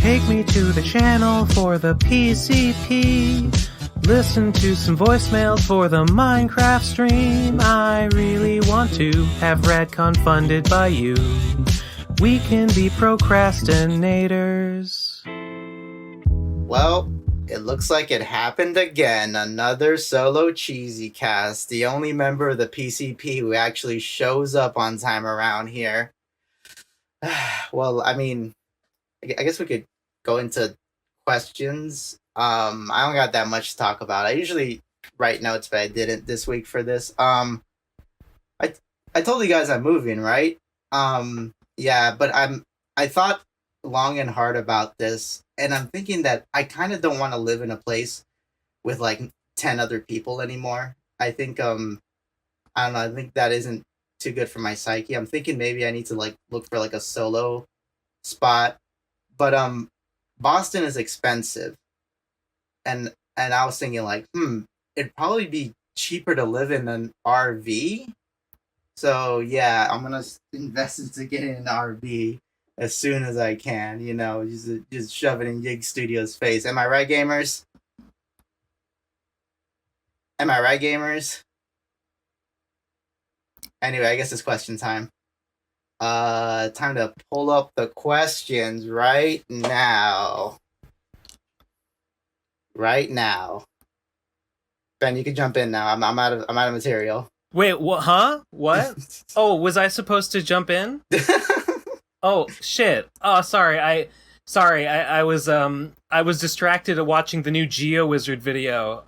Take me to the channel for the PCP. Listen to some voicemails for the Minecraft stream. I really want to have Radcon funded by you. We can be procrastinators. Well, it looks like it happened again. Another solo cheesy cast. The only member of the PCP who actually shows up on time around here. Well, I mean, I guess we could go into questions. I don't got that much to talk about. I usually write notes, but I didn't this week for this. I told you guys I'm moving, right? Yeah, but I thought long and hard about this, and I'm thinking that I kind of don't want to live in a place with like 10 other people anymore. I think I don't know, I think that isn't too good for my psyche. I'm thinking maybe I need to like look for like a solo spot. But Boston is expensive. And I was thinking like, it'd probably be cheaper to live in an RV. So yeah, I'm gonna invest into getting an RV as soon as I can. You know, just shove it in Yig Studios' face. Am I right, gamers? Am I right, gamers? Anyway, I guess it's question time. Time to pull up the questions right now. Right now. Ben, you can jump in now. I'm out of material. Wait, what? Huh? What? Oh, was I supposed to jump in? Oh shit! Oh, sorry. I was distracted at watching the new GeoWizard video.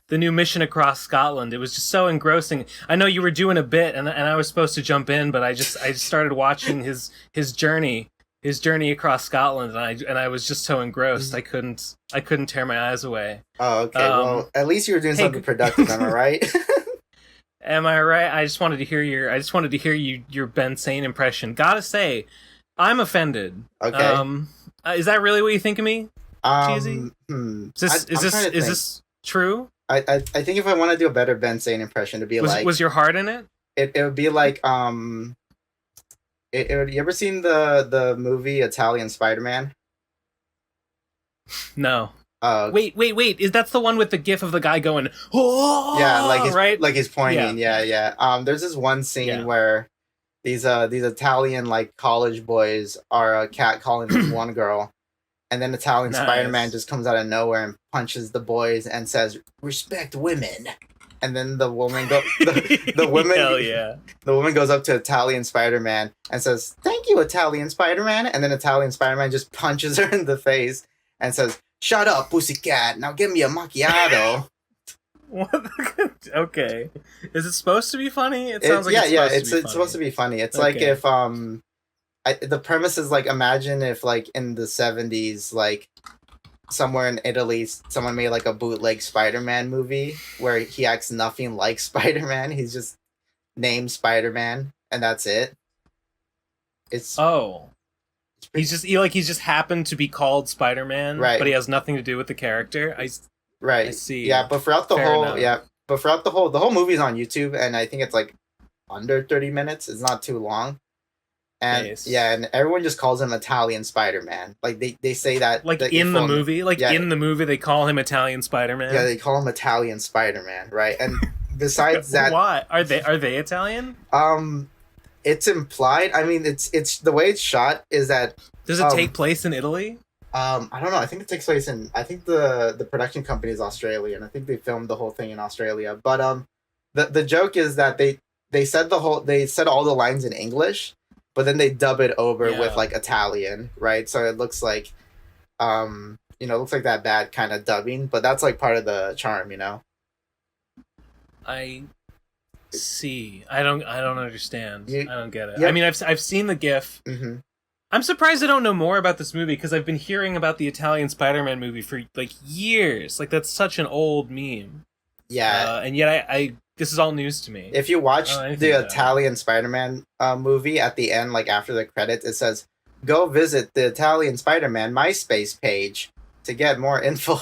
The new mission across Scotland. It was just so engrossing. I know you were doing a bit, and I was supposed to jump in, but I just started watching his journey across Scotland, and I was just so engrossed I couldn't tear my eyes away. Oh, okay. Well, at least you were doing something productive. Am I right? Am I right? I just wanted to hear your Ben Sane impression. Gotta say, I'm offended. Okay. Is that really what you think of me? Cheesy? Is this true? I think if I want to do a better Ben Sane impression, it'd be was your heart in it? It would be like you ever seen the movie Italian Spiderman? No. Wait! Is that the one with the gif of the guy going? Oh, yeah, right, like he's pointing. Yeah. There's this one scene where these Italian like college boys are catcalling this one girl, and then Italian Spider-Man just comes out of nowhere and punches the boys and says, "Respect women." And then the woman the woman Hell yeah. The woman goes up to Italian Spider-Man and says, "Thank you, Italian Spider-Man." And then Italian Spider-Man just punches her in the face and says, "Shut up, pussycat. Now give me a macchiato." What? Okay. Is it supposed to be funny? It sounds like it's supposed to be funny. It's like if the premise is like, imagine if like in the 70s, like somewhere in Italy, someone made like a bootleg Spider-Man movie where he acts nothing like Spider-Man. He's just named Spider-Man and that's it. He's just happened to be called Spider-Man, right? But he has nothing to do with the character. I see. Yeah, but throughout the whole movie is on YouTube, and I think it's like under 30 minutes. It's not too long, and and everyone just calls him Italian Spider-Man. Like they say that like in the movie, in the movie they call him Italian Spider-Man. Yeah, they call him Italian Spider-Man, right? And besides that, why are they Italian? It's implied. I mean, it's the way it's shot is that. Does it take place in Italy? I don't know. I think it takes place in. I think the production company is Australian. I think they filmed the whole thing in Australia. But the joke is that they said all the lines in English, but then they dub it over with like Italian, right? So it looks like, looks like that bad kind of dubbing. But that's like part of the charm, you know. I see. I don't understand. I don't get it. Yep. I mean, I've seen the GIF. Mm-hmm. I'm surprised I don't know more about this movie because I've been hearing about the Italian Spider-Man movie for like years. Like that's such an old meme. Yeah, and yet I this is all news to me. If you watch the Italian Spider-Man movie at the end, like after the credits, it says, "Go visit the Italian Spider-Man MySpace page to get more info."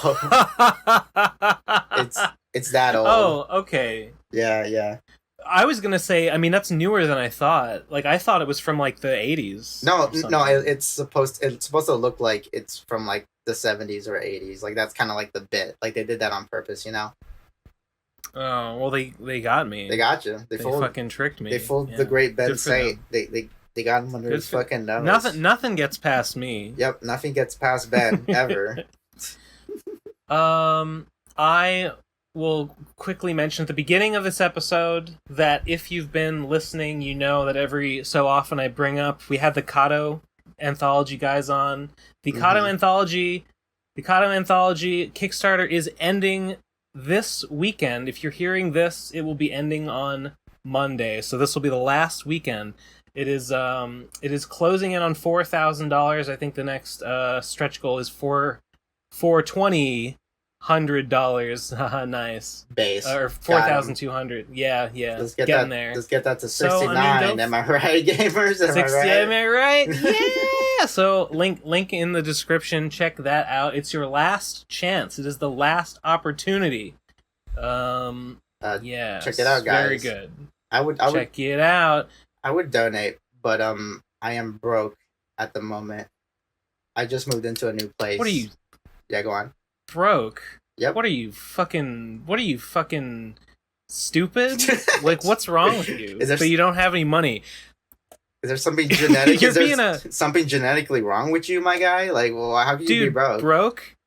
It's that old. Oh, okay. Yeah. I was gonna say, I mean, that's newer than I thought. Like, I thought it was from like the 80s. No, it's supposed to look like it's from like the 70s or 80s. Like that's kind of like the bit. Like they did that on purpose, you know. Oh well, they got me. They got you. They fucking tricked me. They fooled the great Ben Saint. They got him under his fucking nose. Nothing gets past me. Yep, nothing gets past Ben ever. I will quickly mention at the beginning of this episode that if you've been listening, you know that every so often I bring up, we had the Kato anthology guys on. The Kato anthology Kickstarter is ending this weekend. If you're hearing this, it will be ending on Monday. So this will be the last weekend. It is closing in on $4,000. I think the next stretch goal is $420. $100. Nice. Base. Or 4,200. Yeah. Let's get getting that, there. Let's get that to 69. So, I mean, am I right, gamers? 60, am I right? Yeah. So link in the description. Check that out. It's your last chance. It is the last opportunity. Yeah. Check it out, guys. Very good. I would check it out. I would donate, but I am broke at the moment. I just moved into a new place. What are you? Yeah, go on. Broke? Yep. What are you fucking stupid? Like, what's wrong with you? So you don't have any money? Is there something genetic? Is there something genetically wrong with you, my guy? Like, well, how can you be broke? Broke?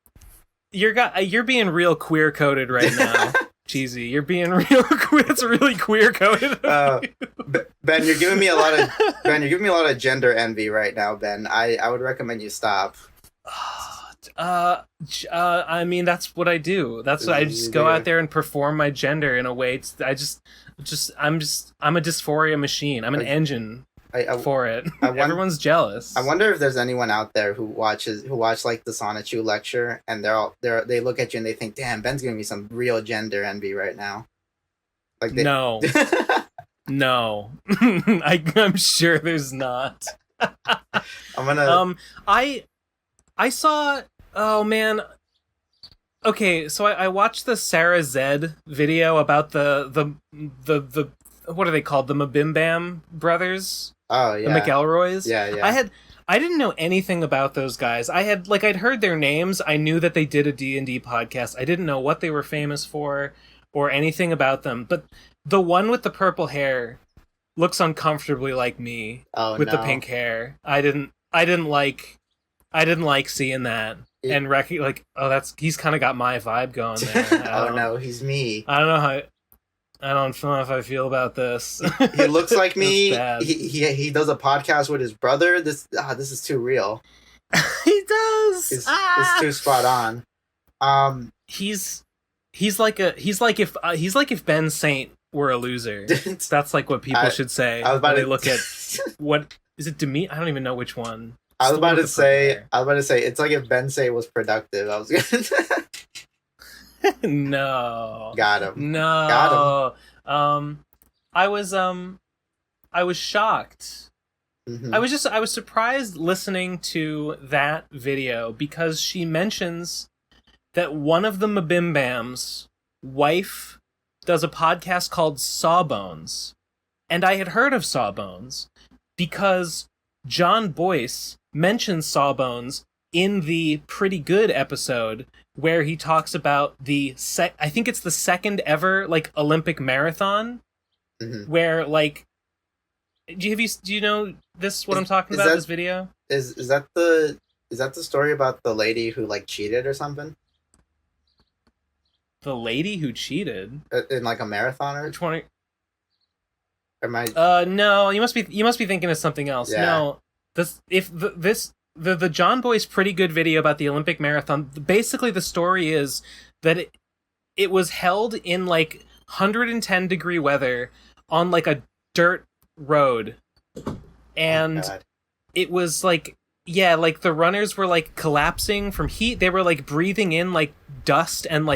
You're being real queer coded right now. Cheesy, you're being real queer. It's really queer coded. Ben, you're giving me a lot of gender envy right now, Ben. I would recommend you stop. I mean, that's what I do. That's what I just go out there and perform my gender in a way. I'm a dysphoria machine. I'm an engine for it. Everyone's jealous. I wonder if there's anyone out there who watch like the Sonichu lecture and they look at you and they think, damn, Ben's giving me some real gender envy right now. Like no, no, I'm sure there's not. I'm gonna. I saw. Oh man. Okay, so I watched the Sarah Zed video about the what are they called? The Mabimbam brothers. Oh yeah. The McElroys. Yeah. I didn't know anything about those guys. I'd heard their names. I knew that they did a D&D podcast. I didn't know what they were famous for or anything about them. But the one with the purple hair looks uncomfortably like me with the pink hair. I didn't like seeing that. And he's kind of got my vibe going there. Oh no, he's me. I don't know if I feel about this. He looks like me. He does a podcast with his brother. This is too real. He does. It's too spot on. He's like if Ben Saint were a loser. That's like what people should say when they look at what is it? Demi? I don't even know which one. I was about to say it's like if Ben Say was productive. I was gonna No. Got him. No. Got him. I was shocked. Mm-hmm. I was surprised listening to that video because she mentions that one of the Mabimbam's wife does a podcast called Sawbones. And I had heard of Sawbones because John Boyce mentions Sawbones in the Pretty Good episode where he talks about I think it's the second ever Olympic marathon where do you know this what I'm talking about, this video? Is that the story about the lady who cheated or something? The lady who cheated in a marathon or 20? Am I? No, you must be thinking of something else. Yeah. No. The John Boyce Pretty Good video about the Olympic marathon, basically the story is that it was held in 110 degree weather on a dirt road, and it was the runners were collapsing from heat. They were breathing in dust and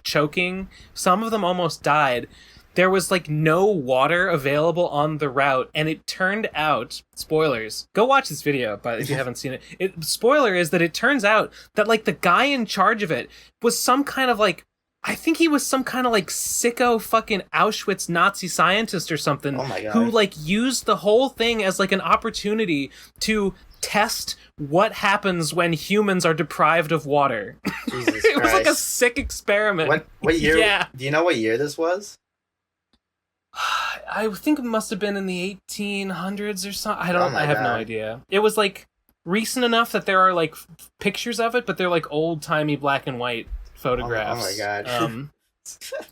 choking. Some of them almost died. There was no water available on the route, and it turned out, spoilers, go watch this video, but if you haven't seen it, spoiler is that it turns out that the guy in charge of it was some kind of I think he was some kind of like sicko fucking Auschwitz Nazi scientist or something. Oh my god. Who like used the whole thing as like an opportunity to test what happens when humans are deprived of water. Jesus It was like a Christ. sick experiment. What year? Yeah. Do you know what year this was? I think it must have been in the 1800s or something. Oh my I have no God. idea. It was like recent enough that there are like pictures of it, but they're like old-timey black and white photographs. Oh my God.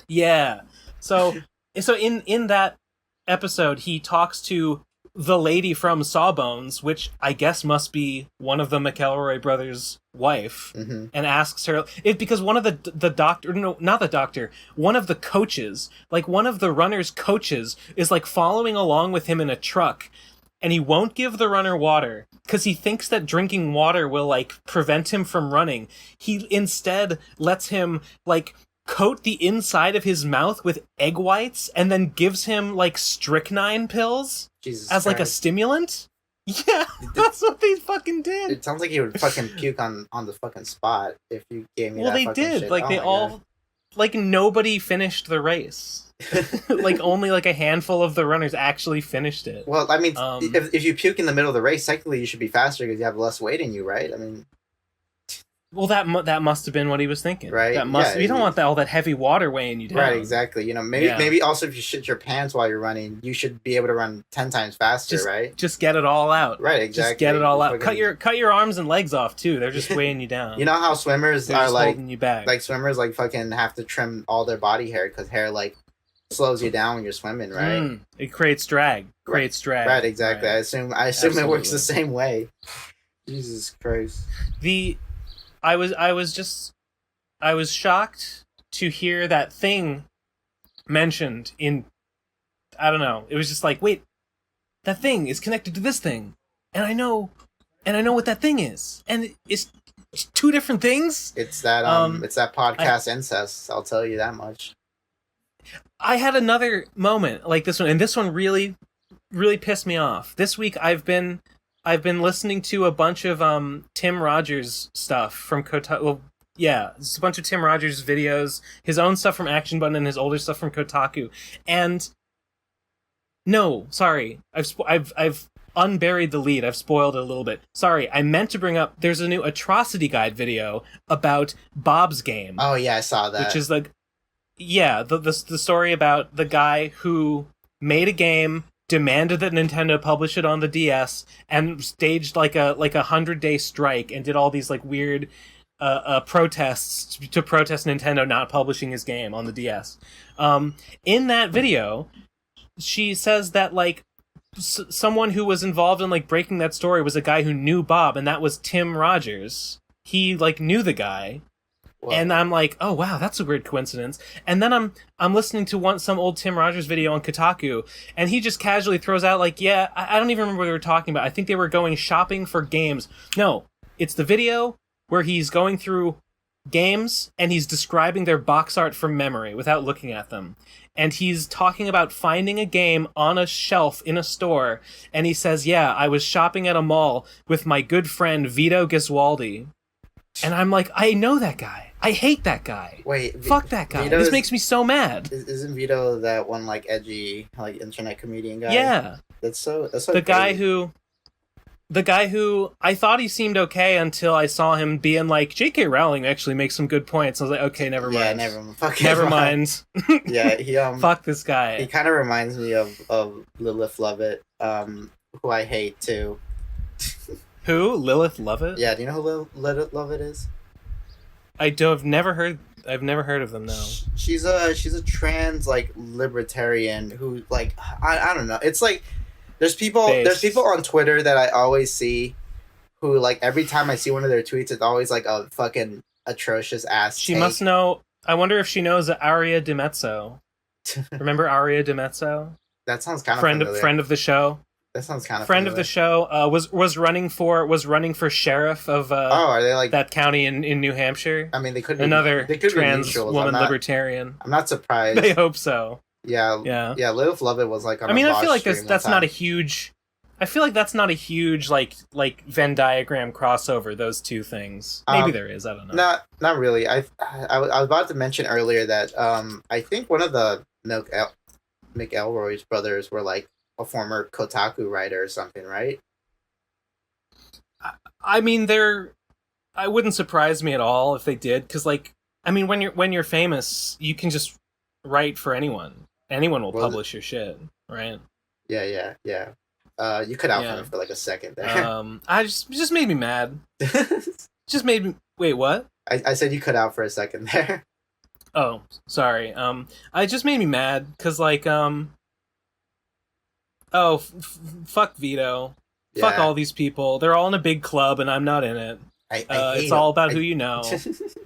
Yeah. So in that episode, he talks to the lady from Sawbones, which I guess must be one of the McElroy brothers' wife, Mm-hmm. and asks her because one of the doctor, no, not the doctor, one of the coaches, like one of the runner's coaches, is like following along with him in a truck. And he won't give the runner water because he thinks that drinking water will like prevent him from running. He instead lets him like coat the inside of his mouth with egg whites and then gives him like strychnine pills Jesus as like a Christ. stimulant. Yeah, that's what they fucking did. It sounds like he would fucking puke on the fucking spot if you gave me Well, that they fucking did. shit. Like Oh they my all, God. like nobody finished the race. Like only like a handful of the runners actually finished it. Well, I mean, Um, if you puke in the middle of the race, technically you should be faster because you have less weight in you, right? I mean, Well, that must have been what he was thinking. Right, That must. yeah, You don't want all that heavy water weighing you down. right, exactly. You know, maybe Yeah. maybe also if you shit your pants while you're running, you should be able to run 10 times faster, right? Just get it all out. Right, exactly. Just get it all out. Fucking- Cut your arms and legs off too. They're just weighing you down. You know how swimmers They're are just like holding you back. swimmers like fucking have to trim all their body hair because hair like slows you down when you're swimming, right? It creates drag. Creates drag. Right, exactly. Right. I assume it works the Absolutely. same way. Jesus Christ. I was shocked to hear that thing mentioned in, I don't know. It was just like, wait, that thing is connected to this thing, and I know what that thing is, and it's two different things. It's that podcast incest, I'll tell you that much. I had another moment like this one, and this one really, really pissed me off. This week I've been listening to a bunch of Tim Rogers stuff from Kotaku. Well, yeah, it's a bunch of Tim Rogers videos, his own stuff from Action Button, and his older stuff from Kotaku. And no, sorry, I've unburied the lead. I've spoiled it a little bit. Sorry, I meant to bring up. There's a new Atrocity Guide video about Bob's Game. Oh yeah, I saw that. Which is like, yeah, the story about the guy who made a game, demanded that Nintendo publish it on the DS, and staged like a 100-day strike and did all these like weird protests to protest Nintendo not publishing his game on the DS. In that video, she says that like someone who was involved in like breaking that story was a guy who knew Bob, and that was Tim Rogers. He like knew the guy. Whoa. And I'm like, oh wow, that's a weird coincidence. And then I'm listening to some old Tim Rogers video on Kotaku, and he just casually throws out like, yeah, I don't even remember what they were talking about. I think they were going shopping for games. No, it's the video where he's going through games and he's describing their box art from memory without looking at them. And he's talking about finding a game on a shelf in a store, and he says, yeah, I was shopping at a mall with my good friend Vito Giswaldi. And I'm like, I know that guy. I hate that guy. Wait, Fuck that guy. Vito This is- makes me so mad. Isn't Vito that one like edgy like internet comedian guy? Yeah. That's so The guy who I thought he seemed okay until I saw him being like, J.K. Rowling actually makes some good points. I was like, okay, never mind. Yeah, Never mind. Yeah, he Fuck this he guy. kind of reminds me of Lilith Lovett, who I hate too. Who? Lilith Lovett? Yeah, do you know who Lilith Lovett is? I've never heard of them, no. She's a trans like libertarian who like I don't know. It's like there's people on Twitter that I always see who like every time I see one of their tweets it's always like a fucking atrocious ass. She take. must know. I wonder if she knows Aria DiMezzo. Remember Aria DiMezzo? That sounds kind of Friend of the show. That sounds kind of Friend of the show. Was running for sheriff of are they like that county in New Hampshire. I mean, they could Another they could trans be neutrals. woman I'm not, libertarian. I'm not surprised. I hope so. Yeah. Yeah. Lilith Lovett was like on I mean, a I feel Vosh like stream that's one not a time. huge. I feel like that's not a huge like Venn diagram crossover. Those two things. Maybe there is. I don't know. Not really. I was about to mention earlier that I think one of the McElroy's brothers were like a former Kotaku writer or something, right? I mean, I wouldn't surprise me at all if they did, because like, I mean, when you're famous, you can just write for anyone. Anyone will publish your shit, right? Yeah. You cut out for like a second there. I just made me mad. Just made me. Wait, what? I said you cut out for a second there. Oh, sorry. I just made me mad because like fuck Vito. Yeah. Fuck all these people. They're all in a big club, and I'm not in it. It's all about who you know.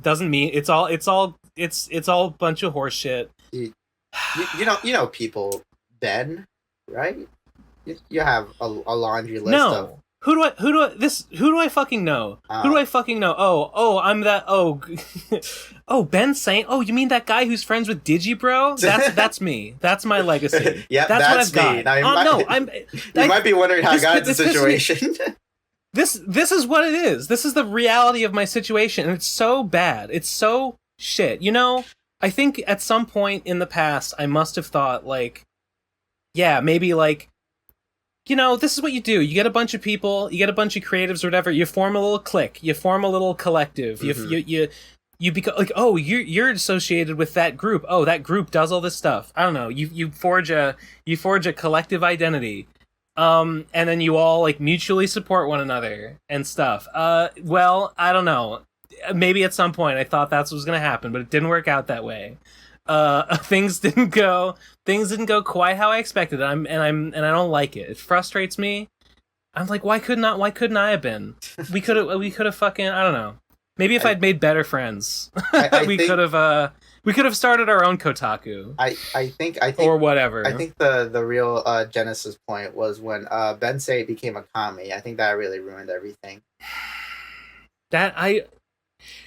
Doesn't mean it's all a bunch of horse shit. You know people, Ben, right? You have a laundry list of... Who do I fucking know? Who do I fucking know? Oh, I'm that. Oh, Ben Saint. Oh, you mean that guy who's friends with Digibro? That's me. That's my legacy. Yeah, that's what I've got. Now, you might be wondering how I got into the situation. This is what it is. This is the reality of my situation, and it's so bad. It's so shit. You know, I think at some point in the past, I must have thought like, yeah, maybe like, you know, this is what you do. You get a bunch of people, you get a bunch of creatives or whatever, you form a little clique, you form a little collective, you become like, oh, you're associated with that group. Oh, that group does all this stuff. I don't know. You forge a collective identity. And then you all like mutually support one another and stuff. Well, I don't know. Maybe at some point I thought that's what was going to happen, but it didn't work out that way. Things didn't go quite how I expected. And I don't like it. It frustrates me. I'm like, why couldn't I have been? We could have fucking, I don't know. Maybe if I'd made better friends, we could have started our own Kotaku. I think or whatever. I think the real genesis point was when Bensei became a kami. I think that really ruined everything.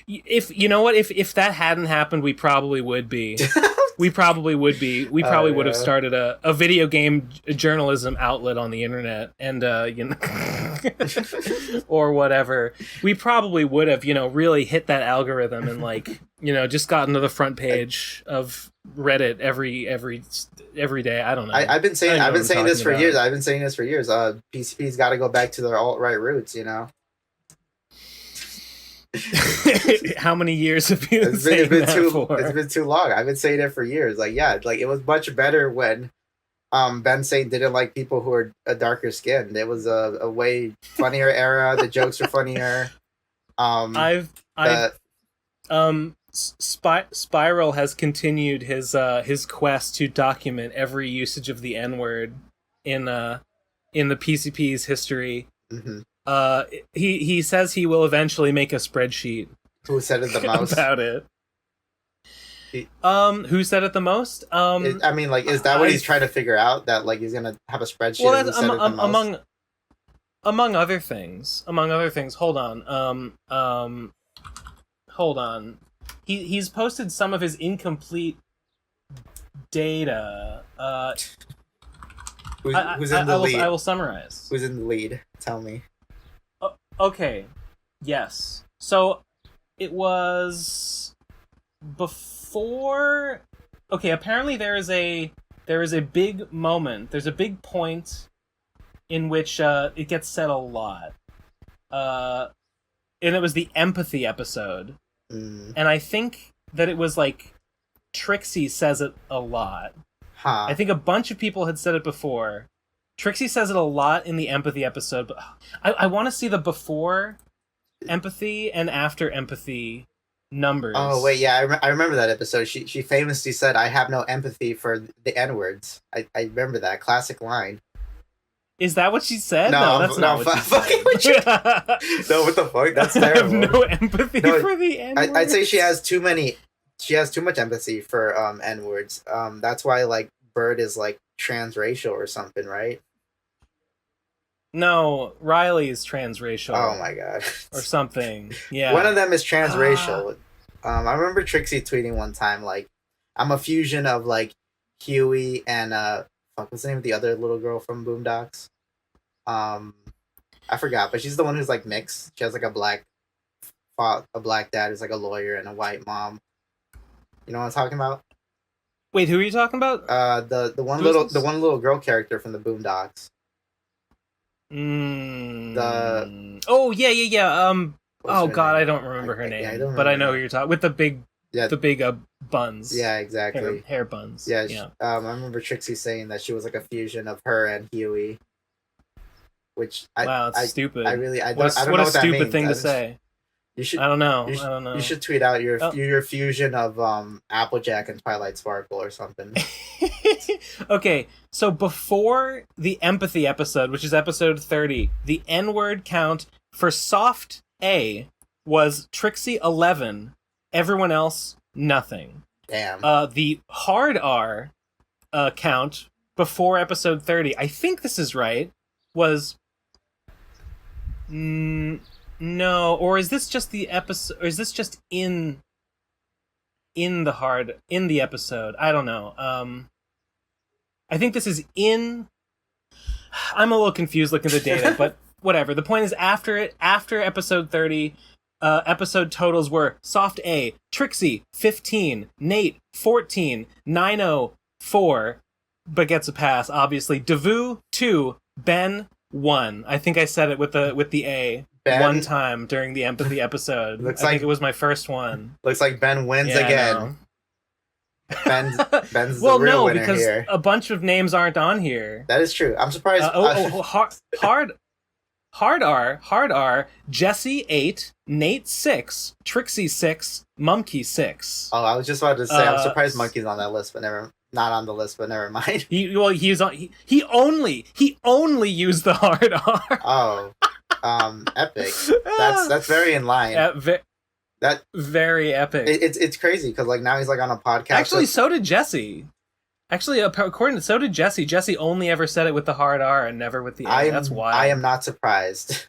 If you know what, if that hadn't happened, we probably would be. We probably would have started a video game journalism outlet on the internet, and you know, or whatever. We probably would have, you know, really hit that algorithm and like, you know, just gotten to the front page of Reddit every day. I don't know. I've been saying this for years. PCP's got to go back to their alt-right roots, you know. How many years have you been saying that for? It's been too long. I've been saying it for years. Like, yeah, like it was much better when Ben Saint didn't like people who were a darker skinned. It was a way funnier era. The jokes were funnier. Spiral has continued his quest to document every usage of the N-word in the PCP's history. Mm-hmm. He says he will eventually make a spreadsheet. Who said it the most about it? Who said it the most? I mean, like, is that what he's trying to figure out? That like he's gonna have a spreadsheet? Well, that's among other things. Hold on. He's posted some of his incomplete data. Who's in the lead? I will summarize. Who's in the lead? Tell me. Okay. Yes. So it was before. Okay. Apparently, there is a big moment. There's a big point in which it gets said a lot. And it was the empathy episode. Mm. And I think that it was like Trixie says it a lot. Huh. I think a bunch of people had said it before. Trixie says it a lot in the empathy episode, but I want to see the before empathy and after empathy numbers. Oh, wait, yeah, I remember that episode. She famously said, I have no empathy for the N-words. I remember that. Classic line. Is that what she said? No, that's not what she said. No, what the fuck? That's terrible. I have no empathy for the N-words. I'd say she has too much empathy for N-words. That's why, like, Bird is, like, transracial or something, right? No, Riley is transracial. Oh my god. Or something. Yeah. One of them is transracial. I remember Trixie tweeting one time, like, I'm a fusion of, like, Huey and, what's the name of the other little girl from Boondocks? I forgot, but she's the one who's like mixed. She has like a black dad who's like a lawyer and a white mom. You know what I'm talking about? Wait, who are you talking about? The one little girl character from the Boondocks. Oh yeah. Oh god, name? I don't remember her name, I don't remember but I know who you're talking with the big buns. Yeah, exactly. Hair buns. Yeah. I remember Trixie saying that she was like a fusion of her and Huey. Which it's stupid. I don't know what what a stupid that means. thing to say. I don't know. You should tweet out your fusion of Applejack and Twilight Sparkle or something. Okay, so before the empathy episode, which is episode 30, the N-word count for soft A was Trixie 11, everyone else nothing. Damn. The hard R count before episode 30, I think this is right, was no, or is this just the episode? Or is this just in the episode? I don't know. I think this is in. I'm a little confused looking at the data, but whatever. The point is, after episode 30, episode totals were soft A, Trixie 15, Nate 14, Nino 4, but gets a pass. Obviously, Devu 2, Ben 1. I think I said it with the A. Ben, one time during the empathy episode. I think it was my first one. Looks like Ben wins again. Ben's well, the real no, winner because here. A bunch of names aren't on here. That is true. I'm surprised. Hard R, Jesse 8, Nate 6, Trixie 6, Mumkey 6. Oh, I was just about to say, I'm surprised Monkey's on that list, but not on the list, but never mind. He only used the hard R. Oh. Epic. That's very in line. That very epic. It's crazy because like now he's like on a podcast. Actually, so did Jesse. Actually, according to so did Jesse. Jesse only ever said it with the hard R and never with the A. That's wild. I am not surprised.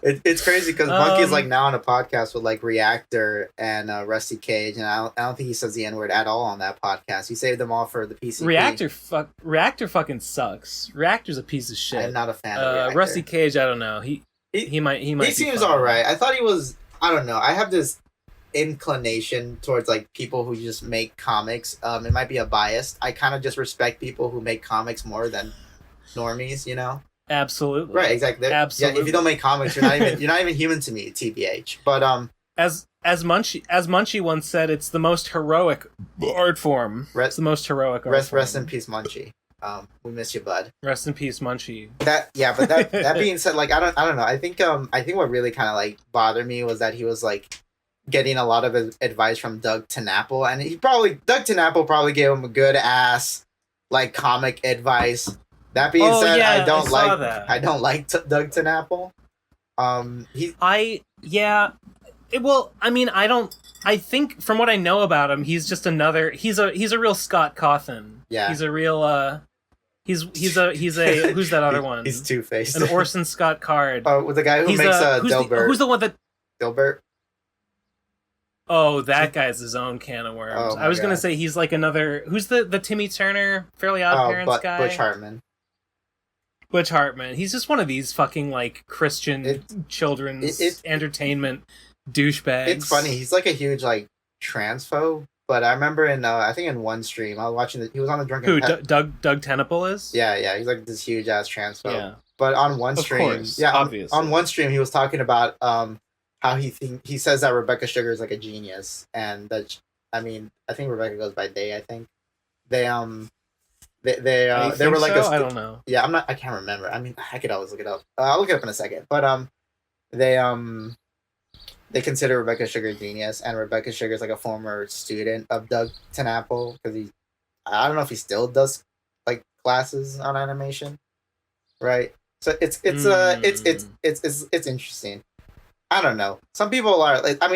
It's crazy because Monkey's like now on a podcast with like Reactor and Rusty Cage, and I don't think he says the N-word at all on that podcast. He saved them all for the PCP. Reactor fucking sucks. Reactor's a piece of shit. I'm not a fan of Reactor. Rusty Cage, I don't know. He might. He seems alright. I thought he was. I don't know. I have this inclination towards like people who just make comics. It might be a bias. I kind of just respect people who make comics more than normies. You know. Absolutely. Right, exactly. Absolutely. Yeah, if you don't make comics, you're not even human to me, TBH. But as Munchie once said, it's the most heroic art form. It's the most heroic art form. Rest in peace, Munchie. We miss you, bud. Rest in peace, Munchie. But that being said, like I don't know. I think what really kind of like bothered me was that he was like getting a lot of advice from Doug TenNapel, and Doug TenNapel probably gave him a good ass like comic advice. That being said, yeah, I don't like Doug TenNapel. I think from what I know about him, he's just he's a real Scott Cawthon. Yeah. He's a real he's a who's that other one? He's Two-Faced. An Orson Scott Card. Oh, with the guy who makes Dilbert. Who's the one that Dilbert? Oh, that guy's his own can of worms. I was gonna say he's like another. Who's the Timmy Turner Fairly Odd Parents guy? Butch Hartman. Butch Hartman. He's just one of these fucking like Christian children's entertainment douchebags. It's funny. He's like a huge like transphobe. But I remember I think in one stream I was watching he was on the Drunken Who Doug TenNapel is? Yeah. He's like this huge ass transphobe. Yeah. But on one stream, on one stream he was talking about how he says that Rebecca Sugar is like a genius, and that I think Rebecca goes by they. I think they were like I don't know. Yeah, I can't remember. I mean, I could always look it up. I'll look it up in a second. But they consider Rebecca Sugar a genius, and Rebecca Sugar is like a former student of Doug TenNapel because I don't know if he still does like classes on animation, right? So it's interesting. I don't know. Some people are like, I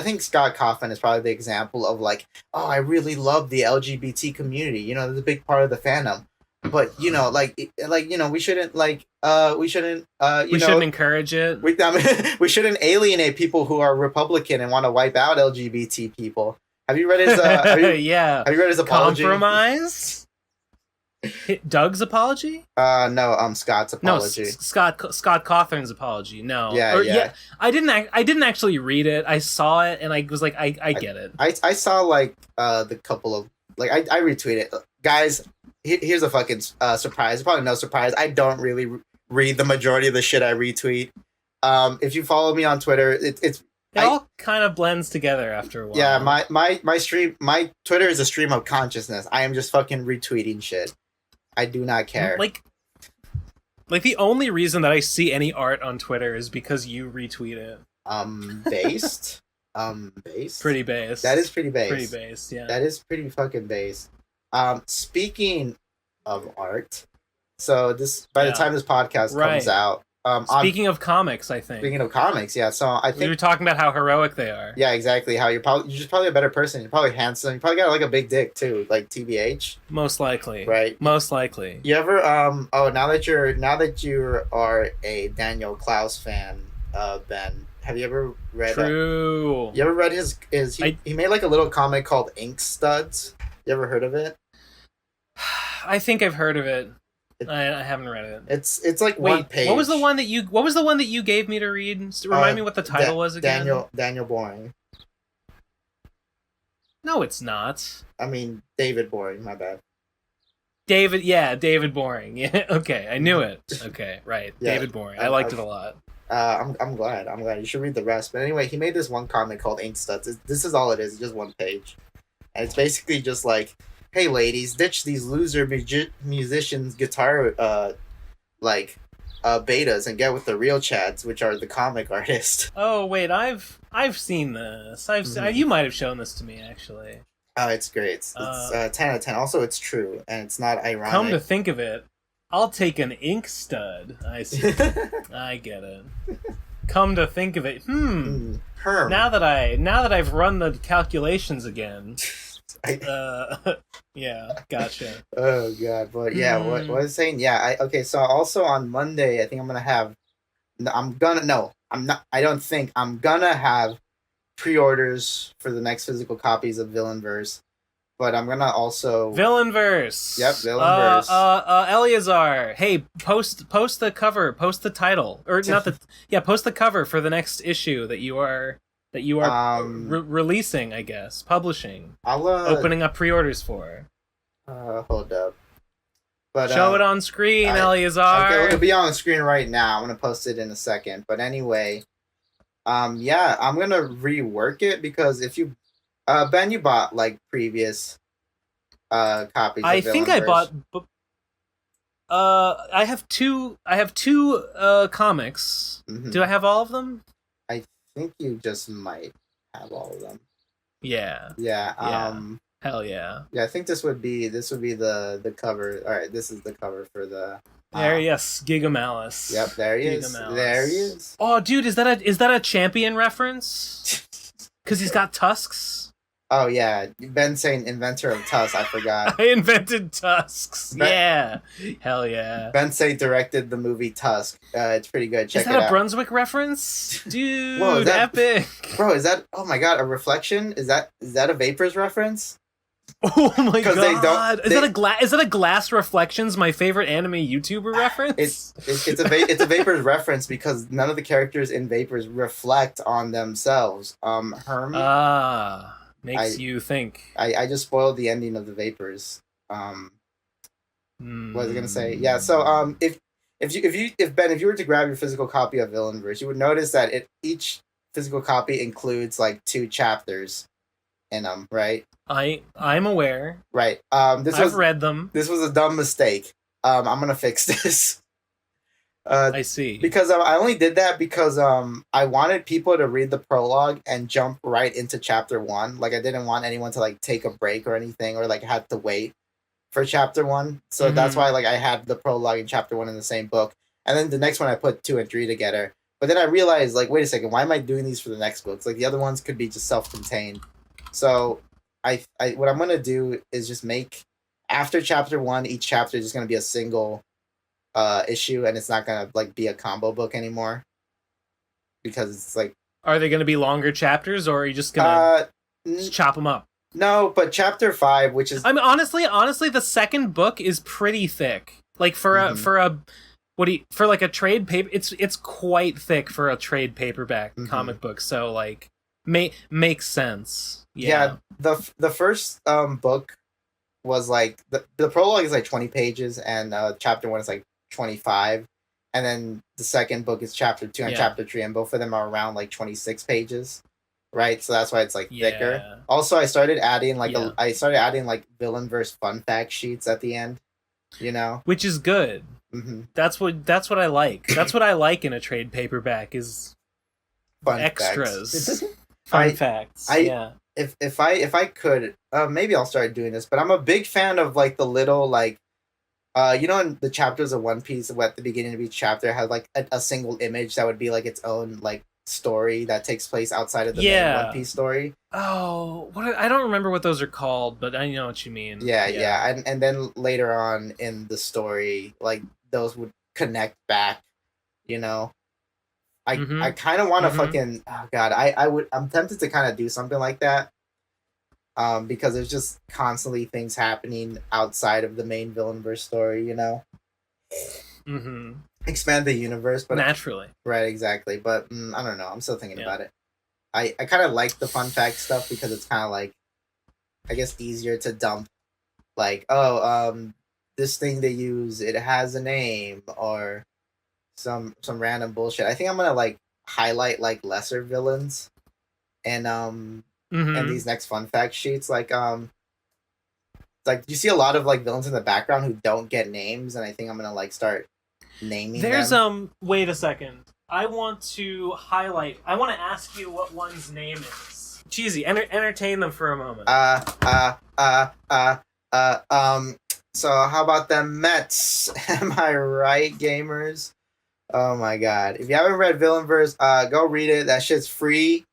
think Scott Cawthon is probably the example of like, oh, I really love the LGBT community. You know, it's a big part of the fandom. But we shouldn't encourage it. We shouldn't alienate people who are Republican and want to wipe out LGBT people. Have you read his? Have you read his apology? Compromise. Doug's apology? No, Scott's No, apology. Scott Cawthorn's apology. No, Yeah. I didn't actually read it. I saw it and I was like, I get it. I saw like the couple of like I retweeted guys. Here's a fucking surprise. Probably no surprise. I don't really read the majority of the shit I retweet. If you follow me on Twitter, it all kind of blends together after a while. Yeah, my Twitter is a stream of consciousness. I am just fucking retweeting shit. I do not care. Like the only reason that I see any art on Twitter is because you retweet it. Based. Based. Pretty based. That is pretty based. Pretty based, yeah. That is pretty fucking based. Speaking of art, so this by the time this podcast comes out, speaking of comics, I think. Speaking of comics, yeah. So I think we were talking about how heroic they are. Yeah, exactly. How you're just probably a better person. You're probably handsome. You probably got like a big dick too, like TBH. Most likely. Right. Most likely. You ever now that you are a Daniel Klaus fan, Ben, have you ever read? True. You ever read his? He made like a little comic called Ink Studs. You ever heard of it? I think I've heard of it. I haven't read it. It's like one page. What was the one that you gave me to read? Remind me what the title was again. Daniel Boring. No, it's not. I mean David Boring. My bad. David Boring. Yeah, okay, I knew it. Okay, right. Yeah, David Boring. I liked it a lot. I'm glad. You should read the rest. But anyway, he made this one comic called Ink Studs. This is all it is. It's just one page, and it's basically just like, hey ladies, ditch these loser musicians guitar betas and get with the real chads, which are the comic artists. Oh wait, I've seen this. You might have shown this to me actually. It's great. It's 10 out of 10. Also, it's true and it's not ironic. Come to think of it, I'll take an ink stud. I see. I get it. Come to think of it, Now that I've run the calculations again. Yeah, gotcha. Oh god, but yeah, what was I saying? Yeah, so also on Monday, I think I'm gonna have pre-orders for the next physical copies of Villainverse, but I'm gonna also Villainverse. Yep, Villainverse. Eleazar, hey, post the cover, post the title, or not the post the cover for the next issue that you are releasing, I guess, publishing. I'll opening up pre-orders for. Hold up. But show it on screen, Eleazar. Okay, it'll be on screen right now. I'm gonna post it in a second. But anyway, I'm gonna rework it because if you, Ben, you bought like previous copies. I think I bought. I have two comics. Mm-hmm. Do I have all of them? I think you just might have all of them. Yeah. Hell yeah. Yeah, I think this would be the cover. All right, this is the cover for the. Yes, Gigamalice. Yep, there he is. There he is. Oh, dude, is that a champion reference? Because he's got tusks. Oh yeah, Ben saying inventor of tusks. I forgot. I invented tusks. Yeah, hell yeah. Ben say directed the movie Tusk. It's pretty good. Check it out. Is that a Brunswick reference, dude? Whoa, epic. Bro, is that? Oh my god, a reflection? Is that a Vapors reference? Oh my god! Is that a Glass Reflections, my favorite anime YouTuber reference? It's a Vapors reference because none of the characters in Vapors reflect on themselves. Makes you think. I just spoiled the ending of the Vapors. What was I gonna say? Yeah. So if Ben, if you were to grab your physical copy of Villainverse, you would notice that each physical copy includes like 2 chapters in them, right? I'm aware. Right. I've read them. This was a dumb mistake. I'm gonna fix this. I see. Because I only did that because I wanted people to read the prologue and jump right into chapter 1. Like I didn't want anyone to like take a break or anything or like have to wait for chapter 1. So that's why like I had the prologue and chapter 1 in the same book. And then the next one I put 2 and 3 together. But then I realized like, wait a second, why am I doing these for the next books? Like the other ones could be just self-contained. So I what I'm gonna do is just make after chapter 1, each chapter is just gonna be a single issue, and it's not gonna like be a combo book anymore because it's like. Are they gonna be longer chapters, or are you just gonna just chop them up? No, but chapter 5, which is I mean, honestly, the second book is pretty thick. Like for a for like a trade paper, it's quite thick for a trade paperback comic book. So like, makes sense. Yeah. The first book was like the prologue is like 20 pages, and chapter 1 is like 25, and then the second book is chapter 2 and chapter 3, and both of them are around like 26 pages. Right, so that's why it's like thicker. Also, I started adding like Villainverse fun fact sheets at the end, which is good. That's what I like. That's what I like in a trade paperback is fun extras, fun facts. If I could, maybe I'll start doing this. But I'm a big fan of like the little like, in the chapters of One Piece, at the beginning of each chapter had like a single image that would be like its own like story that takes place outside of the main One Piece story. Oh, I don't remember what those are called, but I know what you mean. Yeah. And then later on in the story, like those would connect back. I kind of want to fucking I'm tempted to kind of do something like that. Because there's just constantly things happening outside of the main Villainverse story. Expand the universe, but naturally, right, exactly. But I don't know. I'm still thinking about it. I kind of like the fun fact stuff because it's kind of like, I guess, easier to dump. Like, this thing they use, it has a name, or some random bullshit. I think I'm gonna like highlight like lesser villains, and these next fun fact sheets, like you see a lot of like villains in the background who don't get names, and I think I'm gonna like start naming them. Wait a second. I want to ask you what one's name is. Cheesy, entertain them for a moment. So how about them Mets? Am I right, gamers? Oh my god. If you haven't read Villainverse, go read it. That shit's free.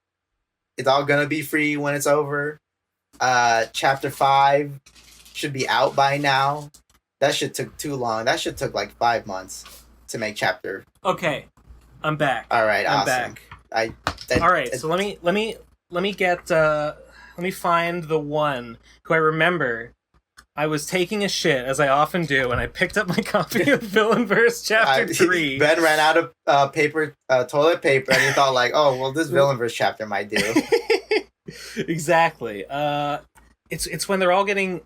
It's all gonna be free when it's over. Chapter 5 should be out by now. That shit took too long. That shit took like 5 months to make chapter. Okay, I'm back. All right, I'm awesome. back. All right, so let me find the one who I remember. I was taking a shit, as I often do, and I picked up my copy of Villainverse Chapter 3. Ben ran out of toilet paper, and he thought like, oh, well, this Villainverse chapter might do. Exactly. It's when they're all getting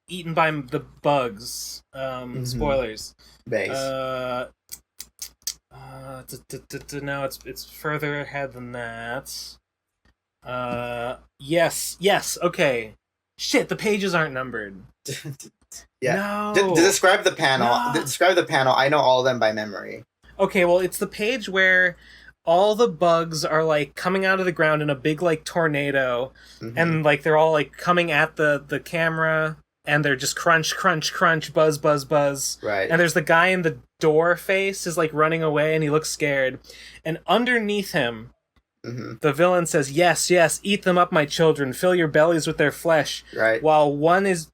eaten by the bugs. Spoilers. Base. No, it's further ahead than that. Yes, okay. Shit, the pages aren't numbered. Yeah. No. Describe the panel. No. Describe the panel. I know all of them by memory. Okay, well, it's the page where all the bugs are like coming out of the ground in a big like tornado, and like they're all like coming at the camera, and they're just crunch, crunch, crunch, buzz, buzz, buzz. Right. And there's the guy in the door face is like running away, and he looks scared. And underneath him, the villain says, "Yes, yes, eat them up, my children. Fill your bellies with their flesh." Right. While he's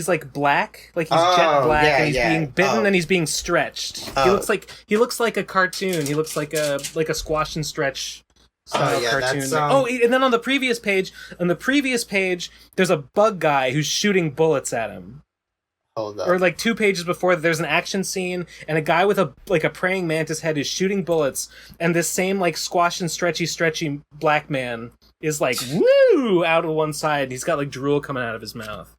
like black, like he's jet black, and he's being bitten and he's being stretched. He looks like a cartoon. He looks like a squash and stretch style cartoon. And then on the previous page, there's a bug guy who's shooting bullets at him. Hold up. Or like 2 pages before, there's an action scene, and a guy with a praying mantis head is shooting bullets, and this same like squash and stretchy black man is like woo out of one side. He's got like drool coming out of his mouth.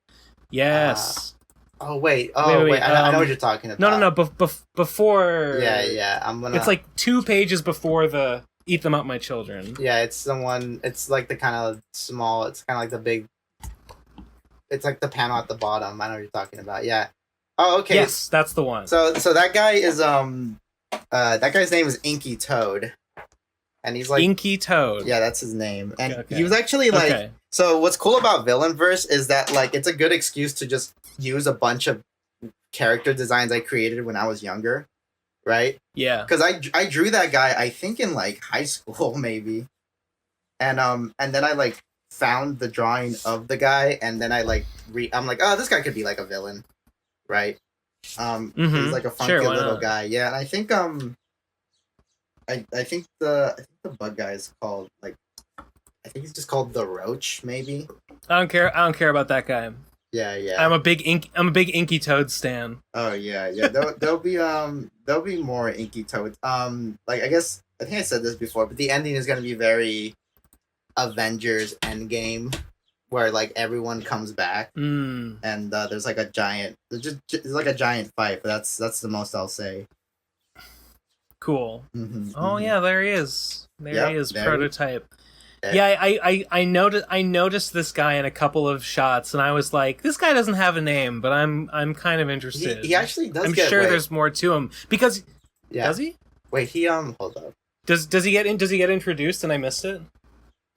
Yes. Wait. I know what you're talking about. No. Before. Yeah. I'm gonna. It's like 2 pages before the "Eat them up, my children." Yeah, it's the one. It's like the kind of small. It's kind of like the big. It's like the panel at the bottom. I know what you're talking about. Yeah. Oh, okay. Yes, that's the one. So that guy is that guy's name is Inky Toad, and he's like Inky Toad. Yeah, that's his name, and he was actually like. Okay. So what's cool about Villainverse is that like it's a good excuse to just use a bunch of character designs I created when I was younger, right? Yeah. Because I drew that guy I think in like high school maybe, and then I like found the drawing of the guy, and then I like I'm like, oh, this guy could be like a villain, right? He's like a funky little guy, yeah. And I think I think the bug guy is called like I think he's just called the Roach, maybe. I don't care. I don't care about that guy. Yeah, yeah. I'm a big Inky Toad stan. Oh yeah, yeah. There'll be more Inky Toad. Like I think I said this before, but the ending is gonna be very Avengers Endgame, where like everyone comes back, and there's like a giant, there's like a giant fight. But that's the most I'll say. Cool. Mm-hmm, oh yeah, there he is. There he is, prototype. Yeah, I noticed this guy in a couple of shots, and I was like, this guy doesn't have a name, but I'm kind of interested. He actually does. I'm sure there's more to him because does he? Wait, he hold up. Does he get introduced and I missed it?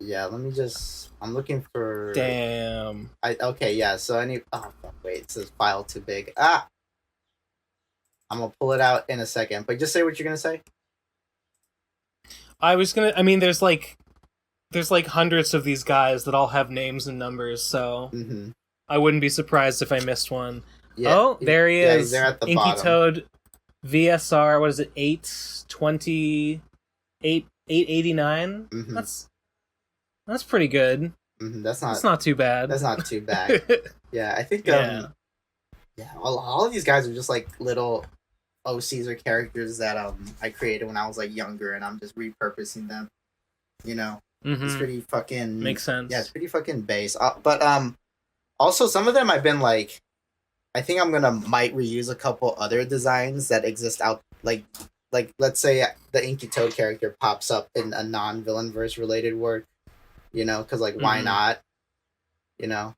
Yeah, let me just. I'm looking for. Damn. Okay, yeah. So I need. Oh wait, it says file too big. I'm gonna pull it out in a second, but just say what you're gonna say. I mean, there's like hundreds of these guys that all have names and numbers, so I wouldn't be surprised if I missed one. Yeah, oh, there he is. He's there at the Inky bottom. Toad, VSR. What is it? 820, 889. That's pretty good. That's not too bad. That's not too bad. Yeah, I think. Yeah, all of these guys are just like little Caesar characters that I created when I was like younger, and I'm just repurposing them. You know. It's pretty fucking makes sense. Yeah, it's pretty fucking base. But also some of them I've been like, I think I'm might reuse a couple other designs that exist out like let's say the Inky Toad character pops up in a non-Villainverse related work, you know, because like why not, you know?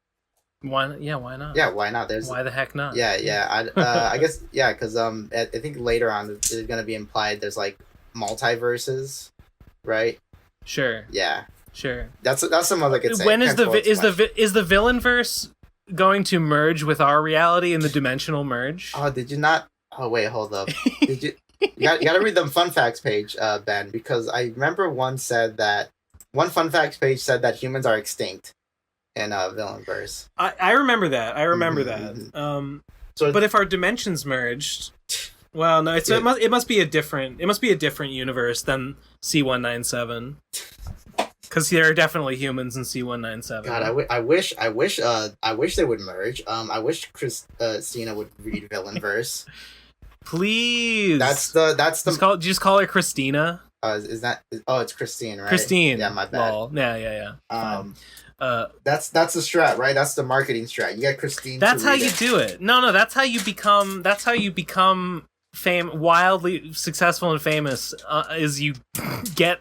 Why not? Yeah, why not? Yeah, why not? Why the heck not? Yeah, yeah. I guess yeah, because I think later on it's gonna be implied there's like multiverses, right? Sure. Yeah. Sure. That's some other good. When is the Villainverse going to merge with our reality in the dimensional merge? Oh, did you not? Oh wait, hold up. Did you? You gotta read the fun facts page, Ben, because I remember one fun facts page said that humans are extinct in Villainverse. I remember that. that. So, but if our dimensions merged. Well, no, it must be a different universe than C197, because there are definitely humans in C197. God, I wish they would merge. I wish Christina would read Villainverse. Please. That's the. Just call her Christina. Is that? Oh, it's Christine, right? Christine. Yeah, my bad. Lol. Yeah. That's the strat, right? That's the marketing strat. You get Christine. That's how you do it. No, that's how you become. Wildly successful and famous is you get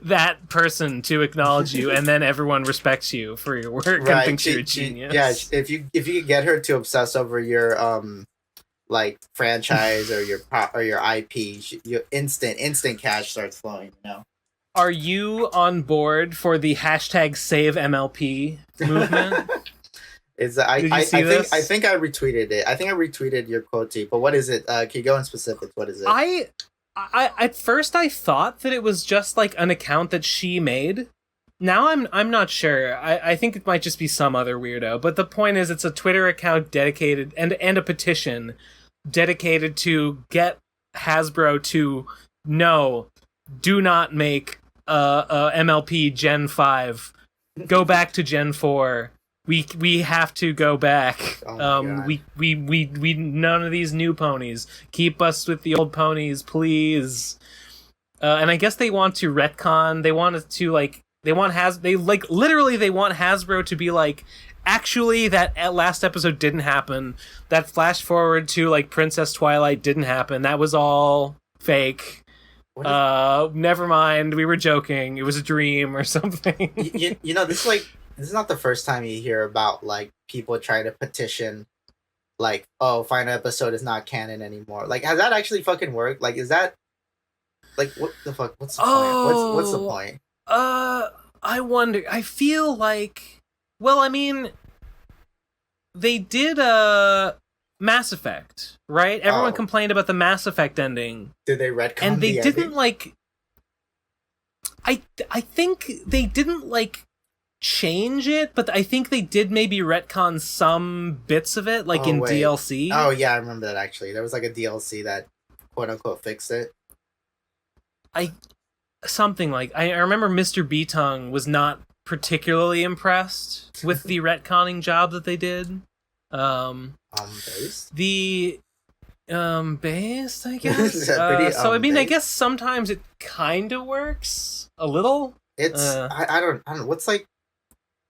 that person to acknowledge you, and then everyone respects you for your work and thinks you're a genius. Yeah, if you could get her to obsess over your like franchise or your IP, your instant cash starts flowing. You know. Are you on board for the hashtag Save MLP movement? I think I retweeted it. I think I retweeted your quote, but what is it? Can you go in specifics? What is it? I at first I thought that it was just like an account that she made. Now I'm not sure. I think it might just be some other weirdo. But the point is, it's a Twitter account dedicated and a petition dedicated to get Hasbro to do not make MLP Gen 5. Go back to Gen 4. We have to go back. We none of these new ponies. Keep us with the old ponies, please. And I guess they want to retcon. They want Hasbro to be like, actually, that last episode didn't happen. That flash forward to like Princess Twilight didn't happen. That was all fake. Never mind. We were joking. It was a dream or something. You know, this is not the first time you hear about like people trying to petition, like, oh, final episode is not canon anymore. Like, has that actually fucking worked? Like, is that like what the fuck? What's the point? What's the point? I wonder. I feel like, well, I mean, they did Mass Effect, right? Everyone complained about the Mass Effect ending. Did they retcon and they the didn't ending? Like. I think they didn't like change it, but I think they did maybe retcon some bits of it, like in DLC. Oh yeah, I remember that actually. There was like a DLC that quote unquote fixed it. something like I remember Mr. B-Tongue was not particularly impressed with the retconning job that they did. Based? The based, I guess. Pretty, so I mean, based? I guess sometimes it kind of works a little. It's I don't what's like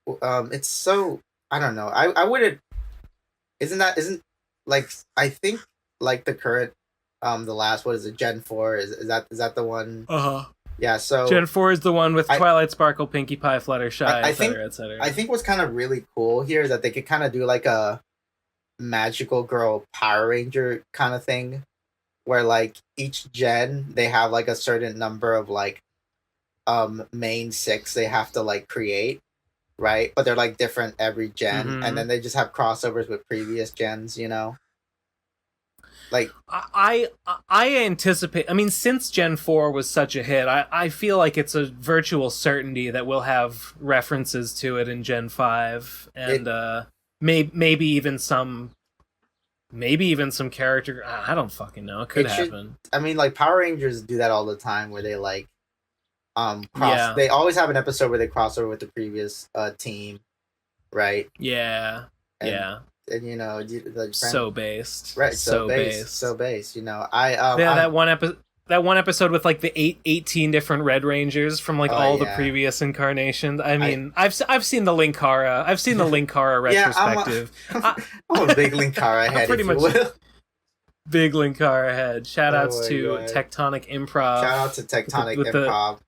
it's so I don't know. I wouldn't isn't like I think like the current the last what is it Gen 4 is that the one? Yeah, so Gen 4 is the one with Twilight Sparkle, Pinkie Pie, Fluttershy, etc., etc. I think what's kind of really cool here is that they could kind of do like a magical girl Power Ranger kind of thing, where like each gen they have like a certain number of like main 6 they have to like create, right? But they're like different every gen, and then they just have crossovers with previous gens, you know. Like I anticipate. I mean, since Gen 4 was such a hit, I feel like it's a virtual certainty that we'll have references to it in Gen 5, and maybe even some character. I don't fucking know. It could happen. I mean, like Power Rangers do that all the time, where they like cross. They always have an episode where they cross over with the previous team, right? Yeah. And you know, so based, right? So based. You know, that one episode with like the 18 different Red Rangers from like all the previous incarnations. I mean, I've seen the Linkara. I've seen the Linkara retrospective. I'm a big Linkara head. Pretty much. Big Linkara head. Shout outs to Tectonic Improv. Shout out to Tectonic Improv.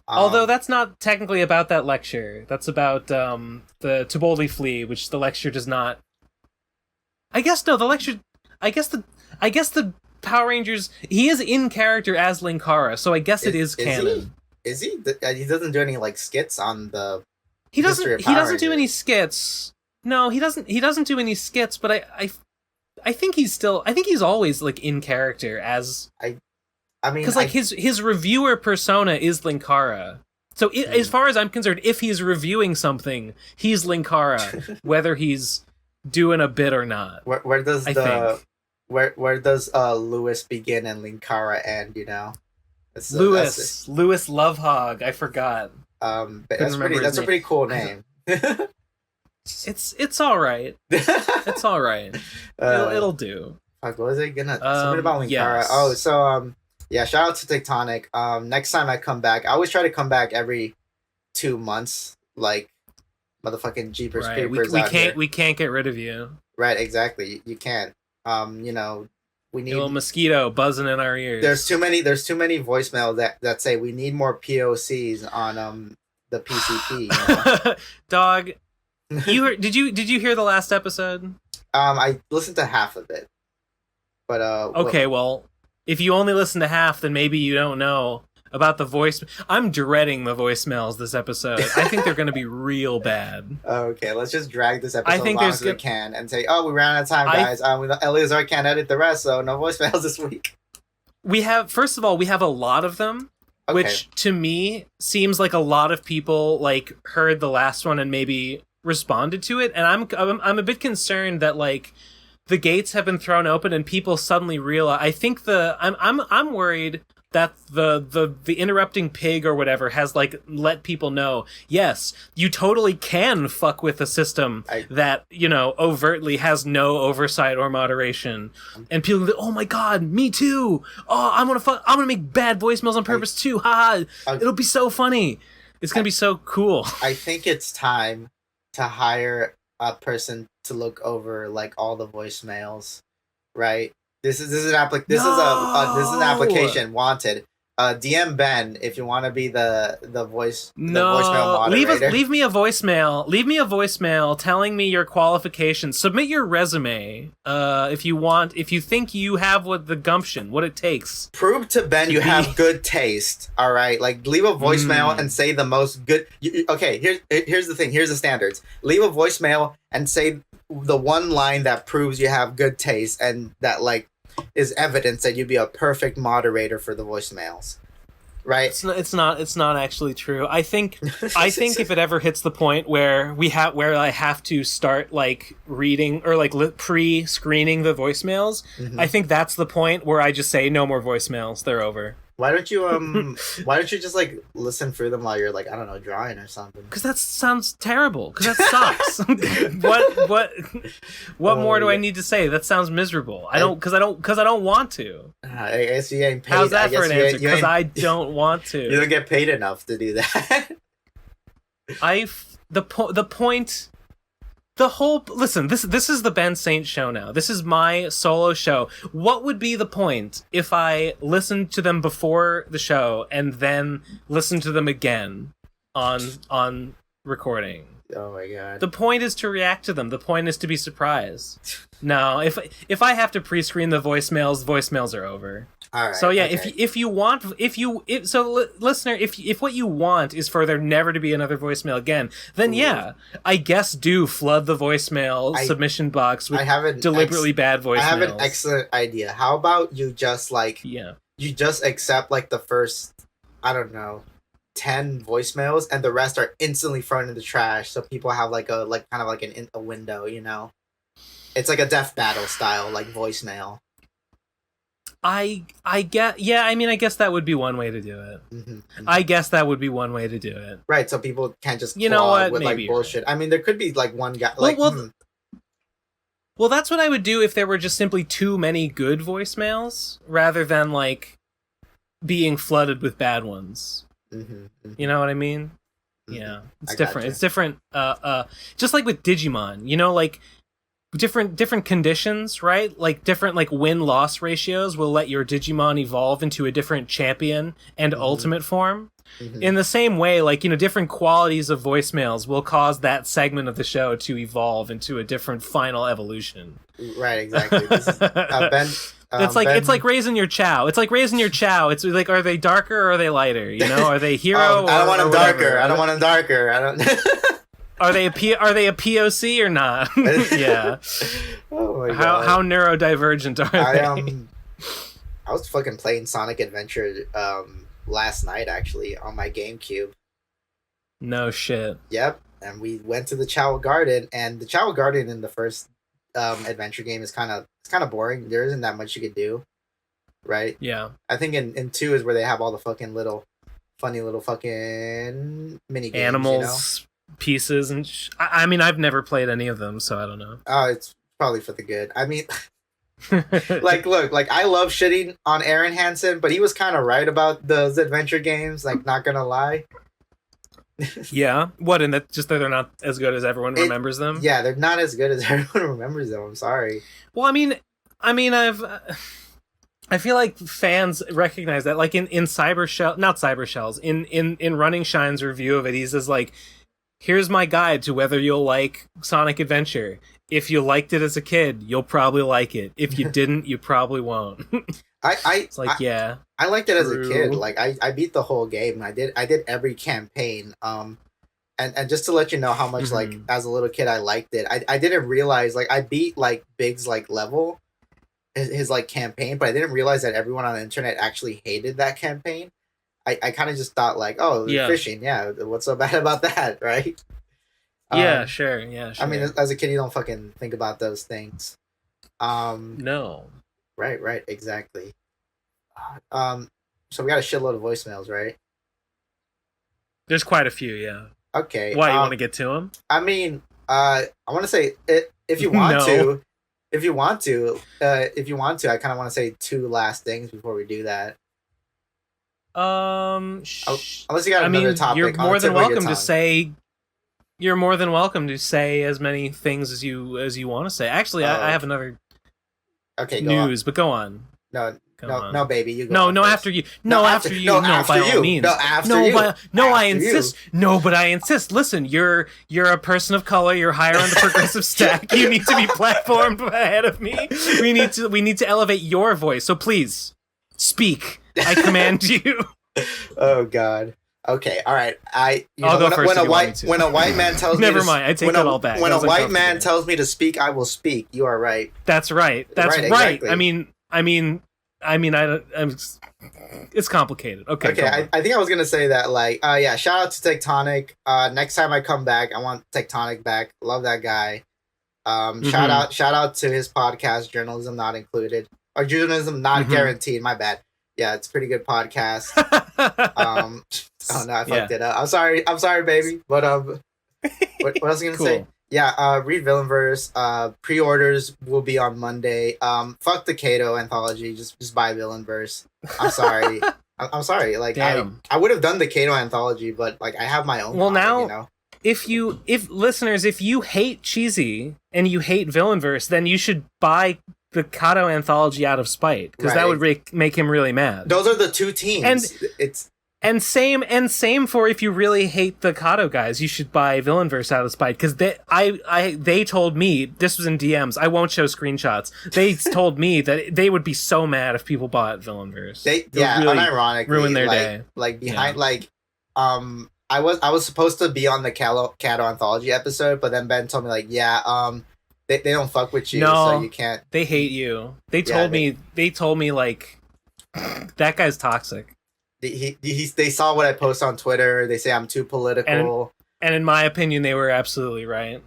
Although that's not technically about that lecture. That's about the Tiboldi Flea, which the lecture does not. I guess no. The lecture. I guess the Power Rangers. He is in character as Linkara, so I guess it is canon. Is he? He doesn't do any like skits on the. He doesn't do any skits. No, he doesn't. He doesn't do any skits. But I think he's still. I think he's always like in character as. I mean, because like his reviewer persona is Linkara. So as far as I'm concerned, if he's reviewing something, he's Linkara, whether he's doing a bit or not. Where does Lewis begin and Linkara end? You know, Lewis Lovehog. I forgot. That's a pretty cool name. It's all right. It's all right. It'll do. Fuck, what was I gonna? Something about Linkara. Yes. Oh, so yeah. Shout out to Tectonic. Next time I come back, I always try to come back every 2 months, like motherfucking Jeepers Creepers. We can't get rid of you. Right, exactly. You can't. You know, we need a little mosquito buzzing in our ears. There's too many voicemails that say we need more POCs on the PCP. You know? Dog, did you hear the last episode? I listened to half of it. But okay, well, if you only listen to half, then maybe you don't know about the voice. I'm dreading the voicemails this episode. I think they're going to be real bad. Okay, let's just drag this episode as long as we can and say, oh, we ran out of time, guys. Eleazar can't edit the rest, so no voicemails this week. First of all, we have a lot of them, which to me seems like a lot of people like heard the last one and maybe responded to it, and I'm a bit concerned that like the gates have been thrown open and people suddenly realize. I think I'm worried that the interrupting pig or whatever has like let people know, yes, you totally can fuck with a system that, you know, overtly has no oversight or moderation. And people go, oh my god, me too. Oh, I'm gonna make bad voicemails on purpose too. Haha. It'll be so funny. It's gonna be so cool. I think it's time to hire a person to look over like all the voicemails, right? This is an application. Wanted. DM Ben if you want to be the voicemail moderator. Leave me a voicemail. Leave me a voicemail telling me your qualifications. Submit your resume. If you think you have what it takes. Prove to Ben you have good taste. All right, like leave a voicemail and say the most good. Okay, here's the thing. Here's the standards. Leave a voicemail and say the one line that proves you have good taste and that like is evidence that you'd be a perfect moderator for the voicemails, right? It's not actually true. I think if it ever hits the point where I have to start like reading or like pre-screening the voicemails, I think that's the point where I just say no more voicemails. They're over. Why don't you why don't you just like listen through them while you're like, I don't know, drawing or something? Because that sounds terrible. Because that sucks. What more do I need to say? That sounds miserable. I don't want to. I guess you ain't paid. How's that for an answer? Because I don't want to. You don't get paid enough to do that. Listen, this is the Ben Saint show now. This is my solo show. What would be the point if I listened to them before the show and then listened to them again on recording? Oh my god. The point is to react to them. The point is to be surprised. No, if I have to pre-screen the voicemails are over. All right. So yeah, okay. listener, if what you want is for there never to be another voicemail again, then yeah, I guess do flood the voicemail submission box with deliberately bad voicemails. I have an excellent idea. How about you just you just accept like the first, I don't know, 10 voicemails, and the rest are instantly thrown in the trash, so people have a window, you know. It's like a death battle style, like voicemail. I guess that would be one way to do it. Mm-hmm. I guess that would be one way to do it. Right, so people can't just with maybe like bullshit. I mean, there could be like one guy Well, that's what I would do if there were just simply too many good voicemails rather than like being flooded with bad ones. Mm-hmm, mm-hmm. You know what I mean? Mm-hmm. Yeah, it's different. It's different. Just like with Digimon, you know, like different conditions, right? Like different like win-loss ratios will let your Digimon evolve into a different champion and ultimate form. Mm-hmm. In the same way, like, you know, different qualities of voicemails will cause that segment of the show to evolve into a different final evolution. Right, exactly. This is, Ben. It's like raising your Chow. It's like raising your Chow. It's like, are they darker or are they lighter? You know, are they hero? I don't want them darker. I don't want them darker. I don't. Are they a POC or not? Yeah. Oh my god. How neurodivergent are they? I was fucking playing Sonic Adventure last night actually on my GameCube. No shit. Yep. And we went to the Chow Garden, and the Chow Garden in the first adventure game is kind of boring. There isn't that much you could do, right? Yeah. I think in 2 is where they have all the fucking funny little fucking mini games, animals, you know? Pieces, and I mean, I've never played any of them, so I don't know. Oh, it's probably for the good. I mean, look, I love shitting on Aaron Hansen, but he was kind of right about those adventure games. Like, not gonna lie. Yeah, what? And that just that they're not as good as everyone remembers them. Yeah, they're not as good as everyone remembers them. I'm sorry. Well, I feel like fans recognize that. Like in in Running Shine's review of it, he says like, here's my guide to whether you'll like Sonic Adventure. If you liked it as a kid, you'll probably like it. If you didn't, you probably won't. It's like, yeah. I liked it as a kid. Like I beat the whole game. I did every campaign. And just to let you know how much like as a little kid I liked it. I didn't realize like I beat like Big's like level, his like campaign, but I didn't realize that everyone on the internet actually hated that campaign. I kind of just thought like, oh, fishing, yeah, what's so bad about that, right? Yeah, sure. I mean, as a kid, you don't fucking think about those things. No. Right, exactly. So we got a shitload of voicemails, right? There's quite a few, yeah. Okay. Why, you want to get to them? I mean, I want to say if you want to, I kind of want to say 2 last things before we do that. Unless you got another topic. You're more than welcome to say. You're more than welcome to say as many things as you want to say. Actually, I have another. Okay, news, but go on. No, baby, you go. No, after you. No, after you. No, by all means. No, after you. I insist. No, but I insist. Listen, you're a person of color. You're higher on the progressive stack. You need to be platformed ahead of me. We need to elevate your voice. So please, speak. I command you. Oh God. Okay. All right. I'll go first. When a white man tells me, never mind. I take that all back. When a white man tells me to speak, I will speak. You are right. That's right. That's right. Exactly. It's complicated. Okay. I think I was gonna say that. Like, yeah. Shout out to Tectonic. Next time I come back, I want Tectonic back. Love that guy. Shout out to his podcast, Journalism Not Included, or Journalism Not Guaranteed. My bad. Yeah, it's a pretty good podcast. Oh no, I fucked it up. I'm sorry, baby. But what else was I gonna say? Yeah, read Villainverse. Pre-orders will be on Monday. Fuck the Kato anthology. Just buy Villainverse. I'm sorry. I'm sorry. Like I would have done the Kato anthology, but like I have my own. Well, comic, now you know? if listeners, if you hate cheesy and you hate Villainverse, then you should buy the Kato anthology out of spite, because that would make him really mad. Those are the two teams. And same for if you really hate the Kato guys, you should buy Villainverse out of spite, because they told me, this was in DMs, I won't show screenshots. They told me that they would be so mad if people bought Villainverse. Really unironically ruin their day. Like behind I was supposed to be on the Kato anthology episode, but then Ben told me like, they don't fuck with you, so you can't. They hate you. They told me like that guy's toxic. They saw what I post on Twitter. They say I'm too political. And in my opinion, they were absolutely right.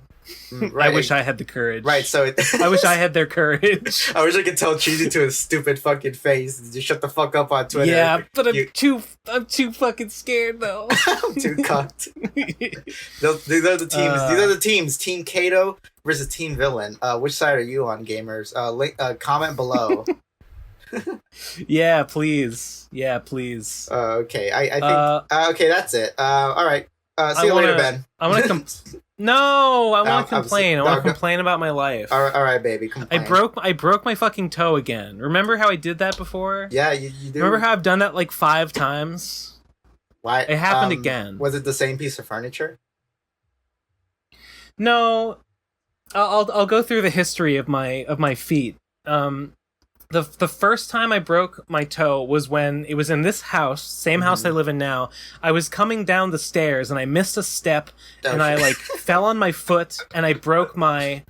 Right. I wish I had the courage. Right, so I wish I had their courage. I wish I could tell Cheesy to his stupid fucking face. Just shut the fuck up on Twitter. Yeah, but I'm too fucking scared though. I'm too cucked. These are the teams. These are the teams. Team Kato versus Team Villain. Which side are you on, gamers? Comment below. Yeah, please. Okay, I think. Okay, that's it. All right. See you later, Ben. I want to No, I want to complain. I want to complain about my life. All right, baby. Complain. I broke my fucking toe again. Remember how I did that before? Yeah, you do. Remember how I've done that like 5 times? Why? It happened again. Was it the same piece of furniture? No. I'll go through the history of my feet. The first time I broke my toe was when it was in this house, same house I live in now. I was coming down the stairs and I missed a step and I like fell on my foot and I broke my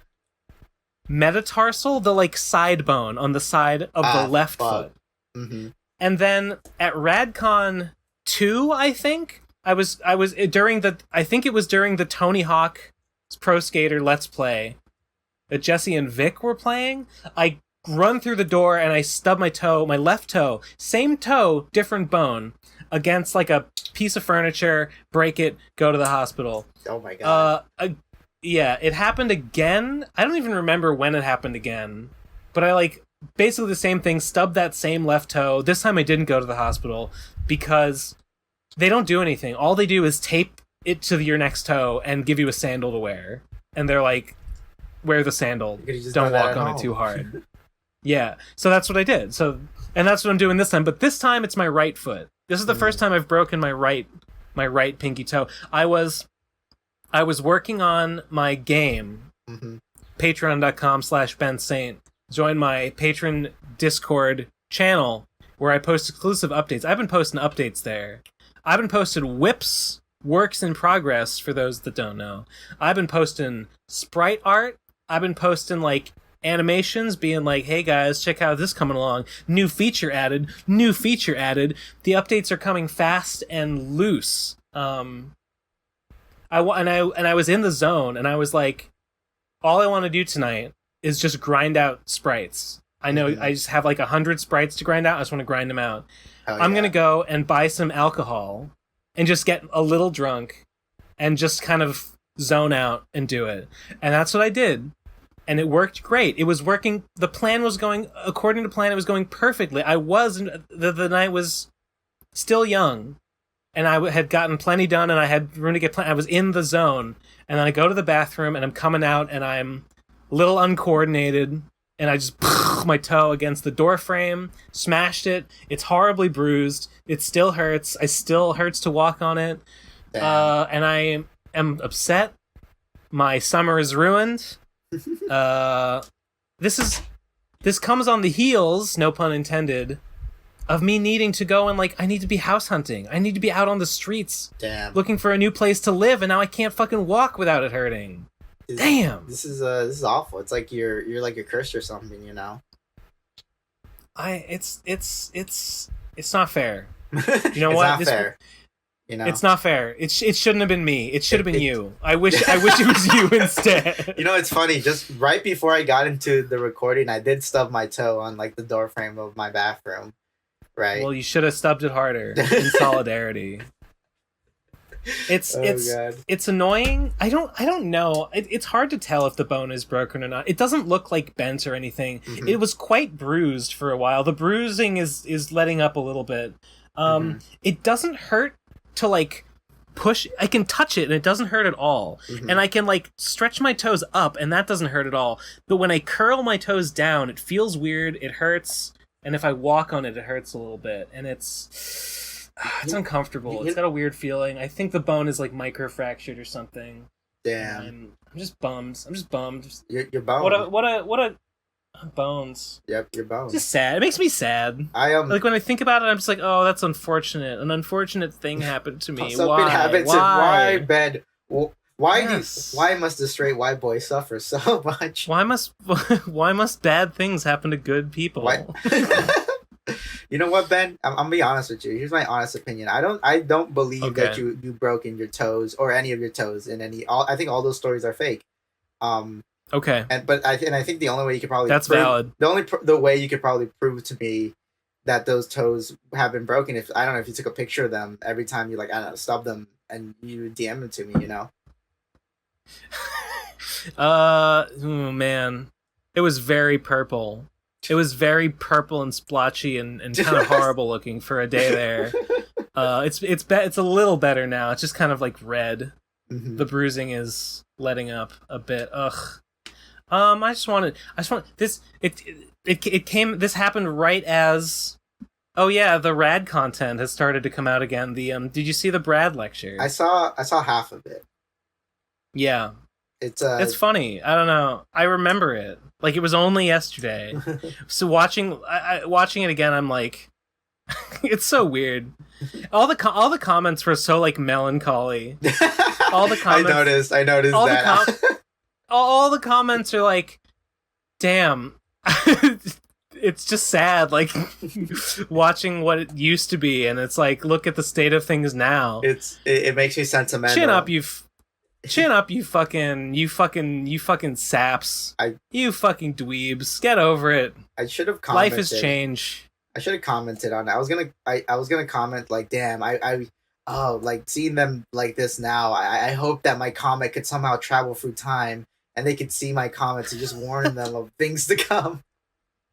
metatarsal, the like side bone on the side of the left foot. Mm-hmm. And then at RadCon 2, I think I was during the Tony Hawk Pro Skater Let's Play that Jesse and Vic were playing. I run through the door and I stub my toe, my left toe, same toe, different bone, against like a piece of furniture, break it, go to the hospital. Oh my god. Yeah, it happened again. I don't even remember when it happened again, but I like basically the same thing, stubbed that same left toe. This time I didn't go to the hospital because they don't do anything. All they do is tape it to your next toe and give you a sandal to wear. And they're like, wear the sandal. Don't walk on it too hard. Yeah, so that's what I did. And that's what I'm doing this time. But this time it's my right foot. This is the first time I've broken my right pinky toe. I was working on my game, patreon.com/Ben Saint. Join my patron Discord channel where I post exclusive updates. I've been posting updates there. I've been posting whips, works in progress, for those that don't know. I've been posting sprite art. I've been posting like animations being like, hey guys, check out this coming along, new feature added. The updates are coming fast and loose. I was in the zone and I was like, all I want to do tonight is just grind out sprites. I know I just have like 100 sprites to grind out. I just want to grind them out. I'm gonna go and buy some alcohol and just get a little drunk and just kind of zone out and do it. And that's what I did. And it worked great. It was working. The plan was going according to plan. It was going perfectly. The night was still young, and I had gotten plenty done, and I had room to get plenty. I was in the zone, and then I go to the bathroom, and I'm coming out, and I'm a little uncoordinated, and I just my toe against the door frame, smashed it. It's horribly bruised. It still hurts. It still hurts to walk on it. And I am upset. My summer is ruined. This comes on the heels, no pun intended, of me needing to go and I need to be house hunting. I need to be out on the streets, looking for a new place to live, and now I can't fucking walk without it hurting. Damn. This is awful. It's like you're like a curse or something, you know. It's not fair. You know what? It's not fair. You know? It's not fair. It shouldn't have been me. It should have been you. I wish it was you instead. You know, it's funny. Just right before I got into the recording, I did stub my toe on the door frame of my bathroom. Right. Well, you should have stubbed it harder in solidarity. It's annoying. I don't know. It's hard to tell if the bone is broken or not. It doesn't look like bent or anything. Mm-hmm. It was quite bruised for a while. The bruising is letting up a little bit. It doesn't hurt to like push. I can touch it and it doesn't hurt at all. And I can like stretch my toes up and that doesn't hurt at all. But when I curl my toes down, it feels weird. It hurts. And if I walk on it, it hurts a little bit. And it's uncomfortable. It's got a weird feeling. I think the bone is like microfractured or something. Damn. I'm just bummed. Your bone. What a bones. Yep, your bones. It's just sad. It makes me sad. Like when I think about it, I'm just like, oh, that's unfortunate. An unfortunate thing happened to me. Something happened to why, Ben? Why must the straight white boy suffer so much? Why must bad things happen to good people? You know what, Ben? I'm gonna be honest with you. Here's my honest opinion. I don't believe that you broken your toes or any of your toes in any. I think all those stories are fake. Okay. I think the only way you could probably valid. The way you could probably prove to me that those toes have been broken if you took a picture of them every time you stub them and you DM them to me, you know. Oh man, it was very purple. It was very purple and splotchy and kind of horrible looking for a day there. It's a little better now. It's just kind of like red. The bruising is letting up a bit. Ugh. I just wanted this. It came. This happened right as. Oh yeah, the Rad content has started to come out again. Did you see the Brad lecture? I saw half of it. Yeah. It's funny. I don't know. I remember it. Like it was only yesterday. So watching it again, I'm like, it's so weird. All the comments were so like melancholy. All the comments. I noticed that. All the comments are like, damn. It's just sad, like watching what it used to be, and it's like, look at the state of things now. It makes me sentimental. Chin up, you fucking saps. You fucking dweebs. Get over it. I should have commented. Life is change. I should have commented on it. I was gonna comment like, damn, like seeing them like this now. I hope that my comment could somehow travel through time and they could see my comments and just warn them of things to come.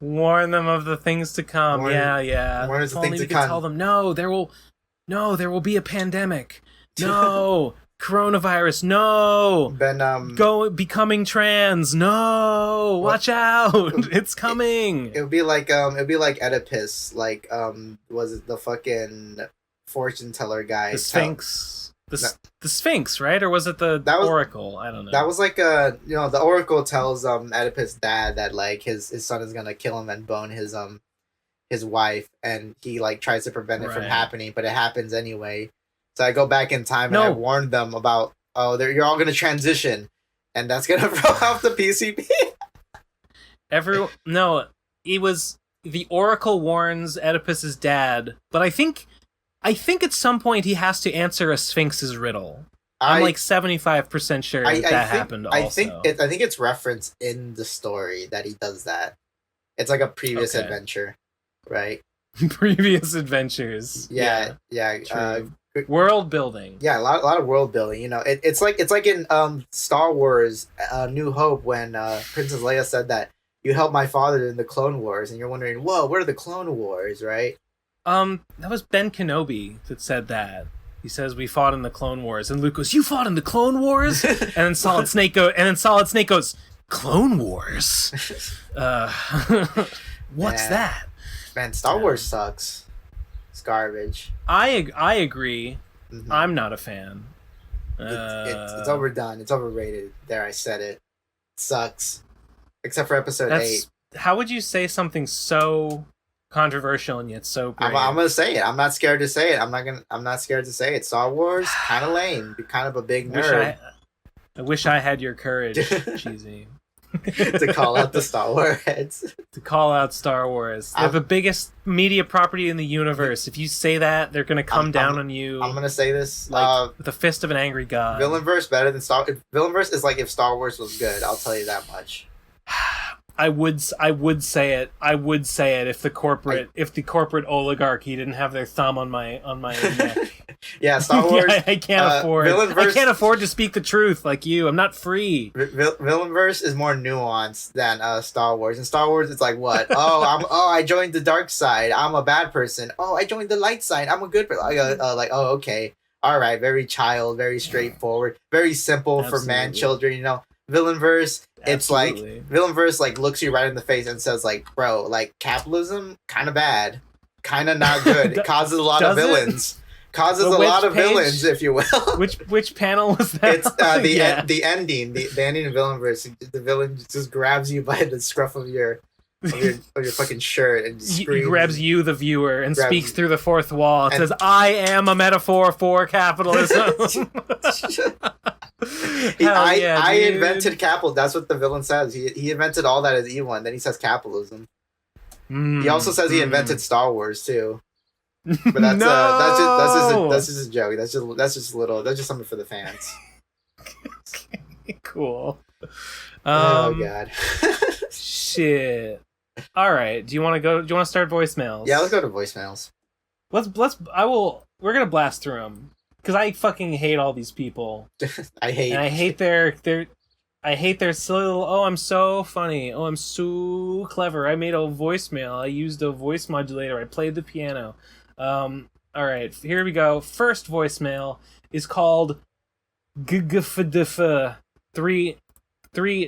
Warn them of the things to come. Yeah. Warn us of things to come. Tell them, no, there will be a pandemic. No. Coronavirus, no. Ben, becoming trans, no. Watch out, it's coming. It would be like Oedipus, like was it the fucking fortune teller guy? The Sphinx, the Sphinx, right? Or was it the Oracle? I don't know. That was like the Oracle tells Oedipus' dad that like his son is gonna kill him and bone his wife, and he like tries to prevent it from happening, but it happens anyway. So I go back in time and I warned them about, you're all going to transition, and that's going to throw off the PCP. It was the Oracle warns Oedipus's dad, but I think at some point he has to answer a Sphinx's riddle. I'm like 75% sure that happened. Also, I think it's referenced in the story that he does that. It's like a previous adventure, right? Previous adventures. Yeah. World building. Yeah, a lot of world building. You know, it's like in Star Wars, New Hope, when Princess Leia said that you helped my father in the Clone Wars, and you're wondering, whoa, what are the Clone Wars, right? That was Ben Kenobi that said that. He says we fought in the Clone Wars, and Luke goes, "You fought in the Clone Wars?" and then Solid Snake goes, "Clone Wars? What's that?" Man, Star Wars sucks. It's garbage. I agree. Mm-hmm. I'm not a fan. It's overdone. It's overrated. There, I said it. It sucks. Except for episode 8. How would you say something so controversial and yet so great? I'm gonna say it. I'm not scared to say it. I'm not scared to say it. Star Wars, kind of lame. You're kind of a big nerd. I wish I had your courage, Cheesy. To call out the Star Wars heads. To call out Star Wars. They're the biggest media property in the universe. If you say that, they're going to come down on you. I'm going to say this. With the fist of an angry god. Villainverse better than Villainverse is like if Star Wars was good. I'll tell you that much. I would say it. I would say it if the corporate oligarchy didn't have their thumb on my neck. Yeah, Star Wars. Yeah, I can't afford to speak the truth like you. I'm not free. Villainverse is more nuanced than Star Wars. In Star Wars, it's like what? I joined the dark side. I'm a bad person. Oh, I joined the light side. I'm a good person. Okay, all right. Very very straightforward, very simple Absolutely. for man children. You know, Villainverse. It's Absolutely. like Villainverse like looks you right in the face and says like, bro, like capitalism kind of bad, kind of not good. It causes a lot of villains. Causes a lot of villains, if you will. Which panel was that? It's the ending. The ending of Villainverse. The villain just grabs you by the scruff of your fucking shirt and screams. He grabs you, the viewer, and speaks through the fourth wall and says, "I am a metaphor for capitalism." I invented capitalism. That's what the villain says. He invented all that as evil, and then he says capitalism. He also says he invented Star Wars too. But that's that's just a joke. That's just something for the fans. Cool. Oh god. Shit. All right. Do you want to start voicemails? Yeah, let's go to voicemails. We're gonna blast through them because I fucking hate all these people. I hate their silly little, oh, I'm so funny. Oh, I'm so clever. I made a voicemail. I used a voice modulator. I played the piano. All right, here we go. First voicemail is called GGFDF. 3,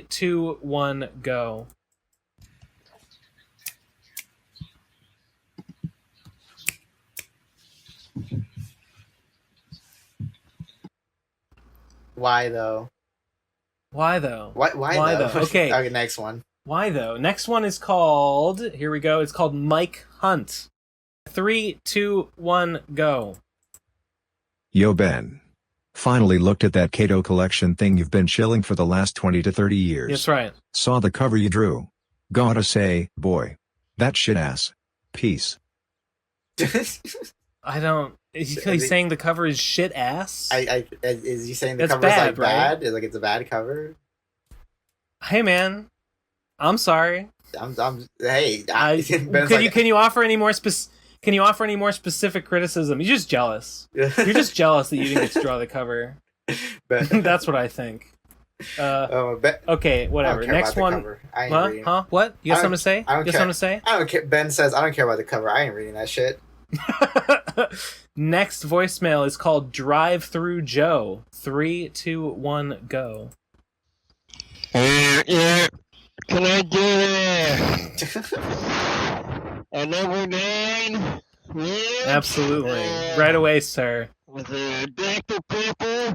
2, 1, go. Why though? Why though? Why though? Okay. Okay, next one. Why though? Next one is called, here we go, it's called Mike Hunt. 3, 2, 1, go. Yo, Ben. Finally looked at that Kato collection thing you've been chilling for the last 20 to 30 years. That's right. Saw the cover you drew. Gotta say, boy. That shit ass. Peace. I don't... Is he saying the cover is shit ass? Is he saying the That's cover is bad, like bad? Is like it's a bad cover? Hey man, I'm sorry. Can you offer any more specific criticism? You're just jealous. You're just jealous that you didn't get to draw the cover. That's what I think. Okay, whatever. Next one. Huh? What? You got something to say? I don't care. Ben says I don't care about the cover. I ain't reading that shit. Next voicemail is called Drive Through Joe. 3, 2, 1, go. Yeah. Can I get a number 9? Yeah. Absolutely. Right away, sir. With a Dr. Pepper.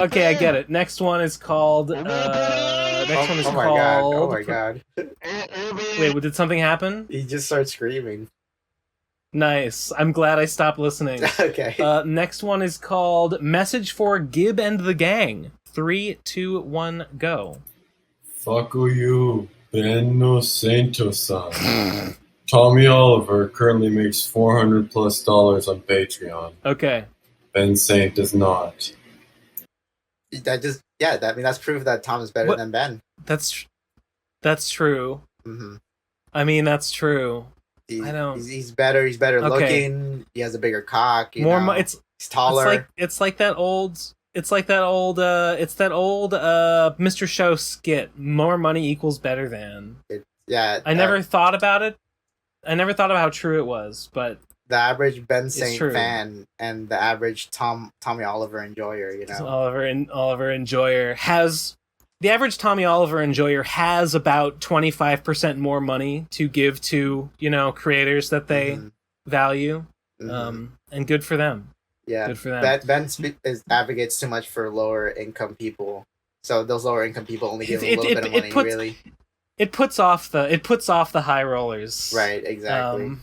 Okay, I get it. Next one is called. Oh my god! Wait, did something happen? He just starts screaming. Nice. I'm glad I stopped listening. Okay. Next one is called Message for Gib and the Gang. 3, 2, 1, go. Fuck you, Ben no Santo-san. Tommy Oliver currently makes $400+ on Patreon. Okay. Ben Saint does not. That's proof that Tom is better than Ben. That's true. Mm-hmm. I mean, that's true. He's better. He's better looking. He has a bigger cock. He's taller. It's like that old Mr. Show skit. More money equals better than. I never thought about it. I never thought about how true it was, but the average Ben Saint fan and the average Tommy Oliver enjoyer, Oliver enjoyer has. The average Tommy Oliver enjoyer has about 25% more money to give to, creators that they value. And good for them. Yeah. Good for them. Ben advocates too much for lower income people. So those lower income people only give a little bit of money, really. It puts off the high rollers. Right, exactly.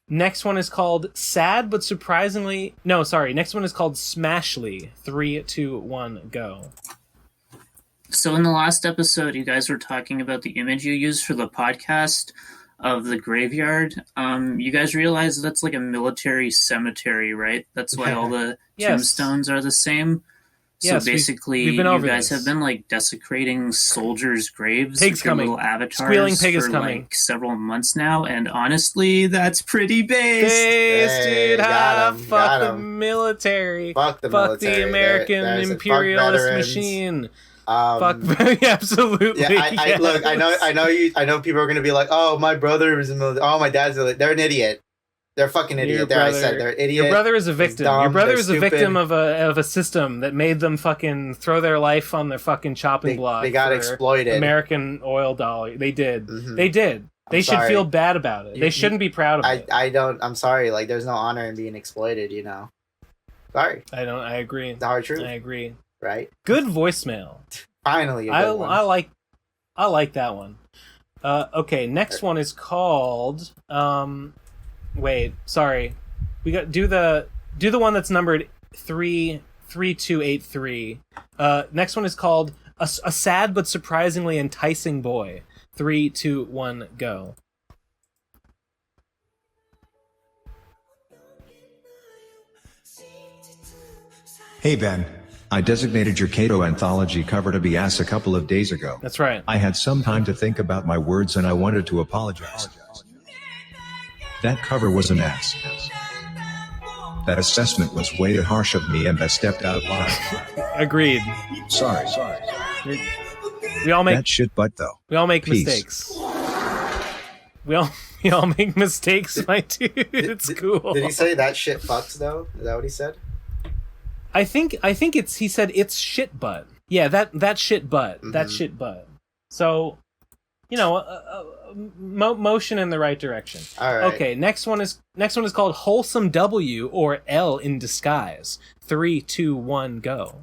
Next one is called Sad but Surprisingly... No, sorry. Next one is called Smashly. 3, 2, 1, go. So in the last episode, you guys were talking about the image you used for the podcast of the graveyard. You guys realize that's like a military cemetery, right? That's why all the tombstones are the same. So Yes, basically, we've been you over guys this. have been like desecrating soldiers' graves Pig's with your coming. little avatars Squealing pig is for coming. like several months now, and honestly, that's pretty based. Base, Hey, dude. got him, Fuck got the him. military. Fuck the Fuck military. the American There's a fuck imperialist veterans. machine. Fuck, absolutely. Yeah, I look. I know. People are gonna be like, "Oh, my brother was in the military. Oh, my dad's. They're an idiot. They're a fucking idiot." There, I said they're an idiot. Your brother is a victim. dumb, Your brother they're is a stupid. victim of a system that made them fucking throw their life on their fucking chopping block. They got for exploited. American oil dollar. They did. Mhm. They did. They should sorry. feel bad about it. They shouldn't be proud of it. I don't. I'm sorry. Like, there's no honor in being exploited. Sorry. I agree. The hard truth. I agree. Right. Good voicemail. Finally, a good one. I like that one. Okay, next one is called wait, sorry. We got do the one that's numbered 3283. Next one is called a sad but surprisingly enticing boy. 3, 2, 1, go. Hey Ben. I designated your Cato anthology cover to be ass a couple of days ago. That's right. I had some time to think about my words and I wanted to apologize. That cover was an ass. That assessment was way too harsh of me and I stepped out of line. Agreed. Sorry. We all make That shit butt though. we all make Peace. mistakes. We all make mistakes, my dude. It's cool. Did he say that shit fucks though? Is that what he said? I think he said it's shit butt. Yeah, that shit butt. Mm-hmm. That shit butt. So, motion in the right direction. All right. Okay, next one is called Wholesome W or L in disguise. 3, 2, 1, go.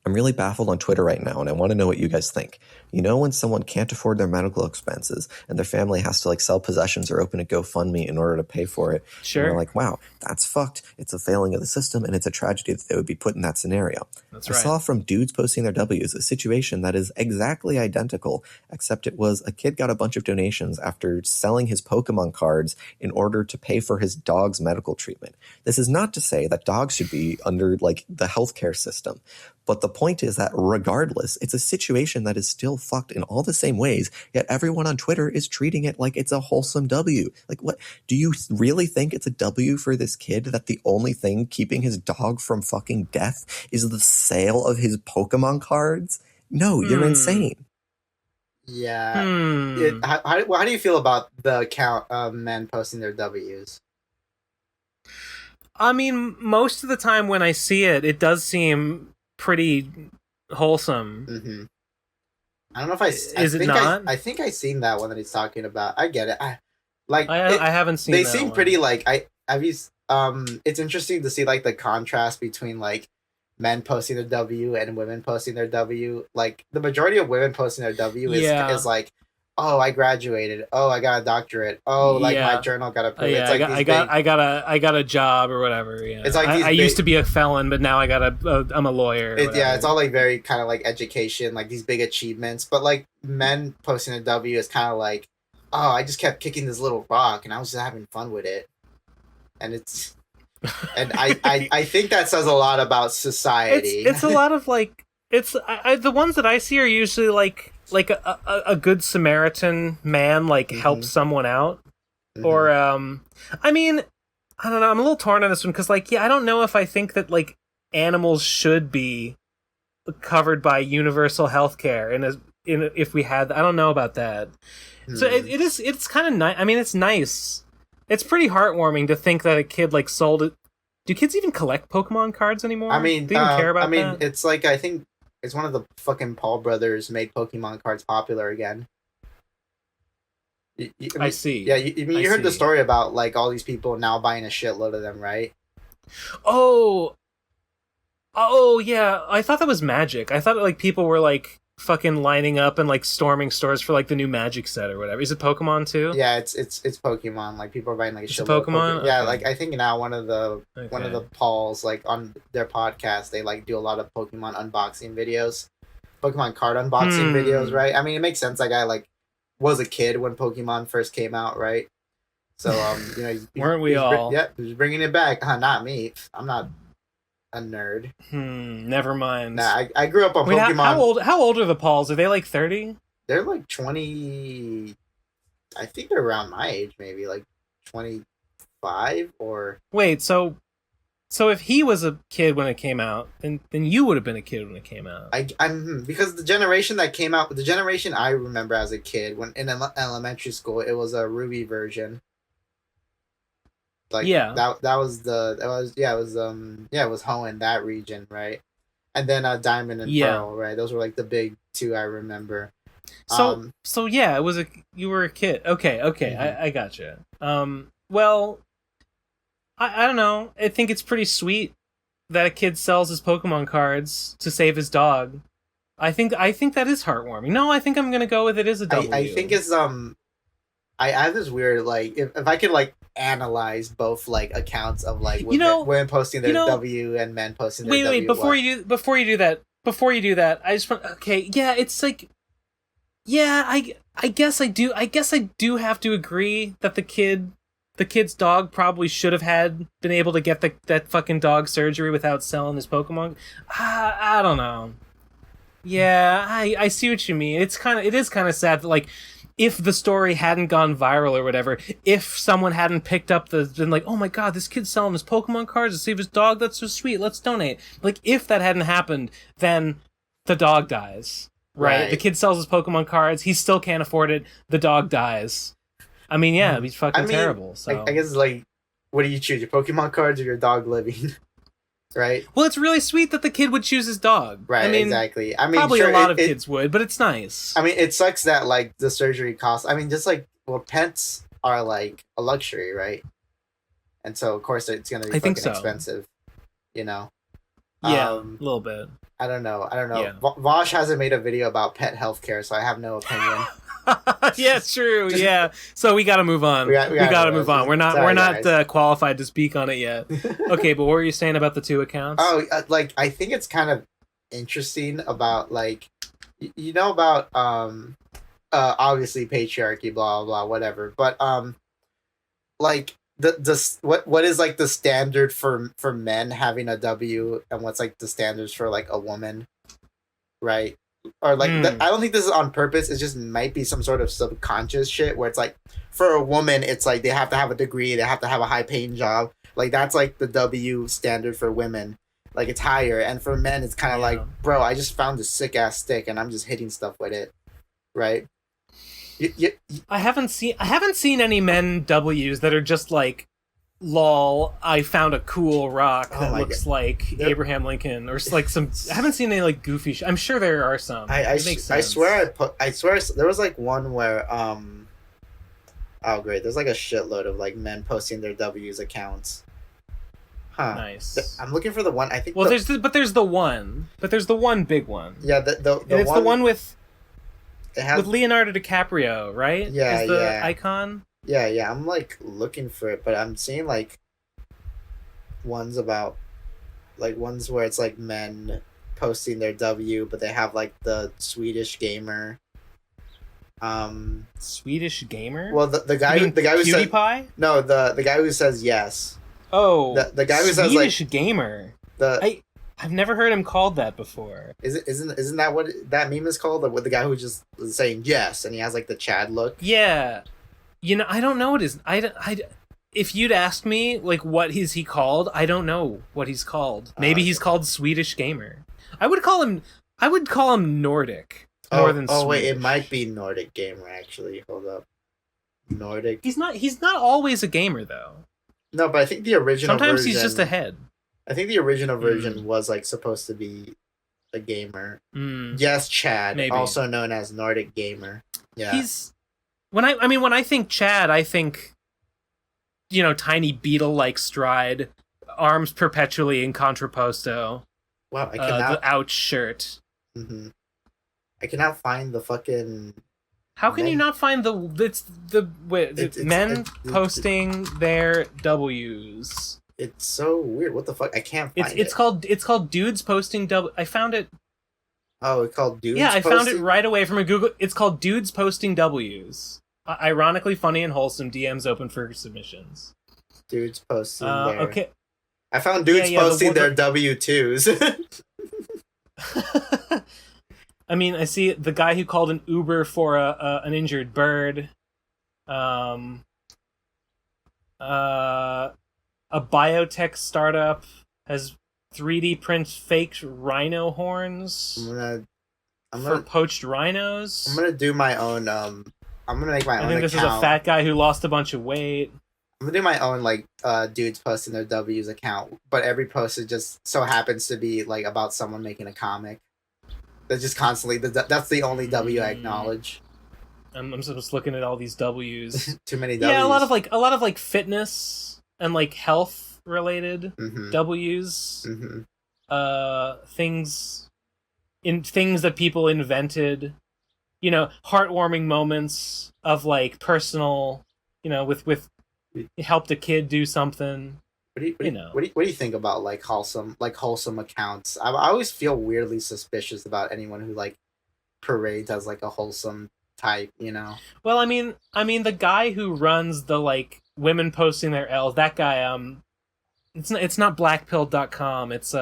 I'm really baffled on Twitter right now, and I want to know what you guys think. You know when someone can't afford their medical expenses, and their family has to sell possessions or open a GoFundMe in order to pay for it? Sure. And they're like, wow, that's fucked. It's a failing of the system, and it's a tragedy that they would be put in that scenario. That's I right. saw from dudes posting their W's a situation that is exactly identical, except it was a kid got a bunch of donations after selling his Pokemon cards in order to pay for his dog's medical treatment. This is not to say that dogs should be under the healthcare system. But the point is that regardless, it's a situation that is still fucked in all the same ways, yet everyone on Twitter is treating it like it's a wholesome W. Like, what? Do you really think it's a W for this kid that the only thing keeping his dog from fucking death is the sale of his Pokemon cards? No, you're insane. Yeah. How do you feel about the account of men posting their W's? I mean, most of the time when I see it, it does seem pretty wholesome. Mm-hmm. I don't know if I Is it not? I think I seen that one that he's talking about. I get it. I haven't seen. They that seem one. pretty it's interesting to see the contrast between men posting their W and women posting their W. Like the majority of women posting their W is like, oh, I graduated. Oh, I got a doctorate. Oh, my journal got approved. Yeah, I got a job or whatever. Yeah, it's like I used to be a felon, but now I'm a lawyer. It's all very kind of education, these big achievements. But men posting a W is kind of oh, I just kept kicking this little rock and I was just having fun with it. And it's, and I think that says a lot about society. It's a lot of the ones that I see are usually like a good Samaritan man helps someone out, or I mean, I don't know, I'm a little torn on this one because I don't know if I think that animals should be covered by universal health care if we had, I don't know about that. So it's kind of nice. I mean, it's nice. It's pretty heartwarming to think that a kid sold it. Do kids even collect Pokemon cards anymore? I mean, do you even care about that? It's I think it's one of the fucking Paul brothers made Pokemon cards popular again. I see. Yeah, you heard the story about all these people now buying a shitload of them, right? Oh yeah. I thought that was Magic. I thought people were fucking lining up and storming stores for the new Magic set or whatever. Is it Pokemon too? Yeah, it's Pokemon. People are buying a shitload of Pokemon. Yeah, Okay. I think now one of the Pauls on their podcast they do a lot of Pokemon unboxing videos, Pokemon card unboxing videos, right? I mean, it makes sense. That guy was a kid when Pokemon first came out, right? So weren't we all? He's bringing it back. Not me. I'm not. a nerd. Never mind. Nah, I grew up on Wait, Pokemon. how old are the Pauls? Are they like 30? They're like 20. I think they're around my age, maybe like 25 or. Wait, so if he was a kid when it came out, then you would have been a kid when it came out. I'm because the generation that came out, the generation I remember as a kid when in elementary school, it was a Ruby version. Like yeah, it was Hoenn, that region, right? And then Diamond and Pearl, right? Those were like the big two I remember. So yeah, you were a kid. Okay, Mm-hmm. I gotcha. Well, I don't know. I think it's pretty sweet that a kid sells his Pokemon cards to save his dog. I think that is heartwarming. No, I think I'm gonna go with it is a W. I think it's I have this weird like if I could like analyze both like accounts of like women posting their W and men posting their W. Wait, before you do that, I just want it's like I guess I do have to agree that the kid's dog probably should have been able to get that fucking dog surgery without selling his Pokemon. I don't know. Yeah, I see what you mean. It is kind of sad that like if the story hadn't gone viral or whatever, if someone hadn't picked up been like, oh my god, this kid's selling his Pokemon cards to save his dog, that's so sweet, let's donate. Like if that hadn't happened, then the dog dies. Right? The kid sells his Pokemon cards, he still can't afford it, the dog dies. I mean, yeah, it'd be fucking terrible. So I guess like, what do you choose, your Pokemon cards or your dog living? Right? Well, it's really sweet that the kid would choose his dog. Right, I mean, exactly. I mean, probably sure, a lot of kids would, but it's nice. I mean, it sucks that like the surgery costs. I mean, just like pets are like a luxury, right? And so of course it's gonna be fucking expensive. You know? Yeah, a little bit. I don't know. Yeah. Vosh hasn't made a video about pet healthcare, so I have no opinion. Yeah, true. Yeah. So we got to move on. We got to move on. We're not qualified to speak on it yet. Okay, but what were you saying about the two accounts? Oh, like I think it's kind of interesting about like you know about obviously patriarchy, blah blah blah, whatever. But like what is like the standard for men having a W, and what's like the standards for like a woman, right? Or like I don't think this is on purpose. It just might be some sort of subconscious shit where it's like for a woman it's like they have to have a degree, they have to have a high paying job. Like that's like the W standard for women. Like it's higher, and for men it's kind of like, bro, I just found this sick ass stick and I'm just hitting stuff with it, right? I haven't seen any men W's that are just like, lol, I found a cool rock that looks like Abraham Lincoln, or like some. I haven't seen any like goofy shit. I'm sure there are some. I swear there was like one where oh great, there's like a shitload of like men posting their W's accounts. Huh. Nice. I'm looking for the one. I think. Well, there's the one big one. Yeah, it's the one with Leonardo DiCaprio, right? Yeah, is the icon. Yeah, I'm like looking for it, but I'm seeing like ones where it's like men posting their W, but they have like the Swedish gamer. Swedish gamer? Well, the guy who says PewDiePie? No, the guy who says yes. Oh, the guy who says like Swedish gamer. I've never heard him called that before. Isn't that what that meme is called? With the guy who just was saying yes, and he has like the Chad look. Yeah. You know, I don't know what his. If you'd asked me, like, what is he called, I don't know what he's called. Maybe he's called Swedish Gamer. I would call him Nordic more than Swedish. Oh, wait, it might be Nordic Gamer, actually. Hold up. Nordic. He's not always a gamer, though. No, but I think the original Sometimes version, he's just a head. I think the original version was, like, supposed to be a gamer. Yes, Chad, maybe. Also known as Nordic Gamer. Yeah. When I think Chad, I think, you know, tiny beetle-like stride, arms perpetually in contrapposto. Wow, I cannot... the ouch shirt. Mm-hmm. I cannot find the fucking... How can you not find men posting their W's? It's so weird. What the fuck? I can't find it. It's called dudes posting W. I found it. Oh, it's called dudes. Yeah, I found it right away from a Google. It's called dudes posting W's. Ironically funny and wholesome. DMs open for submissions. Dudes posting there. Okay. I found dudes posting their W-2s. I mean, I see the guy who called an Uber for an injured bird. A biotech startup has 3D print fake rhino horns for poached rhinos. I'm gonna do my own. I'm gonna make my own. I think this account. is a fat guy who lost a bunch of weight. I'm gonna do my own dudes posting their W's account, but every post it just so happens to be like about someone making a comic. That's just constantly that's the only W I acknowledge. I'm just looking at all these W's. Too many W's. Yeah, a lot of fitness and health related W's. Things that people invented. Heartwarming moments of personal. With helped a kid do something. What do you think about wholesome accounts? I always feel weirdly suspicious about anyone who parades as a wholesome type, Well, I mean the guy who runs the women posting their L's, that guy it's not blackpill.com, it's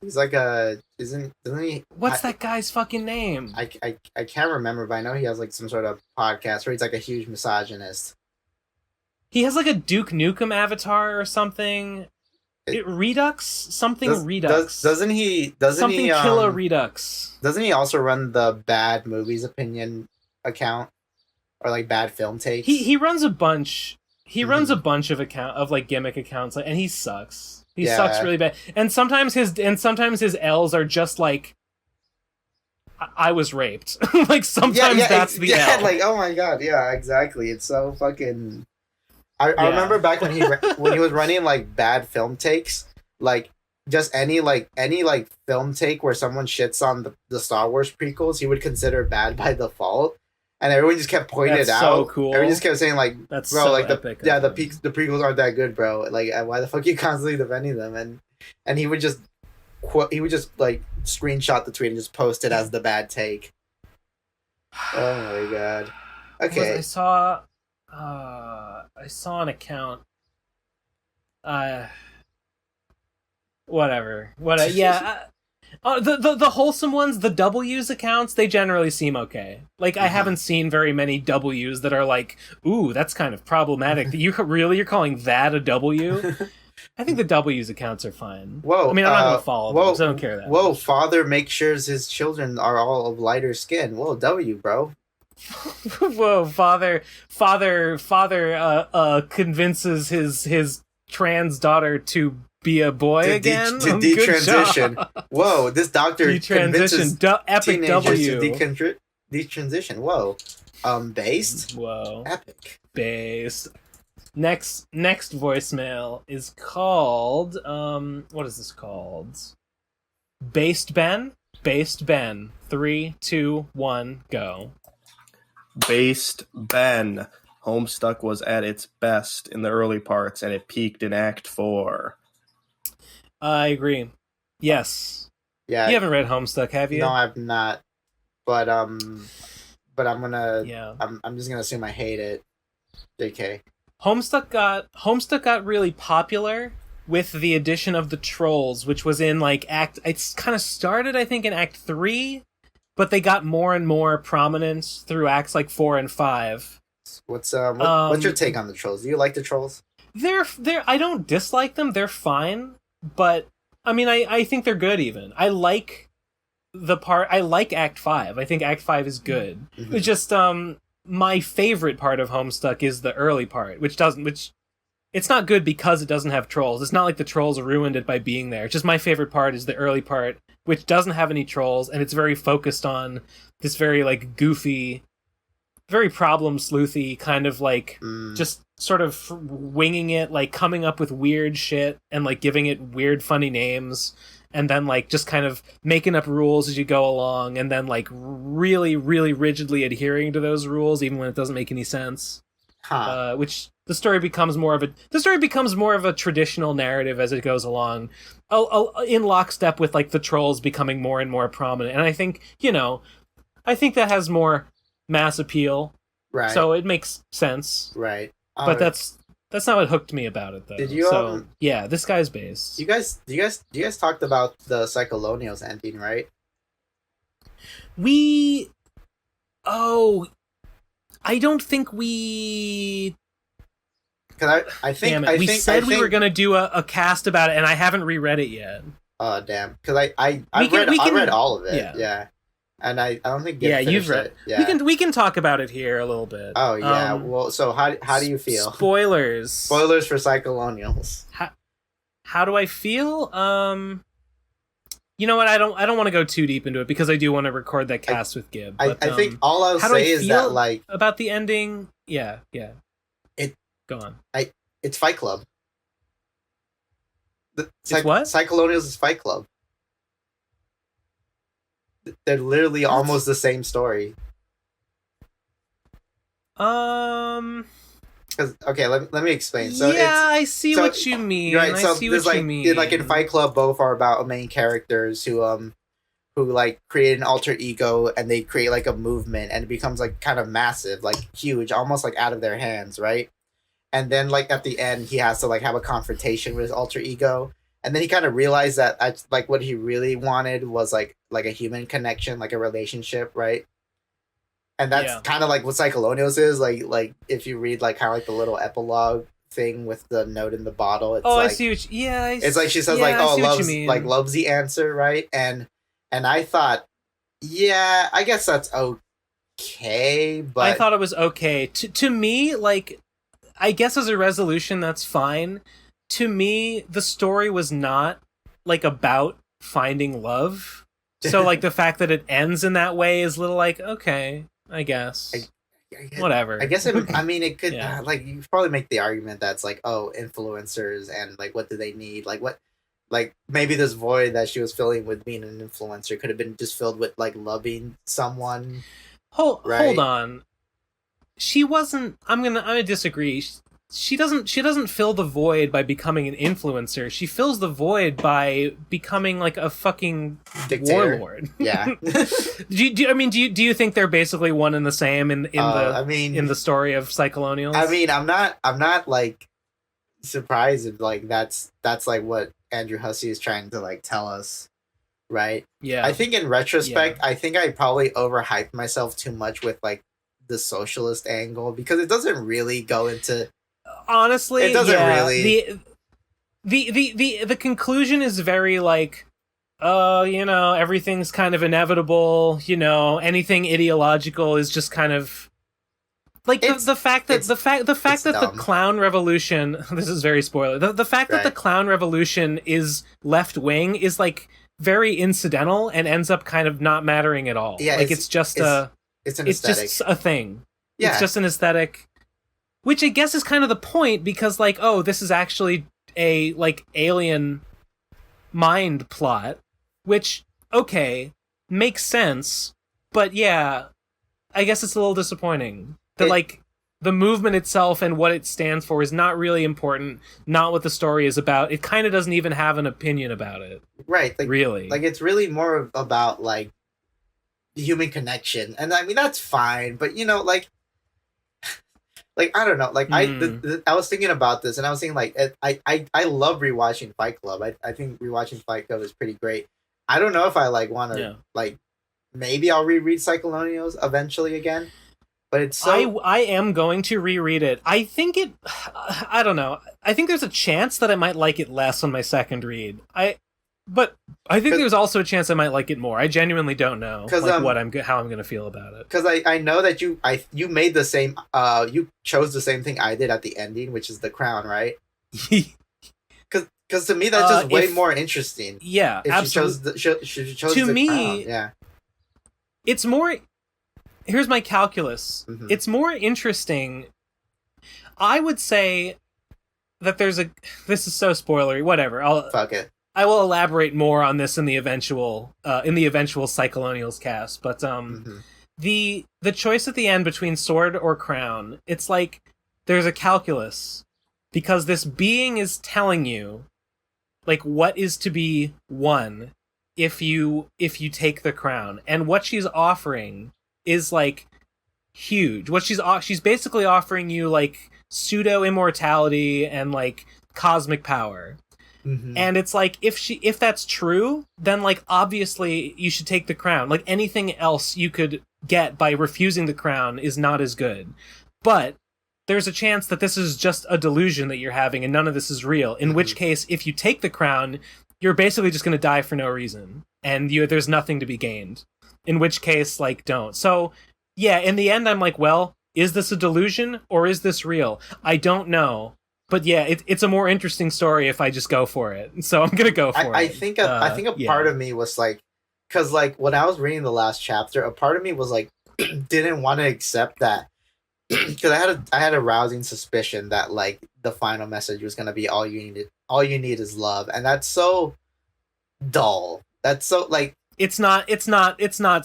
he's doesn't he? What's that guy's fucking name? I can't remember, but I know he has some sort of podcast where he's a huge misogynist. He has a Duke Nukem avatar or something. Redux? Something Redux. Doesn't he Killer Redux. Doesn't he also run the Bad Movies Opinion account? Or bad film takes? He runs a bunch. He runs a bunch of gimmick accounts, and he sucks. He sucks really bad. And sometimes his L's are just I was raped. Sometimes that's the L. Oh my god, yeah, exactly. It's so fucking. I remember back when he was running bad film takes, just any film take where someone shits on the Star Wars prequels, he would consider bad by default, and everyone just kept pointing it out. So cool. Everyone just kept saying that's bro, so epic, the prequels aren't that good, bro. Why the fuck are you constantly defending them? And he would just screenshot the tweet and just post it as the bad take. Oh my god. Okay. I saw an account. Whatever. Yeah. The wholesome ones, the W's accounts, they generally seem okay. I haven't seen very many W's that are ooh, that's kind of problematic. You're calling that a W? I think the W's accounts are fine. Whoa. I mean, I'm not gonna follow them, so I don't care that Whoa, much. Father makes sure his children are all of lighter skin. Whoa, W, bro. Whoa, father convinces his trans daughter to be a boy again? To detransition. Whoa, this doctor convinces epic W. To detransition. Whoa. Based? Whoa. Epic. Based. Next voicemail is called what is this called? Based Ben? 3, 2, 1, go. Based Ben. Homestuck was at its best in the early parts, and it peaked in Act 4. I agree. Yes. Yeah. You haven't read Homestuck, have you? No, I've not. But I'm gonna. Yeah. I'm just gonna assume I hate it. JK. Homestuck got really popular with the addition of the trolls, which was in it's kind of started I think in Act 3. But they got more and more prominent through acts 4 and 5. What's your take on the trolls? Do you like the trolls? They're I don't dislike them. They're fine, but I mean I think they're good even. I like Act 5. I think Act 5 is good. Mm-hmm. It's just my favorite part of Homestuck is the early part, which it's not good because it doesn't have trolls. It's not like the trolls ruined it by being there. It's just my favorite part is the early part, which doesn't have any trolls, and it's very focused on this very goofy, very problem sleuthy kind of just sort of winging it, coming up with weird shit and giving it weird funny names, and then just kind of making up rules as you go along, and then really really rigidly adhering to those rules even when it doesn't make any sense. Which the story becomes more of a traditional narrative as it goes along, in lockstep with the trolls becoming more and more prominent. And I think that has more mass appeal, right? So it makes sense, right? But that's That's not what hooked me about it, though. Did you, So yeah, this guy's based. You guys talked about the Cyclonials ending, right? I don't think we. Because I think Damn it. We said we were gonna do a cast about it, and I haven't reread it yet. Oh damn! Because I read all of it. Yeah. And I don't think you've read it. Yeah. We can talk about it here a little bit. Oh yeah. Well, so how do you feel? Spoilers for Cyclonials. How do I feel? You know what? I don't want to go too deep into it because I do want to record that cast with Gib. But, I think all I'll say is that like about the ending. Yeah. Go on. It's Fight Club. It's what? Cyclonials is Fight Club. They're literally almost the same story. Okay, let me explain. So I see what you mean. Right, I see what you mean. Like in Fight Club, both are about main characters who like create an alter ego and they create like a movement and it becomes like kind of massive, like huge, almost like out of their hands, right? And then like at the end, he has to like have a confrontation with his alter ego. And then he kind of realized that like what he really wanted was like a human connection, like a relationship, right? And that's kind of like what Cyclonials is. Like if you read like kind of like the little epilogue thing with the note in the bottle, it's I see what it's like she says love's the answer, right? And I thought, I guess that's okay, but I thought it was okay. To me, like I guess as a resolution that's fine. To me, the story was not like about finding love. So like the fact that it ends in that way is a little like, okay, I guess. Whatever. I guess it could like you probably make the argument that's like, oh, influencers and like what do they need? Like what like maybe this void that she was filling with being an influencer could have been just filled with like loving someone. Hold on. She wasn't I'm gonna disagree. She doesn't fill the void by becoming an influencer. She fills the void by becoming like a fucking dictator. Warlord. Yeah. do you think they're basically one and the same in the story of Cyclonials? I mean, I'm not like surprised if like that's like what Andrew Hussey is trying to like tell us, right? Yeah. I think in retrospect, I think I probably overhyped myself too much with like the socialist angle because it doesn't really go into. Honestly, it doesn't really. The conclusion is very like, everything's kind of inevitable. Anything ideological is just kind of like the fact that the clown revolution. This is very spoiler. The fact that the clown revolution is left wing is like very incidental and ends up kind of not mattering at all. Yeah, like it's just a thing. Yeah, it's just an aesthetic. Which I guess is kind of the point, because, like, this is actually a, like, alien mind plot, which, okay, makes sense, but yeah, I guess it's a little disappointing. That, like, the movement itself and what it stands for is not really important, not what the story is about. It kind of doesn't even have an opinion about it. Right. Like, really. Like, it's really more about, like, the human connection. And, I mean, that's fine, but, like, I don't know. Like I was thinking about this, and I was thinking like I love rewatching Fight Club. I think rewatching Fight Club is pretty great. I don't know if I like want to like maybe I'll reread Cyclonials eventually again, but it's so. I am going to reread it. I think it. I don't know. I think there's a chance that I might like it less on my second read. But I think there's also a chance I might like it more. I genuinely don't know how I'm going to feel about it. Because I know that you made the same you chose the same thing I did at the ending, which is the crown, right? Because to me that's just way more interesting. Yeah, if absolutely. She chose to the crown. Yeah, it's more. Here's my calculus. Mm-hmm. It's more interesting. I would say that there's a. This is so spoilery. Whatever. Fuck it. I will elaborate more on this in the eventual Cyclonials cast, but the choice at the end between sword or crown, it's like there's a calculus, because this being is telling you like what is to be won if you take the crown, and what she's offering is like huge. What she's basically offering you like pseudo immortality and like cosmic power. Mhm. And it's like, if that's true, then like obviously you should take the crown. Like anything else you could get by refusing the crown is not as good. But there's a chance that this is just a delusion that you're having and none of this is real. In which case, if you take the crown, you're basically just going to die for no reason. And there's nothing to be gained. In which case, like, don't. So, yeah, in the end, I'm like, well, is this a delusion or is this real? I don't know. But yeah, it's a more interesting story if I just go for it. So I'm going to go for it. I think a part of me was like, because like when I was reading the last chapter, a part of me was like, didn't want to accept that. Because I had a rousing suspicion that like the final message was gonna be all you need is love, and that's so dull. That's so like it's not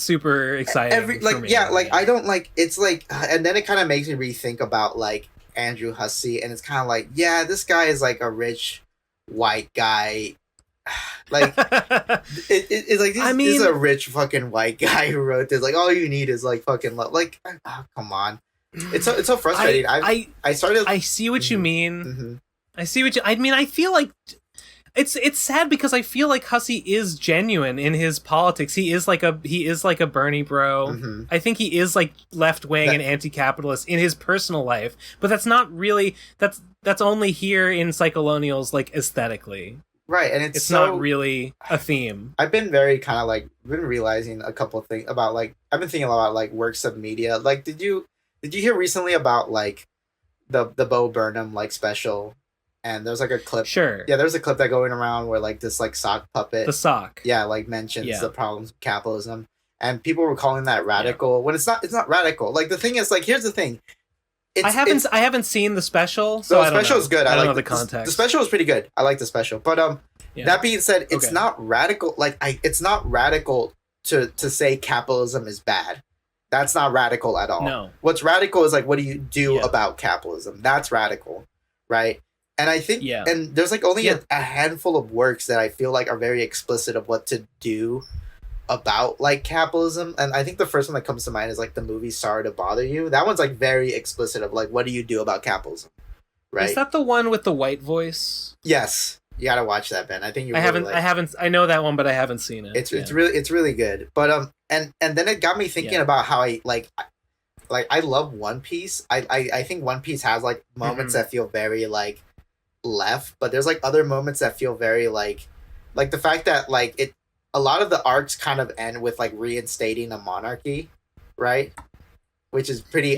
super exciting. For me, I don't like it's like, and then it kind of makes me rethink about like Andrew Hussey, and it's kind of like, yeah, this guy is like a rich white guy. Like it's like this is a rich fucking white guy who wrote this. Like all you need is like fucking love. Like come on. It's so frustrating. I see what you mean. Mm-hmm. I feel like it's sad because I feel like Hussey is genuine in his politics. He is like a Bernie bro. Mm-hmm. I think he is like left wing and anti-capitalist in his personal life, but that's not really that's only here in Psycholonials, like aesthetically. Right, and it's not really a theme. I've been very kind of like been realizing a couple of things about like I've been thinking a lot about like works of media. Like did you hear recently about like the Bo Burnham like special? And there's like a clip. Sure. Yeah, there's a clip that going around where like this like sock puppet. The sock. Yeah, like mentions the problems of capitalism, and people were calling that radical when it's not. It's not radical. Like the thing is, like here's the thing. I haven't seen the special. So the special is good. I don't know like the context. The special is pretty good. I like the special, but that being said, it's not radical. Like it's not radical to say capitalism is bad. That's not radical at all. No. What's radical is like, what do you do about capitalism? That's radical, right? And I think, and there's like only a handful of works that I feel like are very explicit of what to do about like capitalism. And I think the first one that comes to mind is like the movie Sorry to Bother You. That one's like very explicit of like, what do you do about capitalism? Right. Is that the one with the white voice? Yes. You gotta watch that, Ben. I think I haven't. I know that one, but I haven't seen it. It's really good. But and then it got me thinking about how I love One Piece. I think One Piece has like moments that feel very like left, but there's like other moments that feel very like the fact that like a lot of the arcs kind of end with like reinstating a monarchy, right? Which is pretty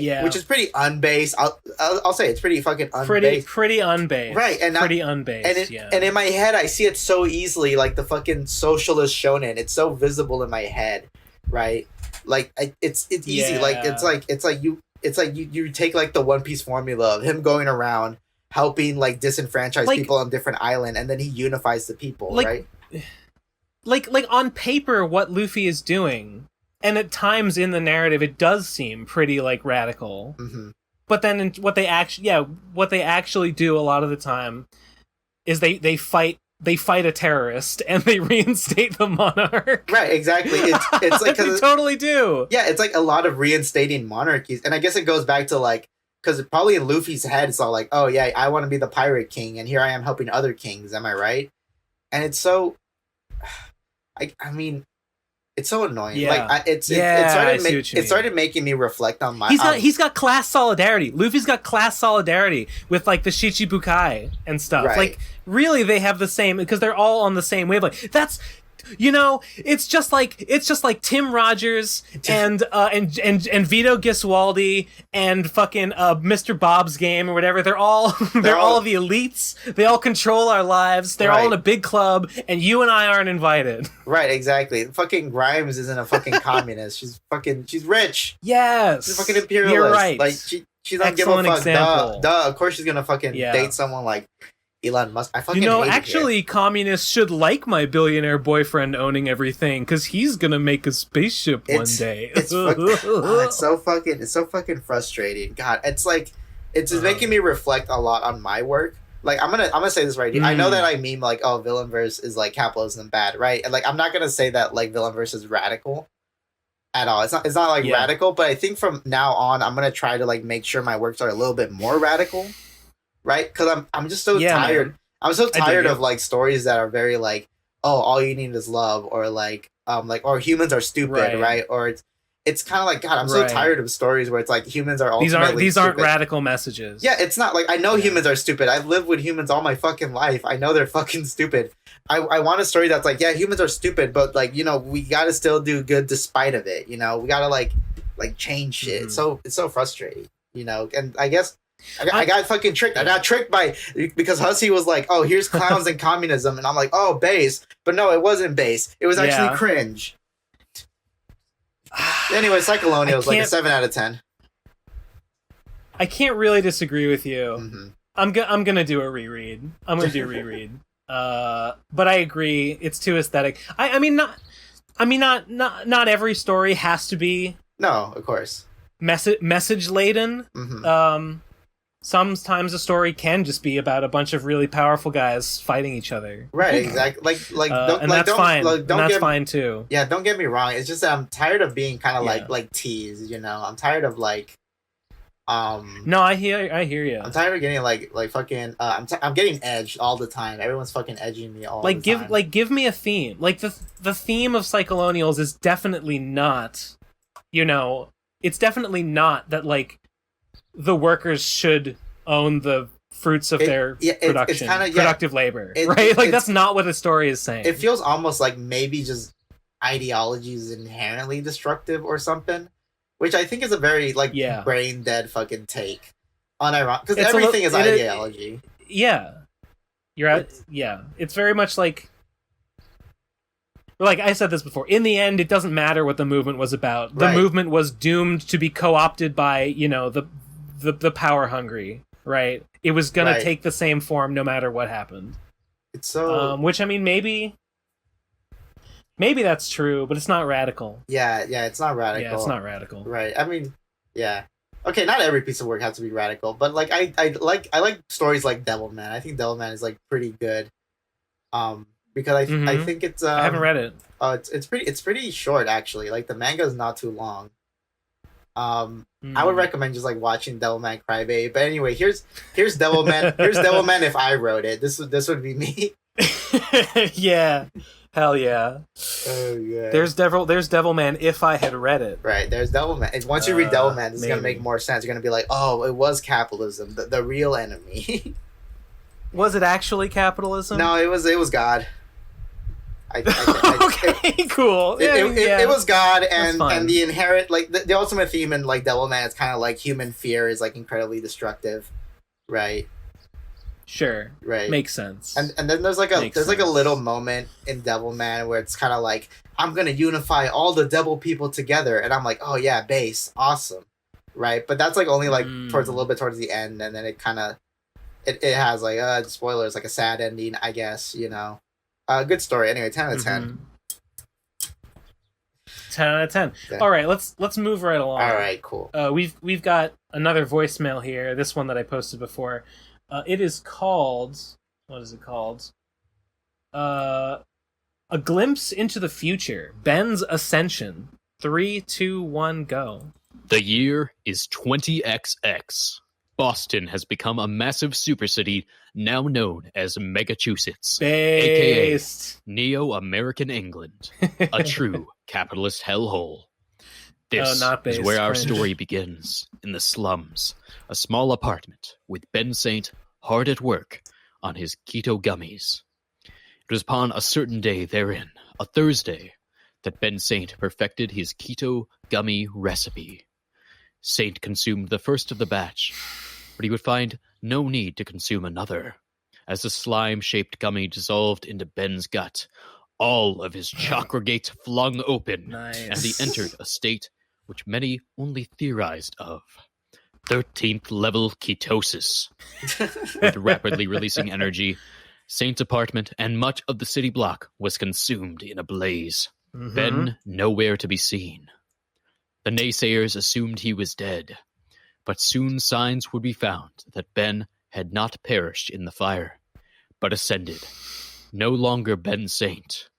unbased. I'll say it's pretty fucking unbased. Pretty unbased. Right, and pretty unbased. And in my head, I see it so easily, like the fucking socialist shonen. It's so visible in my head, right? Like it's easy. Like it's like you take like the One Piece formula of him going around helping like disenfranchised people on different island, and then he unifies the people, right? Like on paper, what Luffy is doing. And at times in the narrative, it does seem pretty like radical. Mm-hmm. But then what they actually do a lot of the time is they fight a terrorist and they reinstate the monarch. Right, exactly. It's like they totally do. Yeah, it's like a lot of reinstating monarchies, and I guess it goes back to like because probably in Luffy's head it's all like, oh yeah, I want to be the pirate king, and here I am helping other kings. Am I right? And it's so, I mean. It's so annoying. Yeah. Like it started making me reflect on my. He's got class solidarity. Luffy's got class solidarity with like the Shichibukai and stuff. Right. Like really, they have the same because they're all on the same wavelength. That's. It's just like Tim Rogers and Vito Giswaldi and fucking Mr. Bob's Game or whatever. They're all of the elites. They all control our lives. They're all in a big club, and you and I aren't invited. Right, exactly. Fucking Grimes isn't a fucking communist. She's rich. Yes, she's a fucking imperialist. You're right. Like she doesn't give a fuck. Example. Duh. Of course she's gonna fucking date someone like Elon Musk. I fucking actually, communists should like my billionaire boyfriend owning everything because he's gonna make a spaceship one day. It's so fucking frustrating. God, it's like it's making me reflect a lot on my work. Like I'm gonna say this right here. I know that I meme like, oh, Villainverse is like capitalism bad, right? And like I'm not gonna say that like Villainverse is radical at all. It's not like radical, but I think from now on I'm gonna try to like make sure my works are a little bit more radical. right? Because I'm just so Yeah, tired. man. I'm so I dig tired it. of like stories that are very like, oh, all you need is love, or like or humans are stupid, right? Or it's kind of like, God, I'm so tired of stories where it's like humans are ultimately these aren't stupid. radical messages. Yeah, it's not like, I know humans are stupid. I've lived with humans all my fucking life. I know they're fucking stupid. I want a story that's like, yeah, humans are stupid, but like, you know, we gotta still do good despite of it. You know, we gotta like change shit. It's so frustrating. You know, and I guess I got fucking tricked. I got tricked because Hussey was like, oh, here's clowns and communism, and I'm like, oh, base. But no, it wasn't base. It was actually cringe. Anyway, Cyclonia was like a 7 out of 10. I can't really disagree with you. Mm-hmm. I'm gonna do a reread. But I agree, it's too aesthetic. I mean not every story has to be of course message laden. Mm-hmm. Sometimes a story can just be about a bunch of really powerful guys fighting each other. Right, exactly. That's fine. That's fine too. Yeah, don't get me wrong. It's just that I'm tired of being kind of like teased. You know, I'm tired of like. No, I hear you. I'm tired of getting like fucking. I'm getting edged all the time. Everyone's fucking edging me all the time. Give me a theme. Like the theme of Cyclonials is definitely not, you know, it's definitely not that like the workers should own the fruits of their production, productive labor, right? Like that's not what the story is saying. It feels almost like maybe just ideology is inherently destructive or something, which I think is a very like brain dead fucking take. Unironic, because everything is ideology. Yeah, you're right. Yeah, it's very much like I said this before. In the end, it doesn't matter what the movement was about. The movement was doomed to be co-opted by, you know, the power hungry, right? It was gonna take the same form no matter what happened. It's so which I mean maybe that's true, but it's not radical. Yeah, it's not radical. Yeah, it's not radical. Right. I mean, yeah. Okay, not every piece of work has to be radical, but like I like stories like Devilman. I think Devilman is like pretty good. Because I think it's I haven't read it. It's pretty short actually. Like the manga is not too long. I would recommend just like watching Devilman Crybaby. But anyway, here's Devilman. Here's Devilman if I wrote it. This would be me. Yeah. Hell yeah. Oh yeah. There's Devilman if I had read it. Right, there's Devilman. And once you read Devilman, this is gonna make more sense. You're gonna be like, oh, it was capitalism, the real enemy. Was it actually capitalism? No, it was God. Okay, cool. It was God, and the inherent, like the ultimate theme in like Devilman is kind of like human fear is like incredibly destructive, right? Sure. Right. Makes sense. And then there's like a little moment in Devilman where it's kind of like, I'm gonna unify all the devil people together, and I'm like, oh yeah, base, awesome, right? But that's like only like towards a little bit towards the end, and then it kind of it has like spoilers, like a sad ending, I guess, you know. Good story. Anyway, 10 out of 10. 10 out of 10. Yeah. All right, let's move right along. All right, cool. We've got another voicemail here. This one that I posted before. It is called. What is it called? A Glimpse into the Future. Ben's Ascension. 3, 2, 1, go. The year is 20XX. Boston has become a massive supercity now known as Megachusetts, aka Neo-American England, a true capitalist hellhole. This is where our story begins, in the slums, a small apartment with Ben Saint hard at work on his keto gummies. It was upon a certain day therein, a Thursday, that Ben Saint perfected his keto gummy recipe. Saint consumed the first of the batch, but he would find no need to consume another. As the slime-shaped gummy dissolved into Ben's gut, all of his chakra gates flung open, and he entered a state which many only theorized of. 13th level ketosis. With rapidly releasing energy, Saint's apartment and much of the city block was consumed in a blaze. Ben nowhere to be seen. The naysayers assumed he was dead, but soon signs would be found that Ben had not perished in the fire, but ascended. No longer Ben Saint,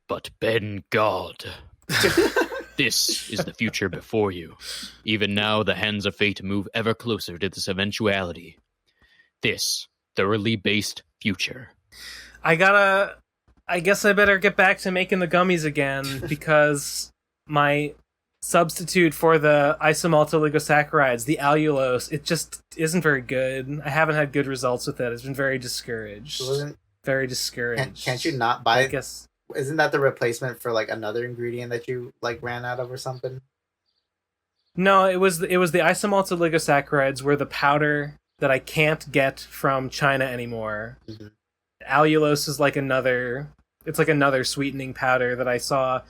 but Ben God. This is the future before you. Even now, the hands of fate move ever closer to this eventuality. this thoroughly based future. I guess I better get back to making the gummies again because my substitute for the isomaltoligosaccharides, the allulose, it just isn't very good. I haven't had good results with it. It's been very discouraged. Very discouraged. Can't you not buy? I guess. Isn't that the replacement for like another ingredient that you like ran out of or something? No, it was the isomaltoligosaccharides were the powder that I can't get from China anymore. Mm-hmm. Allulose is like another sweetening powder that I saw.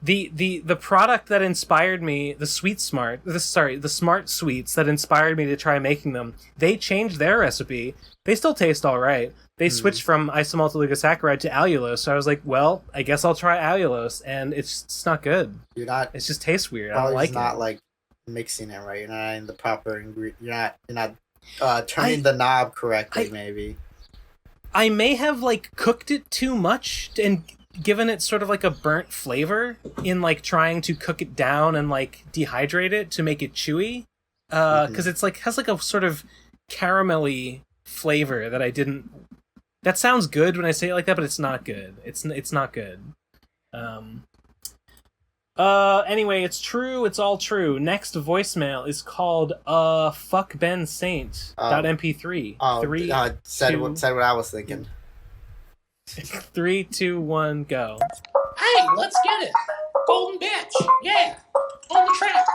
The product that inspired me, the Smart Sweets that inspired me to try making them, they changed their recipe. They still taste all right. They switched from isomaltoligosaccharides to allulose. So I was like, well, I guess I'll try allulose, and it's not good. It just tastes weird. I don't like it. Not like mixing it right. You're not in the proper ingredient. You're not turning the knob correctly. Maybe I may have like cooked it too much and given it sort of like a burnt flavor in like trying to cook it down and like dehydrate it to make it chewy. Because it's like has like a sort of caramelly flavor that I didn't. That sounds good when I say it like that, but it's not good. It's not good. Anyway, it's true. It's all true. Next voicemail is called Fuck Ben Saint .mp3. Said what I was thinking. 3, 2, 1, go. Hey, let's get it. Golden bitch. Yeah. On the track.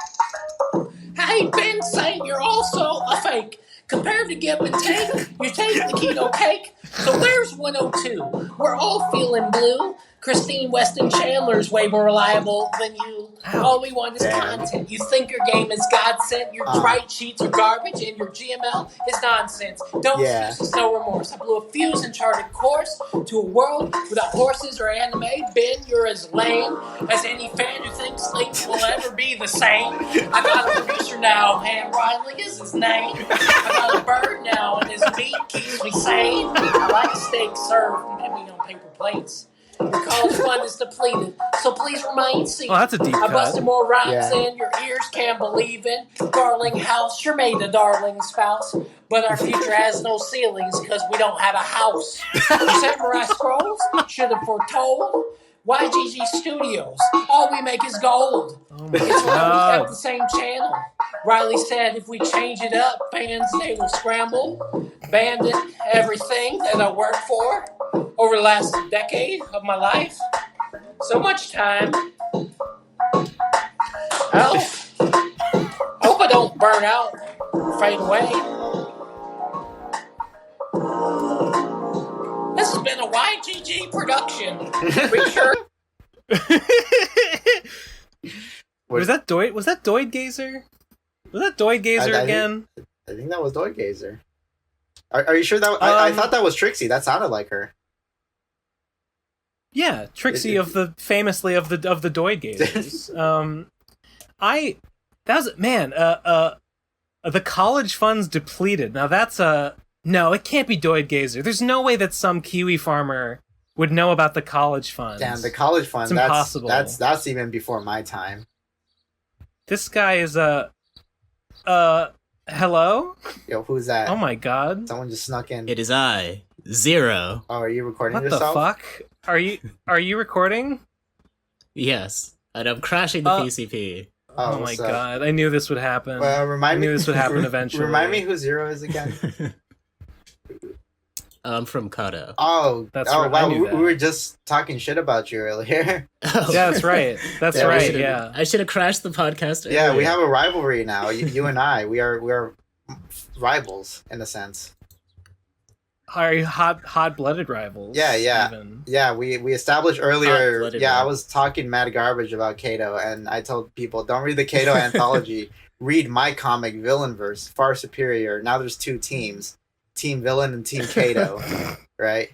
Hey, Ben Saint, you're also a fake. Compared to give and take, you're taking the keto cake. So where's 102? We're all feeling blue. Christine Weston Chandler's way more reliable than you. All we want is content. You think your game is God sent. Your bright sheets are garbage, and your GML is nonsense. Don't excuses, no remorse. I blew a fuse and charted course to a world without horses or anime. Ben, you're as lame as any fan who thinks things will ever be the same. I got a producer now, and Riley is his name. I got a bird now, and his meat keeps me sane. I like steak served maybe on paper plates. Your college fund is depleted, so please remain seated. Oh, that's a deep cut. I busted more rhymes than your ears can believe in. Darling house, you're made a darling spouse, but our future has no ceilings because we don't have a house. Samurai Scrolls should have foretold. YGG Studios, all we make is gold. Oh my it's why God. we kept the same channel. Riley said if we change it up, fans, they will scramble. Abandon everything that I worked for over the last decade of my life. So much time. Well, hope I don't burn out or fade away. This has been a YGG production. Be sure. Was that Doid? Was that Doid Gazer? Was that Doid Gazer again? I think that was Doid Gazer. Are you sure that? I thought that was Trixie. That sounded like her. Yeah, Trixie famously of the Doid Gazers. The college funds depleted. Now that's no, it can't be Doid Gazer. There's no way that some Kiwi farmer would know about the college funds. Damn, the college fund. It's impossible. That's even before my time. This guy is hello? Yo, who's that? Oh my God. Someone just snuck in. It is I, Zero. Oh, are you recording what yourself? What the fuck? Are you recording? Yes, and I'm crashing the PCP. Oh my God! I knew this would happen. Remind I me knew this would happen eventually. Remind me who Zero is again. I'm from Kato. Oh, that's right. Wow, we were just talking shit about you earlier. Oh. Yeah, that's right. That's right. Yeah, I should have crashed the podcast earlier. Yeah, we have a rivalry now. You and I, we are rivals in a sense. Are you hot-blooded rivals? Yeah. Even? Yeah, we established earlier. Hot-blooded I was talking mad garbage about Kato, and I told people, don't read the Kato anthology. Read my comic, Villainverse, far superior. Now there's two teams, Team Villain and Team Kato, right?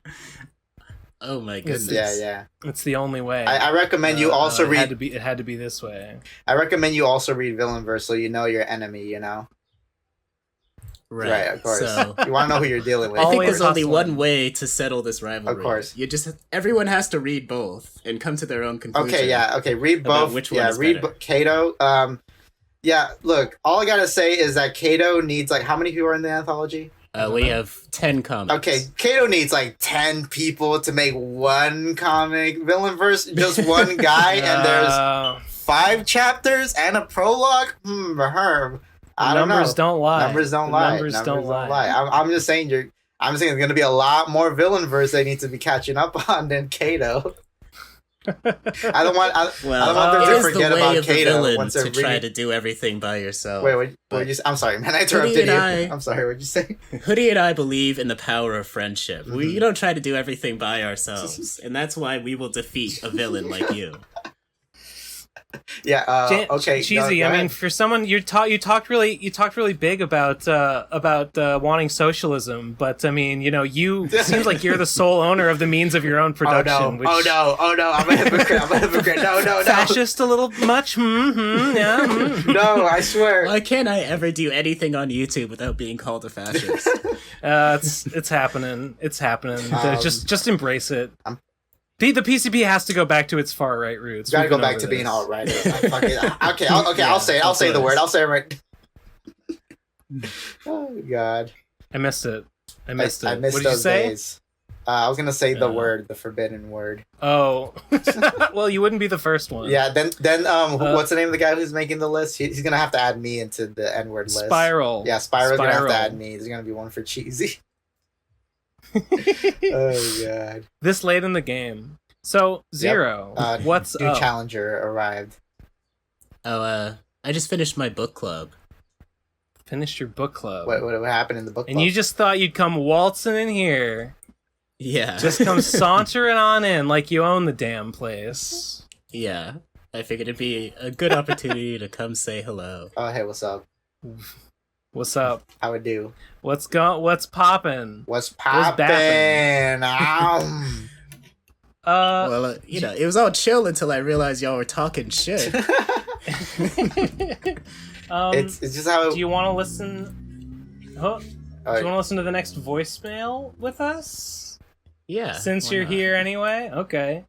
Oh my goodness. Yeah. It's the only way. I recommend you also read. It had to be this way. I recommend you also read Villainverse so you know your enemy. You know. Right, of course. So, you want to know who you're dealing with. I think there's only one way to settle this rivalry. Of course. Everyone has to read both and come to their own conclusion. Okay, read both. Which one is read better. Kato. Look, all I gotta say is that Kato needs, like, how many people are in the anthology? We have 10 comics. Okay, Kato needs like 10 people to make one comic. Villainverse, just one guy, and there's 5 chapters and a prologue? Herb. I don't know. Numbers don't lie. Numbers don't lie. Numbers don't lie. I'm just saying I'm saying there's going to be a lot more Villainverse they need to be catching up on than Kato. I don't want them to forget about Kato once they're try to do everything by yourself. Wait, I'm sorry, man. I interrupted you. I'm sorry. What'd you say? Hoodie and I believe in the power of friendship. Mm-hmm. We don't try to do everything by ourselves, and that's why we will defeat a villain like you. Yeah. Okay. Cheesy. Go I mean, ahead. for someone you talked really big about wanting socialism, but I mean, you seems like you're the sole owner of the means of your own production. Oh no! I'm a hypocrite. No. Fascist a little much. Yeah. No, I swear. Why can't I ever do anything on YouTube without being called a fascist? It's happening. It's happening. Just embrace it. The PCP has to go back to its far right roots. Gotta go back to being all right. Okay. I'll say it. I'll say the word. I'll say it right. Oh God. I missed it. I missed what did you say? Days. I was gonna say the word, the forbidden word. Oh. Well, you wouldn't be the first one. Yeah. Then what's the name of the guy who's making the list? He's gonna have to add me into the N-word list. Spiral. Yeah, Spiral's gonna have to add me. There's gonna be one for Cheesy. Oh God! This late in the game. So Zero, what's new up? Challenger arrived. I just finished my book club. Finished your book club. What happened in the book club? And you just thought you'd come waltzing in here. Yeah. Just come sauntering on in like you own the damn place. Yeah. I figured it'd be a good opportunity to come say hello. Oh, hey, what's up? What's up? How it do? What's poppin'? What's poppin'? Well, it was all chill until I realized y'all were talking shit. It's just how. Do you want to listen? Do you want to listen to the next voicemail with us? Yeah. Since you're here anyway, okay.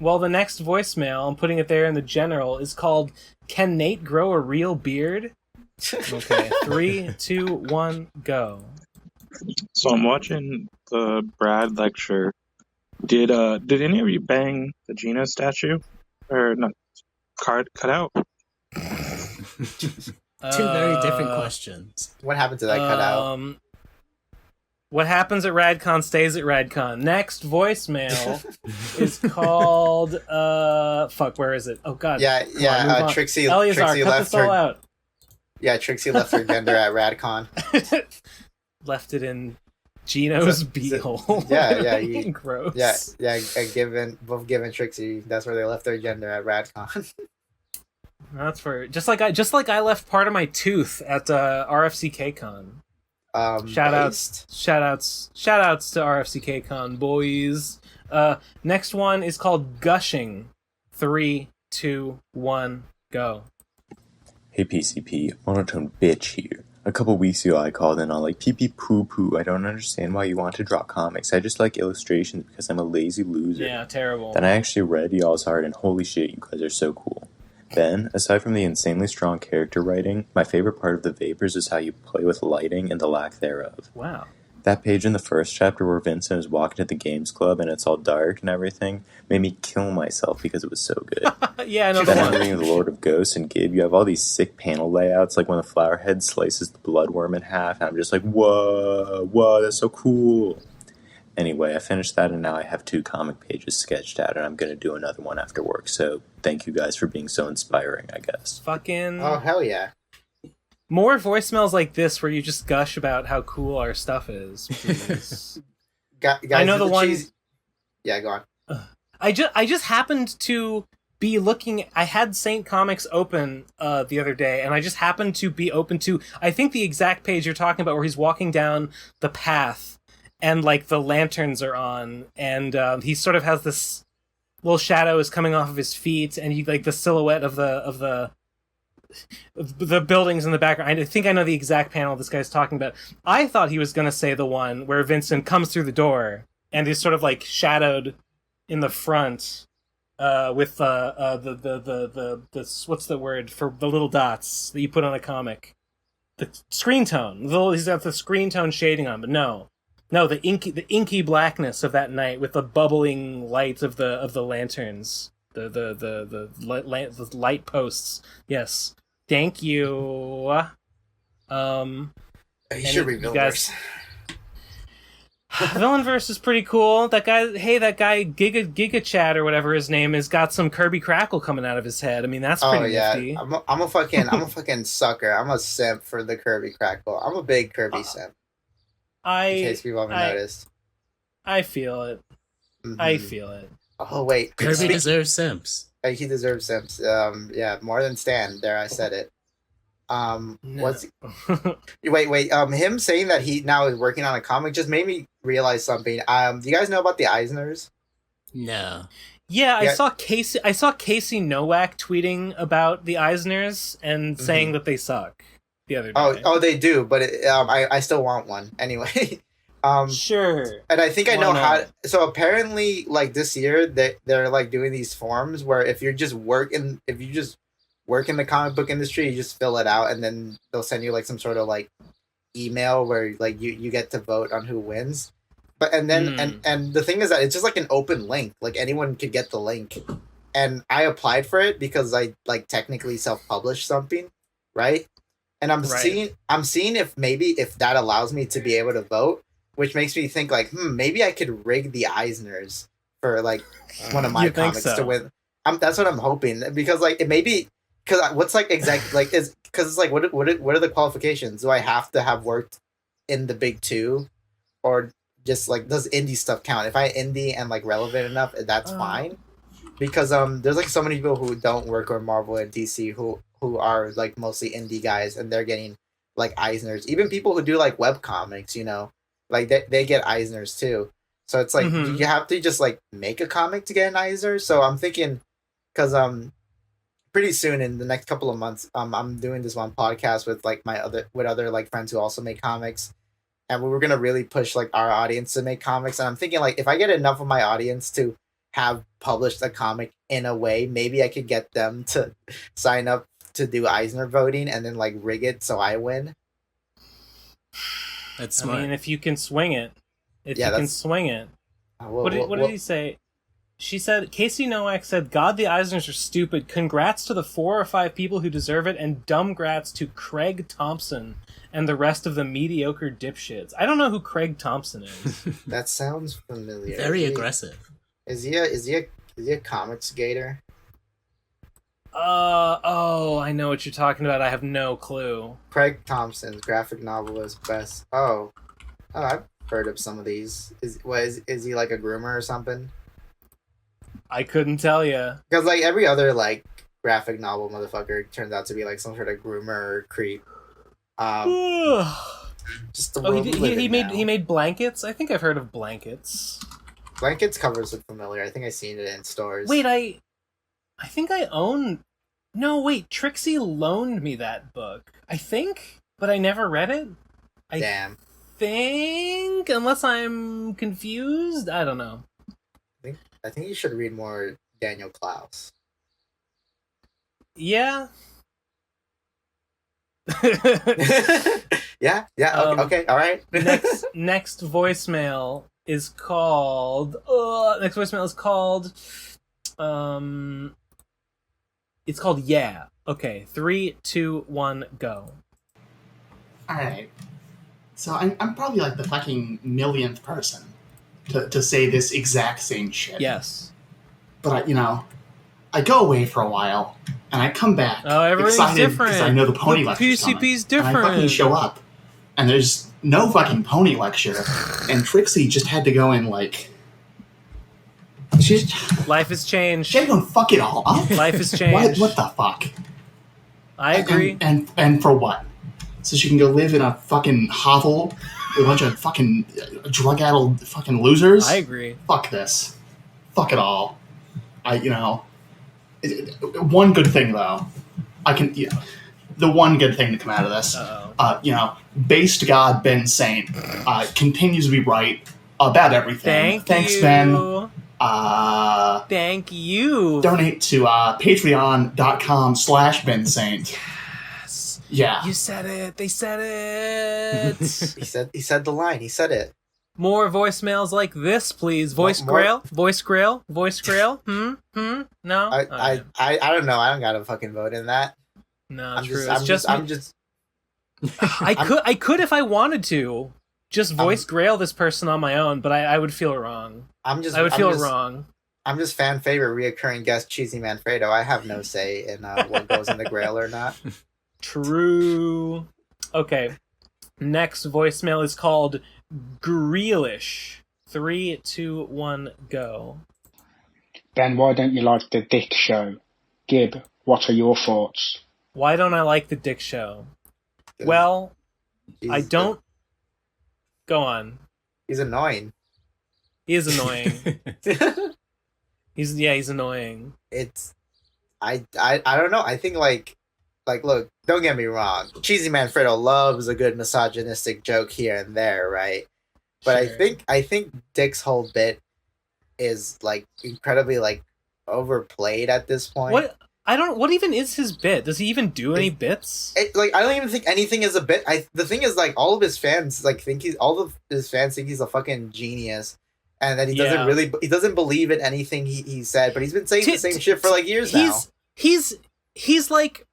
Well, the next voicemail, I'm putting it there in the general, is called "Can Nate Grow a Real Beard?" Okay, 3, 2, 1, go. So I'm watching the Brad lecture. Did any of you bang the Gina statue? Or not? Cut out? Two very different questions. What happened to that cutout? What happens at RadCon stays at RadCon. Next voicemail is called where is it? Oh God. Yeah. Trixie Eleazar, Trixie cut left this all her. out. Yeah, Trixie left her gender at RadCon. Left it in Gino's beehole. Yeah. Gross. Both given Trixie. That's where they left their gender at RadCon. That's for just like I left part of my tooth at RFCKCon. Shout outs to RFCKCon boys. Next one is called Gushing. 3, 2, 1, go. Hey PCP, monotone bitch here. A couple weeks ago I called in on like pee poo poo. I don't understand why you want to draw comics. I just like illustrations because I'm a lazy loser. Yeah, terrible. Then I actually read y'all's art and holy shit, you guys are so cool. Then, aside from the insanely strong character writing, my favorite part of the Vapors is how you play with lighting and the lack thereof. Wow. That page in the first chapter where Vincent is walking to the games club and it's all dark and everything made me kill myself because it was so good. Yeah, I know. Then I'm reading The Lord of Ghosts and Gib, you have all these sick panel layouts, like when the flower head slices the bloodworm in half, and I'm just like, whoa, that's so cool. Anyway, I finished that and now I have 2 comic pages sketched out and I'm going to do another one after work, so thank you guys for being so inspiring, I guess. Fucking... Oh, hell yeah. More voicemails like this where you just gush about how cool our stuff is, please. Guys, I know the one... cheese... Yeah, go on. I just happened to be looking... I had Saint Comics open the other day, and I just happened to be open to... I think the exact page you're talking about where he's walking down the path and like the lanterns are on, and he sort of has this little shadow is coming off of his feet, and you like the silhouette of the buildings in the background. I think I know the exact panel this guy's talking about. I thought he was going to say the one where Vincent comes through the door and is sort of like shadowed in the front with the what's the word for the little dots that you put on a comic? screen tone. He's got the screen tone shading on, but no, the inky blackness of that night with the bubbling light of the lanterns, the light posts. Yes, thank you. He should be Villainverse. Villainverse is pretty cool. That guy, Giga Chat or whatever his name is, got some Kirby crackle coming out of his head. I mean, that's pretty nifty. I'm a fucking sucker. I'm a simp for the Kirby crackle. I'm a big Kirby simp. In case people haven't noticed. I feel it. Mm-hmm. I feel it. Oh wait, Kirby deserves simps. He deserves simps. Yeah, more than Stan. There, I said it. No. Wait. Him saying that he now is working on a comic just made me realize something. Do you guys know about the Eisners? No. Yeah, I saw Casey Nowak tweeting about the Eisners and saying that they suck the other day. Oh, they do, but I still want one anyway. Sure. And I think I know how. So apparently, like this year, they're like doing these forms where if you just work in the comic book industry, you just fill it out, and then they'll send you like some sort of like email where like you get to vote on who wins. But and then and the thing is that it's just like an open link, like anyone could get the link. And I applied for it because I like technically self-published something, right? And I'm seeing if that allows me to be able to vote, which makes me think like, maybe I could rig the Eisners for like one of my comics to win. That's what I'm hoping, because like it may be. Because what's like exact like is because it's like what are the qualifications? Do I have to have worked in the big two, or just like does indie stuff count? If I indie and like relevant enough, that's fine. Because there's like so many people who don't work on Marvel and DC who are like mostly indie guys, and they're getting like Eisners. Even people who do like web comics, like they get Eisners too. So it's like do you have to just like make a comic to get an Eisner? So I'm thinking because pretty soon in the next couple of months, I'm doing this one podcast with like other like friends who also make comics, and we were gonna really push like our audience to make comics. And I'm thinking like if I get enough of my audience to have published a comic in a way, maybe I could get them to sign up to do Eisner voting and then like rig it so I win. That's smart. I mean, if you can swing it, What did he say? She said, Casey Nowak said, God, the Eisners are stupid. Congrats to the 4 or 5 people who deserve it, and dumbgrats to Craig Thompson and the rest of the mediocre dipshits. I don't know who Craig Thompson is. That sounds familiar. Very aggressive. Is he a comics gator? I know what you're talking about. I have no clue. Craig Thompson's graphic novelist best. Oh, I've heard of some of these. Is he like a groomer or something? I couldn't tell you. Because like every other like graphic novel motherfucker turns out to be like some sort of groomer or creep. Just the world he made blankets. I think I've heard of blankets. Blankets covers look familiar. I think I've seen it in stores. Wait, I think I own. No, wait. Trixie loaned me that book. I think, but I never read it. Damn. Think, unless I'm confused, I don't know. I think you should read more Daniel Klaus. Yeah. yeah. Okay. All right. next voicemail is called. It's called Yeah. Okay. 3, 2, 1, go. All right. So I'm probably like the fucking millionth person to say this exact same shit. Yes. But I go away for a while, and I come back excited different. because I know the pony lecture's PCP's coming. different. And I fucking show up, and there's no fucking pony lecture, and Trixie just had to go in like... Life has changed. She had to go fuck it all up. Life has changed. What the fuck? I agree. And for what? So she can go live in a fucking hovel with a bunch of fucking drug-addled fucking losers? I agree. Fuck this. Fuck it all. One good thing, though. The one good thing to come out of this, based God Ben Saint continues to be right about everything. Thanks, you. Ben. Thank you. Donate to patreon.com/Ben Saint. Yes. Yeah. You said it. They said it. He said the line. He said it. More voicemails like this, please. Voice Grail? Voice Grail? Voice Grail? No? I don't know. I don't got to fucking vote in that. No, I'm true. I'm just I could if I wanted to just voice Grail this person on my own, but I would feel wrong. I would feel wrong. I'm just fan favorite reoccurring guest Cheesy Manfredo. I have no say in what goes in the Grail or not. True. Okay. Next voicemail is called Grealish. 3, 2, 1, go. Ben, why don't you like the Dick Show? Gib, what are your thoughts? Why don't I like the Dick Show? Well, I don't... Go on. He's annoying. He is annoying. He's annoying. It's... I don't know. I think, like, look, don't get me wrong. Cheesy Manfredo loves a good misogynistic joke here and there, right? But sure. I think Dick's whole bit is, like, incredibly, like, overplayed at this point. What even is his bit? Does he even do any bits? I don't even think anything is a bit. The thing is, like, all of his fans, like, think he's a fucking genius. And that he doesn't believe in anything he said, but he's been saying the same shit for, like, years now. He's like,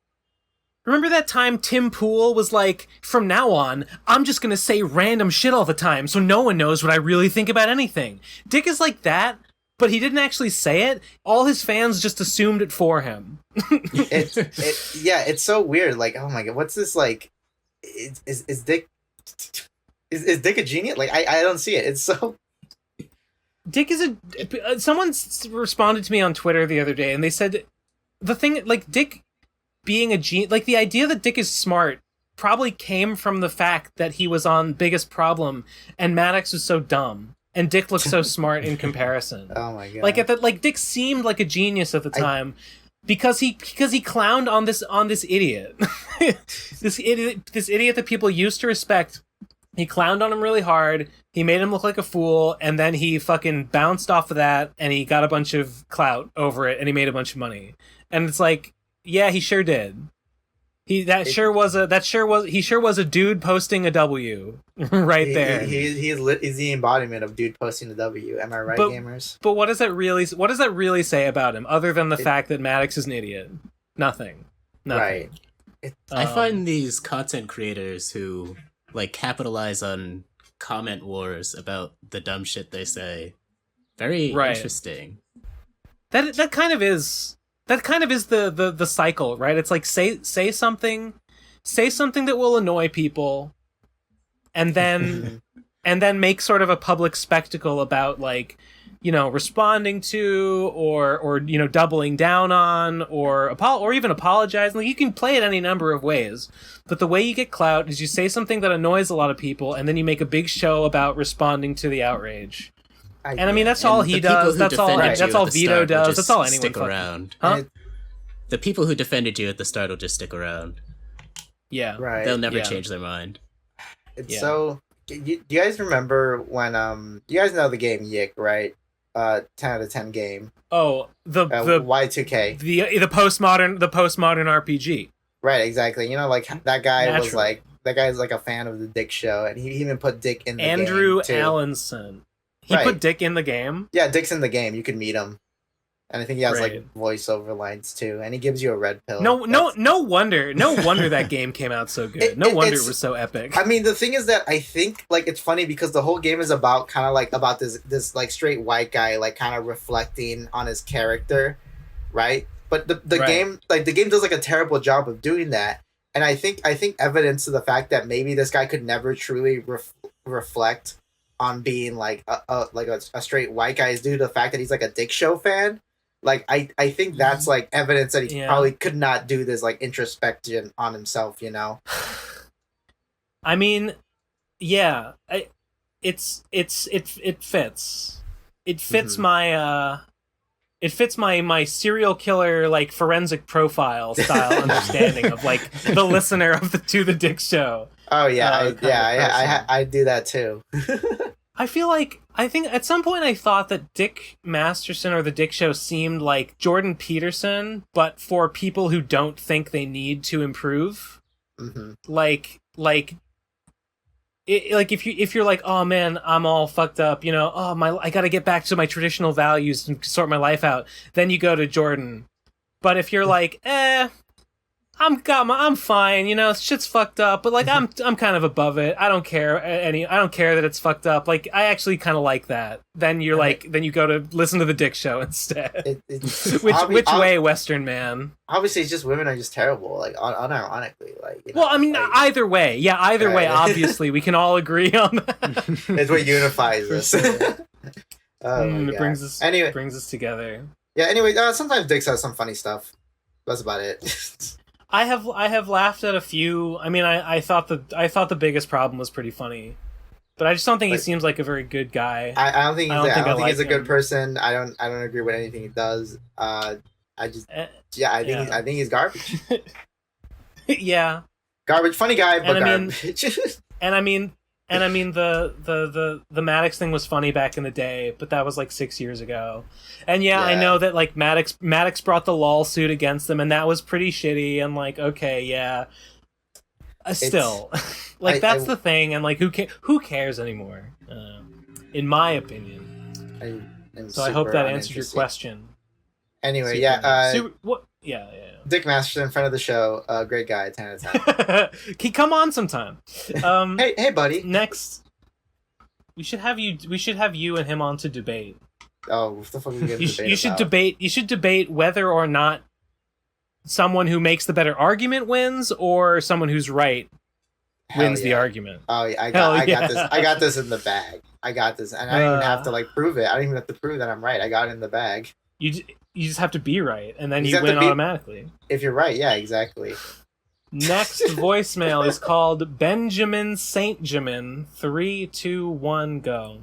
remember that time Tim Pool was like, from now on, I'm just gonna say random shit all the time, so no one knows what I really think about anything. Dick is like that, but he didn't actually say it. All his fans just assumed it for him. It's so weird. Like, oh my god, what's this like? Is Dick a genius? Like, I don't see it. It's so. Dick is someone responded to me on Twitter the other day, and they said the thing, like, Dick being a genius, like, the idea that Dick is smart probably came from the fact that he was on Biggest Problem, and Maddox was so dumb, and Dick looked so smart in comparison. Oh my god! Like Dick seemed like a genius at the time. Because he clowned on this idiot. this idiot that people used to respect. He clowned on him really hard. He made him look like a fool, and then he fucking bounced off of that, and he got a bunch of clout over it, and he made a bunch of money. And it's like, yeah, he sure did. He sure was a dude posting a W right there. He's the embodiment of dude posting a W. Am I right, gamers? But what does that really say about him, other than the fact that Maddox is an idiot? Nothing. Right. I find these content creators who, like, capitalize on comment wars about the dumb shit they say very interesting. That kind of is the cycle, right? It's like say something that will annoy people, and then make sort of a public spectacle about, like, you know, responding to or you know, doubling down on or even apologizing. Like, you can play it any number of ways, but the way you get clout is you say something that annoys a lot of people, and then you make a big show about responding to the outrage. I mean, that's all he does. That's all Vito does. That's all anyone stick around. Huh? The people who defended you at the start will just stick around. Yeah, right. They'll never change their mind. It's so. Do you guys remember when you guys know the game Yick, right? 10 out of 10 game. Oh, the Y2K. The postmodern RPG. Right, exactly. You know, like, that guy was like, that guy's like a fan of the Dick Show, and he even put Dick in the game. Andrew too. Allenson. He put Dick in the game? Yeah, Dick's in the game. You can meet him. And I think he has like voiceover lines too, and he gives you a red pill. No wonder that game came out so good. No wonder it was so epic. I mean, the thing is that I think, like, it's funny because the whole game is about kind of like about this like straight white guy, like, kind of reflecting on his character, right? But the game does like a terrible job of doing that, and I think evidence to the fact that maybe this guy could never truly reflect on being like a straight white guy is due to the fact that he's like a Dick Show fan. Like, I think that's, like, evidence that he probably could not do this, like, introspection on himself, you know? I mean, yeah, it fits. It fits my my serial killer, like, forensic profile style understanding of, like, the listener of the Dick Show. Oh yeah, I do that too. I think at some point I thought that Dick Masterson or the Dick Show seemed like Jordan Peterson, but for people who don't think they need to improve. Mm-hmm. Like if you're like, oh man, I'm all fucked up, you know, I gotta get back to my traditional values and sort my life out, then you go to Jordan. But if you're like, I'm fine, you know, shit's fucked up, but like I'm kind of above it. I don't care that it's fucked up. Like I actually kind of like that. Then you're then you go to listen to the Dick Show instead. Which way, Western man? Obviously, it's just women are just terrible. Like unironically, like. You know, well, I mean, either way, way. Obviously, we can all agree on that. It's what unifies us. It brings us together. Yeah. Anyway, sometimes Dick says some funny stuff. That's about it. I have laughed at a few. I mean, I thought the biggest problem was pretty funny, but I just don't think he seems like a very good guy. I don't think he's a good person. I don't agree with anything he does. I think he's garbage. Yeah, garbage. Funny guy, but garbage. And I mean the Maddox thing was funny back in the day, but that was like 6 years ago. And yeah, I know that like Maddox brought the lawsuit against them, and that was pretty shitty. And like, okay, yeah, still, like that's the thing. And like, who cares anymore? In my opinion. So I hope that answered your question. Anyway, yeah. Dick Masterson, friend of the show, great guy, 10 out of 10. He come on sometime. Hey, buddy. Next, we should have you and him on to debate. Oh, what the fuck are we gonna debate? You should debate whether or not someone who makes the better argument wins, or someone who's right wins the argument. Oh, yeah, I got this. I got this in the bag. I got this, and I don't even have to like prove it. I don't even have to prove that I'm right. I got it in the bag. You just have to be right, and then you win automatically. If you're right, yeah, exactly. Next voicemail is called Benjamin Saint-Jamin. 3, 2, 1, go.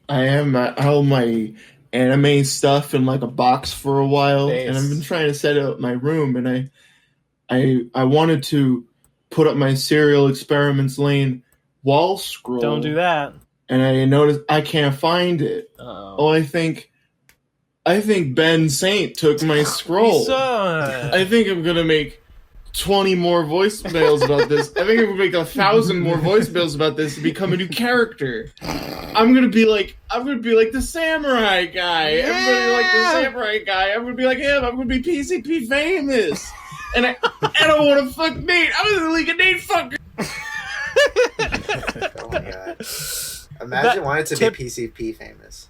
I have all my anime stuff in like a box for a while, and I've been trying to set up my room, and I wanted to put up my Serial Experiments Lane wall scroll. Don't do that. And I noticed I can't find it. Uh-oh. Oh, I think Ben Saint took my scroll. I think I'm gonna make 20 more voicemails about this. I think I'm gonna make 1,000 more voicemails about this to become a new character. I'm gonna be like the samurai guy. Yeah. Everybody like the samurai guy. I'm gonna be like him. I'm gonna be PCP famous. And I don't want to fuck Nate. I was like a Nate fucker. Oh my god. Imagine wanting to be PCP famous.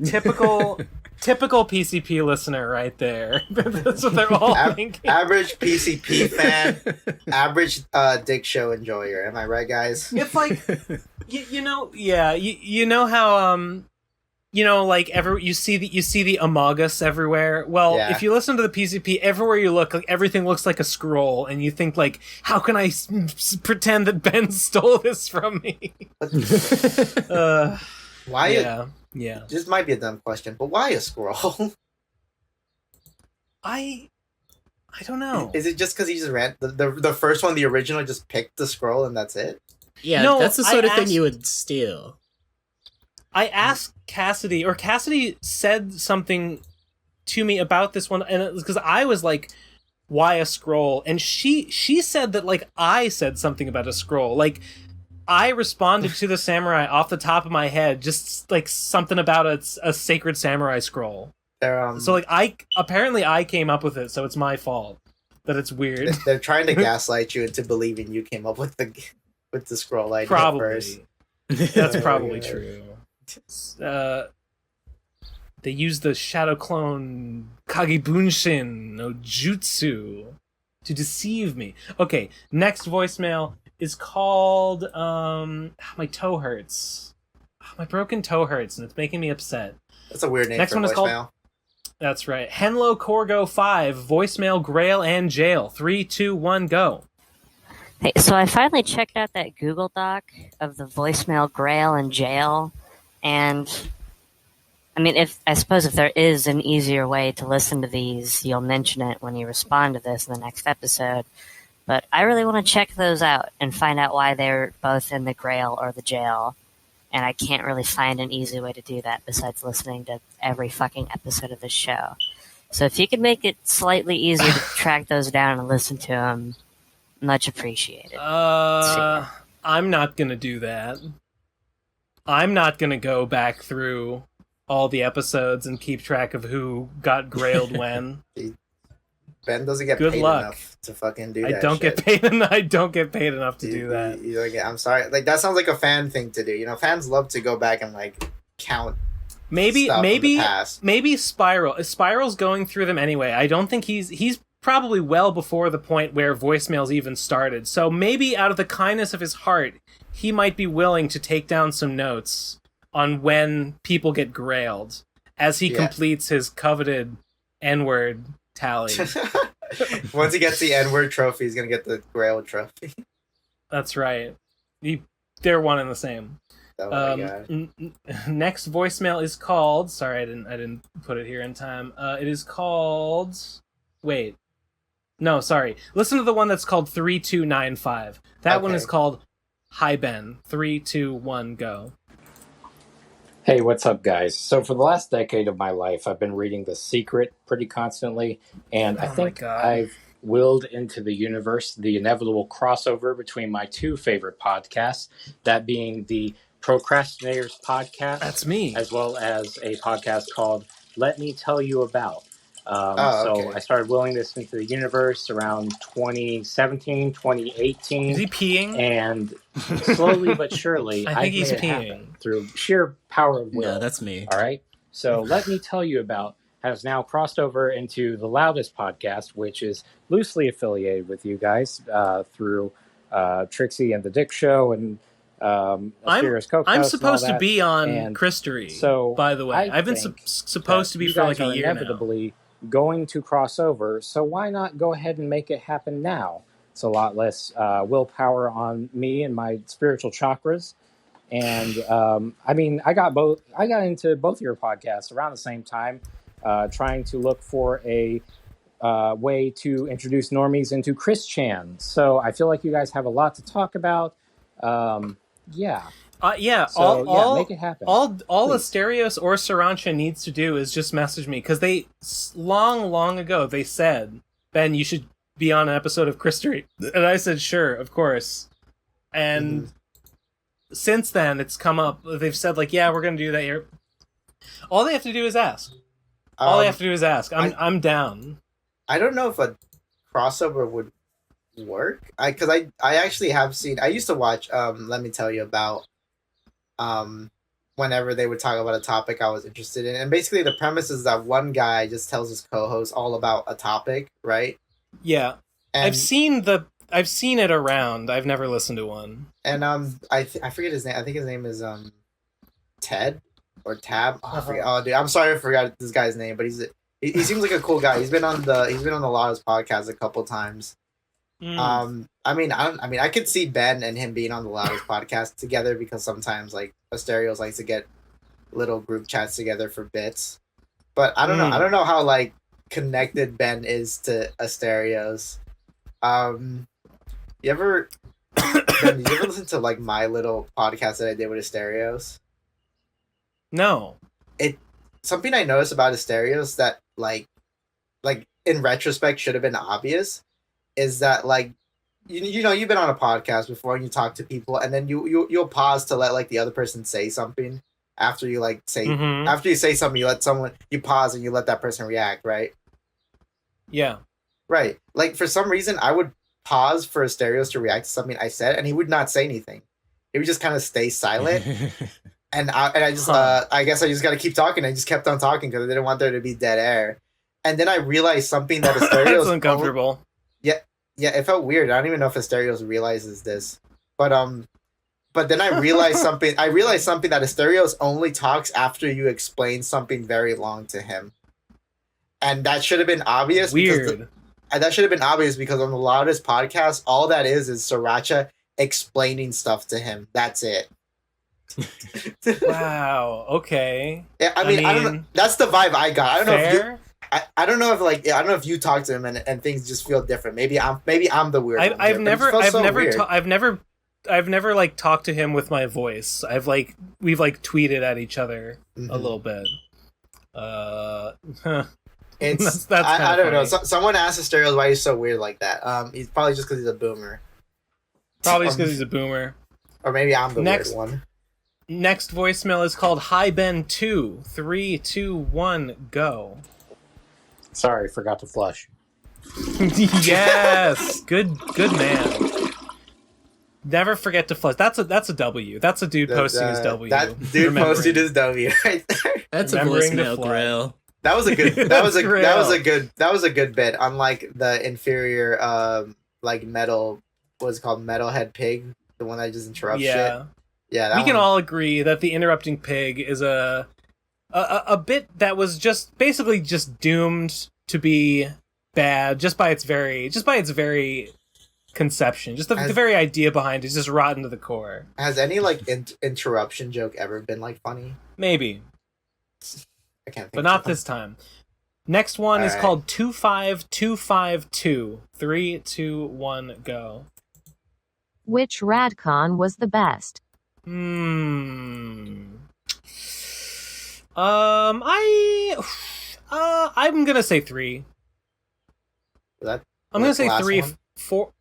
Typical PCP listener right there. That's what they're all thinking. Average PCP fan, average Dick Show enjoyer. Am I right, guys? It's like, you know how like you see the Amogus everywhere. Well, if you listen to the PCP, everywhere you look, like everything looks like a scroll, and you think like, how can I pretend that Ben stole this from me? Why? Yeah. This might be a dumb question, but why a scroll? I don't know. Is it just because he just ran the first one, the original, just picked the scroll and that's it? Yeah, no, that's the sort of thing you would steal. I asked Cassidy, or Cassidy said something to me about this one, and because I was like, why a scroll? And she said that like I said something about a scroll. Like I responded to the samurai off the top of my head, just like something about a sacred samurai scroll. So like I came up with it, so it's my fault that it's weird. They're trying to gaslight you into believing you came up with the scroll idea first. That's probably true. They use the shadow clone Kagebunshin no Jutsu to deceive me. Okay, next voicemail is called my toe hurts. My broken toe hurts, and it's making me upset. That's a weird name next for one voicemail. Is called, that's right. Henlo Corgo 5, voicemail Grail and Jail. 3, 2, 1, go. Hey, so I finally checked out that Google Doc of the voicemail Grail and Jail, and I mean, I suppose if there is an easier way to listen to these, you'll mention it when you respond to this in the next episode. But I really want to check those out and find out why they're both in the Grail or the Jail. And I can't really find an easy way to do that besides listening to every fucking episode of this show. So if you could make it slightly easier to track those down and listen to them, much appreciated. I'm not gonna do that. I'm not gonna go back through all the episodes and keep track of who got grailed when. Ben doesn't get Good paid luck. enough to fucking do I that. don't shit. get paid enough. I don't get paid enough to do that. I'm sorry. Like that sounds like a fan thing to do. You know, fans love to go back and like count. Maybe stuff from the past. maybe Spiral's going through them anyway. I don't think he's probably well before the point where voicemails even started. So maybe out of the kindness of his heart, he might be willing to take down some notes on when people get grailed as he completes his coveted N-word tally. Once he gets the N-word trophy, he's gonna get the Grail trophy. That's right. They're one and the same. Oh my God. Next voicemail is called. Sorry, I didn't put it here in time. It is called. Wait, no, sorry. Listen to the one that's called 3295. That one is called Hi Ben. 3, 2, 1, go. Hey, what's up, guys? So for the last decade of my life, I've been reading The Secret pretty constantly, and I think I've willed into the universe the inevitable crossover between my two favorite podcasts, that being the Procrastinators podcast. That's me. As well as a podcast called Let Me Tell You About. So I started willing this into the universe around 2017, 2018. Is he peeing? And slowly but surely, I think he's made it peeing. happen through sheer power of will. Yeah, that's me. All right. So Let Me Tell You About has now crossed over into the Loudest podcast, which is loosely affiliated with you guys through Trixie and the Dick Show and I'm supposed to be on Christery, so by the way. I've been supposed to be for like a year now. Inevitably going to cross over, so why not go ahead and make it happen now? It's a lot less willpower on me and my spiritual chakras. And I got into both of your podcasts around the same time, trying to look for a way to introduce normies into Chris Chan. So I feel like you guys have a lot to talk about. Yeah. Make it happen. All Asterios or Sarancha needs to do is just message me, because they long ago they said, Ben, you should be on an episode of Christery, and I said sure, of course. And since then, it's come up. They've said like, yeah, we're gonna do that here. All they have to do is ask. I'm down. I don't know if a crossover would work. I actually have seen. I used to watch. Let Me Tell You About. Whenever they would talk about a topic I was interested in, and basically the premise is that one guy just tells his co-host all about a topic, right? Yeah, and I've seen it around. I've never listened to one. And I forget his name. I think his name is Ted or Tab. Oh, I forget. Oh, dude, I'm sorry I forgot this guy's name, but he seems like a cool guy. He's been on the Loudest podcast a couple times. I could see Ben and him being on the Loudest podcast together, because sometimes like Asterios likes to get little group chats together for bits. But I don't know. I don't know how like connected Ben is to Asterios. Ben, did you ever listen to like my little podcast that I did with Asterios? No. Something I noticed about Asterios that like in retrospect should have been obvious is that like you know you've been on a podcast before and you talk to people, and then you'll pause to let like the other person say something after you like say after you say something, you pause and you let that person react, right? Yeah. Right. Like for some reason I would pause for Asterios to react to something I said, and he would not say anything. He would just kind of stay silent. And I just I guess I just got to keep talking. I just kept on talking because I didn't want there to be dead air. And then I realized something that Asterios That's uncomfortable. Yeah, it felt weird. I don't even know if Asterios realizes this, but then I realized something. I realized something that Asterios only talks after you explain something very long to him, and that should have been obvious. Weird. That should have been obvious because on the Loudest podcast, all that is Sriracha explaining stuff to him. That's it. Wow. Okay. Yeah, I mean, I don't know. That's the vibe I got. I don't know if you. I don't know if you talk to him and things just feel different. Maybe I'm the weird one. I've never like talked to him with my voice. We've like tweeted at each other a little bit. It's That's I don't know. funny. Someone asked Asterios why he's so weird like that. He's probably just because he's a boomer. Probably just because he's a boomer. Or maybe I'm the Next- weird one. Next voicemail is called Hi Ben 2. 3, 2, 1, go. Sorry, forgot to flush. Yes, good man. Never forget to flush. That's a W. That's a dude posting his W. That dude posted his W right there. That's a Remembering to voicemail flush. grill. That was a good. That That's was a real. that was a good bit. Unlike the inferior, like metal, what's it called, metalhead pig, the one that just interrupts shit. Yeah, that we can one- all agree that the interrupting pig is a bit that was just basically just doomed to be bad just by its very conception, just the very idea behind it is just rotten to the core. Has any like interruption joke ever been like funny? Maybe, I can't think but not of one. this time. Next one is Alright. called 25252. 3, 2, 1, go. Which Radcon was the best? I'm gonna say 3. That I'm gonna was the say last 3. one? 4.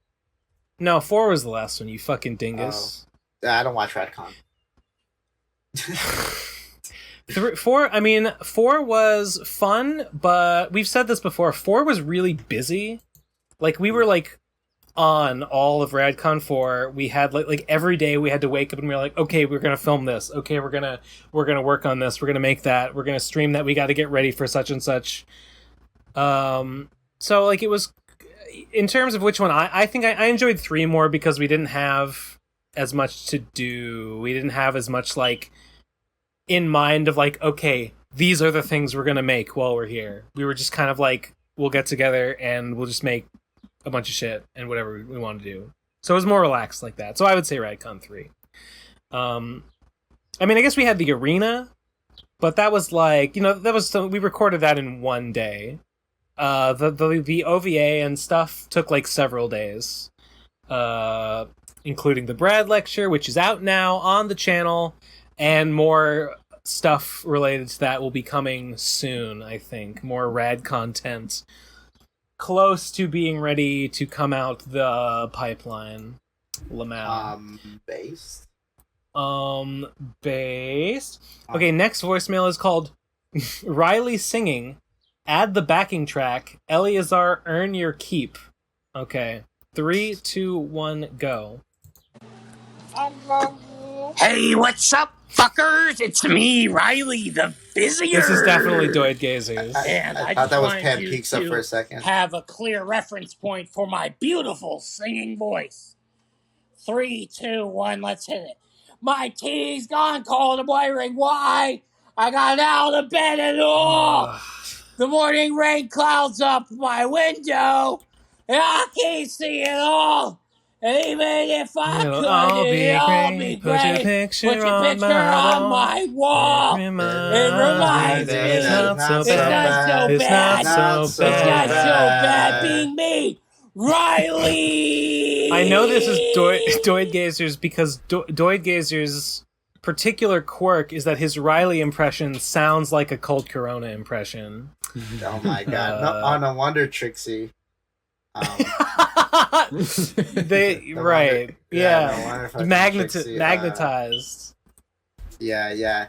No, 4 was the last one. You fucking dingus. I don't watch Radcon. 4. I mean, 4 was fun, but we've said this before. 4 was really busy. Like we were like on all of Radcon 4. We had like every day we had to wake up and we were like, okay, we're gonna film this. Okay, we're gonna work on this. We're gonna make that. We're gonna stream that. We got to get ready for such and such. So like it was, in terms of which one, I think I enjoyed 3 more because we didn't have as much to do. We didn't have as much like in mind of like, okay, these are the things we're gonna make while we're here. We were just kind of like, we'll get together and we'll just make a bunch of shit and whatever we want to do. So it was more relaxed like that. So I would say Radcon 3. I mean, I guess we had the arena, but that was like, we recorded that in one day. The OVA and stuff took like several days, including the Brad lecture, which is out now on the channel, and more stuff related to that will be coming soon, I think. More rad content close to being ready to come out the pipeline. Lamau. Based. Based. Okay, next voicemail is called Riley Singing. Add the backing track. Eleazar, earn your keep. Okay. 3, 2, 1, go. Hey, what's up, fuckers? It's me, Riley, the Vizier. This is definitely Doid Gazers. And I I thought that was just Pan wanted you Peaks up to for a second. have a clear reference point for my beautiful singing voice. 3, 2, 1, let's hit it. My tea's gone cold, I'm wondering why. I got out of bed at all. The morning rain clouds up my window, and I can't see it all. And even if I It'll could, all be it'll all great. be Put your great. picture Put your on picture my on my wall. It reminds me It's not so it's bad. not so It's bad. not so It's not so bad. bad being me, Riley. I know this is Doid Gazers because Doid Gazers' particular quirk is that his Riley impression sounds like a Cold Corona impression. Oh my god! No wonder Trixie. Right? Yeah, Trixie, magnetized. Yeah.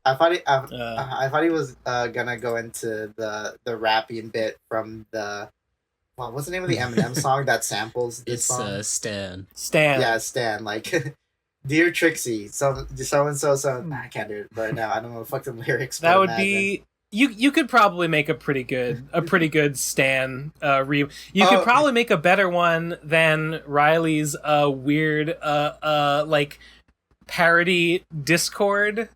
I thought he was gonna go into the rapping bit from the what's the name of the Eminem song that samples this song? Stan. Yeah, Stan. Like, dear Trixie, so and so. I can't do it right now. I don't know the fucking lyrics. That but would imagine. be. You could probably make a pretty good Stan you could probably make a better one than Riley's weird like parody Discord.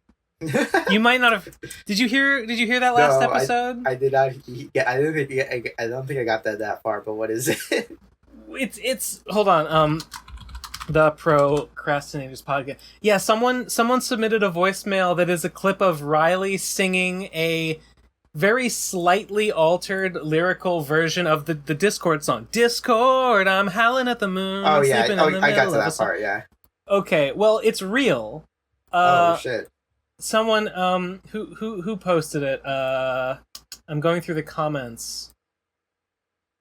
You might not have. Did you hear that last episode? I did not. I don't think I got that far. But what is it? It's hold on. The Pro Crastinators podcast. Yeah, someone submitted a voicemail that is a clip of Riley singing a very slightly altered lyrical version of the Discord song. Discord, I'm howling at the moon. Oh yeah, sleeping in the I got middle to of that a song. part. Yeah. Okay, well, it's real. Oh shit. Someone who posted it. I'm going through the comments.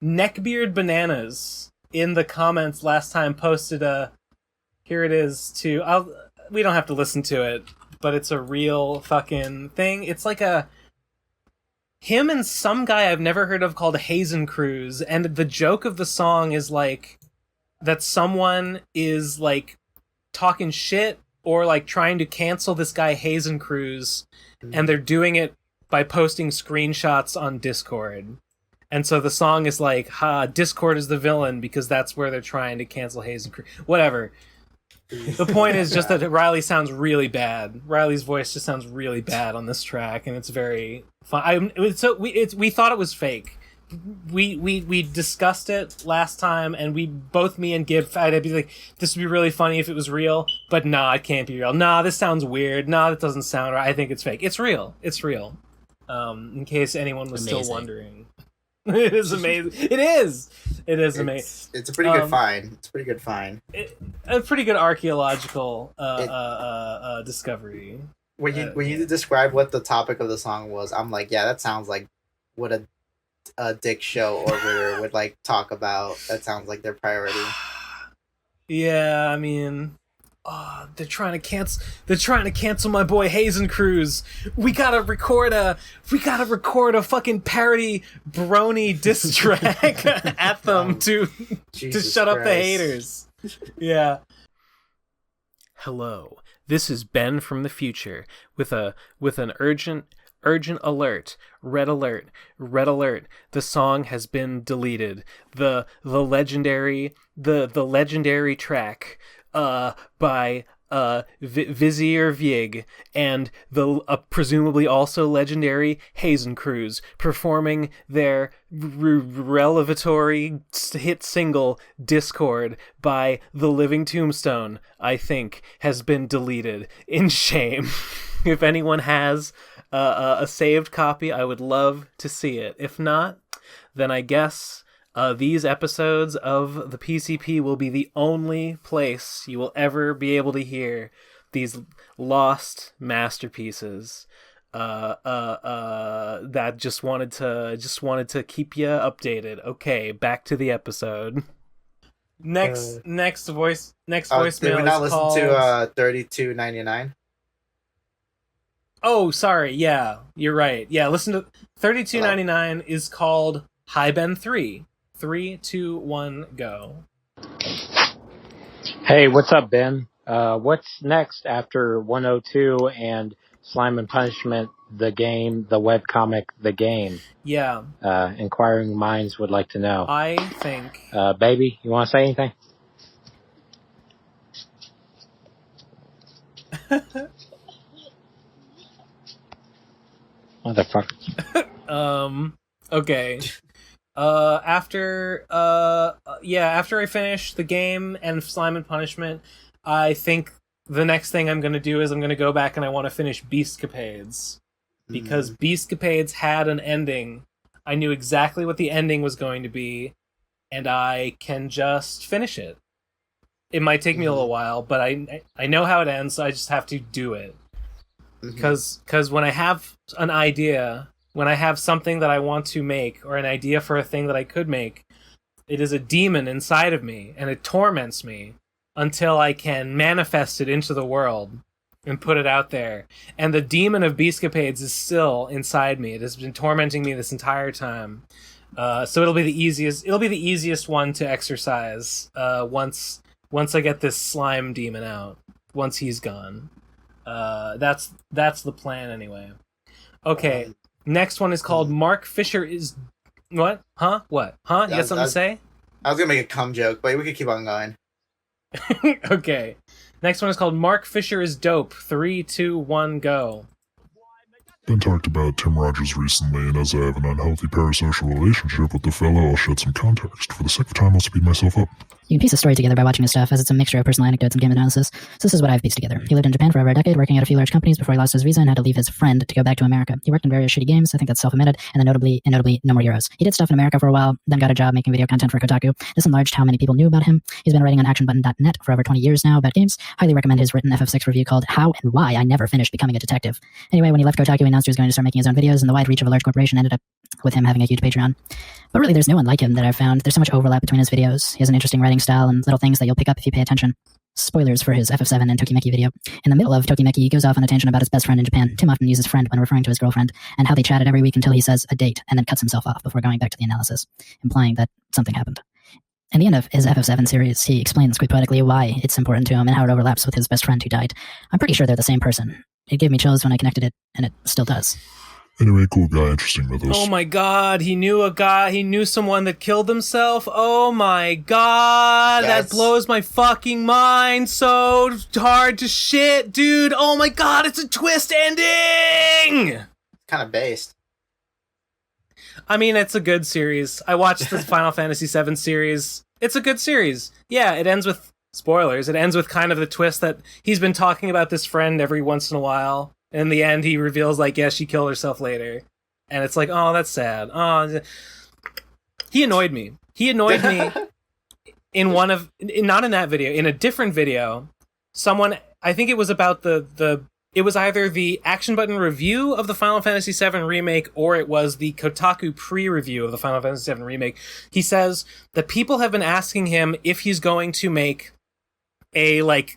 Neckbeard Bananas in the comments last time posted a. Here it is too. We don't have to listen to it, but it's a real fucking thing. It's like him and some guy I've never heard of called Hazen Cruz, and the joke of the song is like that someone is like talking shit or like trying to cancel this guy Hazen Cruz, and they're doing it by posting screenshots on Discord. And so the song is like, Discord is the villain because that's where they're trying to cancel Hazen Cruz. Whatever. The point is just that Riley sounds really bad. Riley's voice just sounds really bad on this track, and it's very fun. We thought it was fake. We discussed it last time, and me and Gib, I'd be like, this would be really funny if it was real, but nah, it can't be real. Nah, this sounds weird. Nah, that doesn't sound right. I think it's fake. It's real. It's real. In case anyone was still wondering. It is amazing. It is amazing. It's a pretty good find. It's a pretty good find. A pretty good archaeological discovery. When you describe what the topic of the song was, I'm like, yeah, that sounds like what a dick show orbiter would like talk about. That sounds like their priority. Yeah, I mean, they're trying to cancel my boy Hazen Cruz. We gotta record a fucking parody brony diss track at them to shut up the haters. Yeah. Hello, this is Ben from the future with an urgent alert. Red alert. The song has been deleted. The legendary track by Vizier Vieg and the presumably also legendary Hazen Cruz performing their revelatory hit single Discord by The Living Tombstone, I think, has been deleted in shame. If anyone has a saved copy, I would love to see it. If not, then I guess these episodes of the PCP will be the only place you will ever be able to hear these lost masterpieces that just wanted to keep you updated. Okay, back to the episode. Next voicemail. Did we not listen called... to 3299? Oh, sorry. Yeah, you're right. Yeah, listen to 3299 is called Hi Ben 3. 3, 2, 1, go. Hey, what's up, Ben? What's next after 102 and Slime and Punishment, the game, the webcomic, the game? Yeah. Inquiring minds would like to know. I think... Baby, you want to say anything? Motherfucker. Okay. After I finish the game and Slime and Punishment, I think the next thing I'm going to do is I'm going to go back and I want to finish Beastcapades. Because Beastcapades had an ending. I knew exactly what the ending was going to be, and I can just finish it. It might take me a little while, but I know how it ends, so I just have to do it. Because when I have an idea... When I have something that I want to make, or an idea for a thing that I could make, it is a demon inside of me, and it torments me until I can manifest it into the world and put it out there. And the demon of Beastcapades is still inside me. It has been tormenting me this entire time. So it'll be the easiest one to exercise once I get this slime demon out. Once he's gone. That's the plan anyway. Okay. Next one is called Mark Fisher is... What? Huh? What? Huh? You got something to say? I was going to make a cum joke, but we could keep on going. Okay. Next one is called Mark Fisher is Dope. 3, 2, 1, go. Ben talked about Tim Rogers recently, and as I have an unhealthy parasocial relationship with the fellow, I'll shed some context. For the sake of time, I'll speed myself up. You can piece the story together by watching his stuff, as it's a mixture of personal anecdotes and game analysis. So this is what I've pieced together. He lived in Japan for over a decade, working at a few large companies before he lost his visa and had to leave his friend to go back to America. He worked in various shitty games, I think that's self-admitted, and then notably No More Heroes. He did stuff in America for a while, then got a job making video content for Kotaku. This enlarged how many people knew about him. He's been writing on actionbutton.net for over 20 years now about games. Highly recommend his written FF6 review called How and Why I Never Finished Becoming a Detective. Anyway, when he left Kotaku, he announced he was going to start making his own videos, and the wide reach of a large corporation ended up with him having a huge Patreon. But really, there's no one like him that I've found. There's so much overlap between his videos. He has an interesting writing style and little things that you'll pick up if you pay attention. Spoilers for his FF7 and Tokimeki video. In the middle of Tokimeki, he goes off on a tangent about his best friend in Japan. Tim often uses friend when referring to his girlfriend, and how they chatted every week until he says a date, and then cuts himself off before going back to the analysis, implying that something happened. In the end of his FF7 series, he explains quite poetically why it's important to him and how it overlaps with his best friend who died. I'm pretty sure they're the same person. It gave me chills when I connected it, and it still does. Anyway, cool guy, interesting mythos. Oh my god, he knew someone that killed himself. Oh my god, that blows my fucking mind so hard to shit, dude. Oh my god, it's a twist ending! Kind of based. I mean, it's a good series. I watched the Final Fantasy VII series. It's a good series. Yeah, it ends with, spoilers, it ends with kind of the twist that he's been talking about this friend every once in a while. In the end, he reveals, like, yeah, she killed herself later. And it's like, oh, that's sad. Oh, he annoyed me. He annoyed me in one of, not in that video, in a different video. Someone, I think it was about it was either the Action Button review of the Final Fantasy VII Remake, or it was the Kotaku pre-review of the Final Fantasy VII Remake. He says that people have been asking him if he's going to make a, like,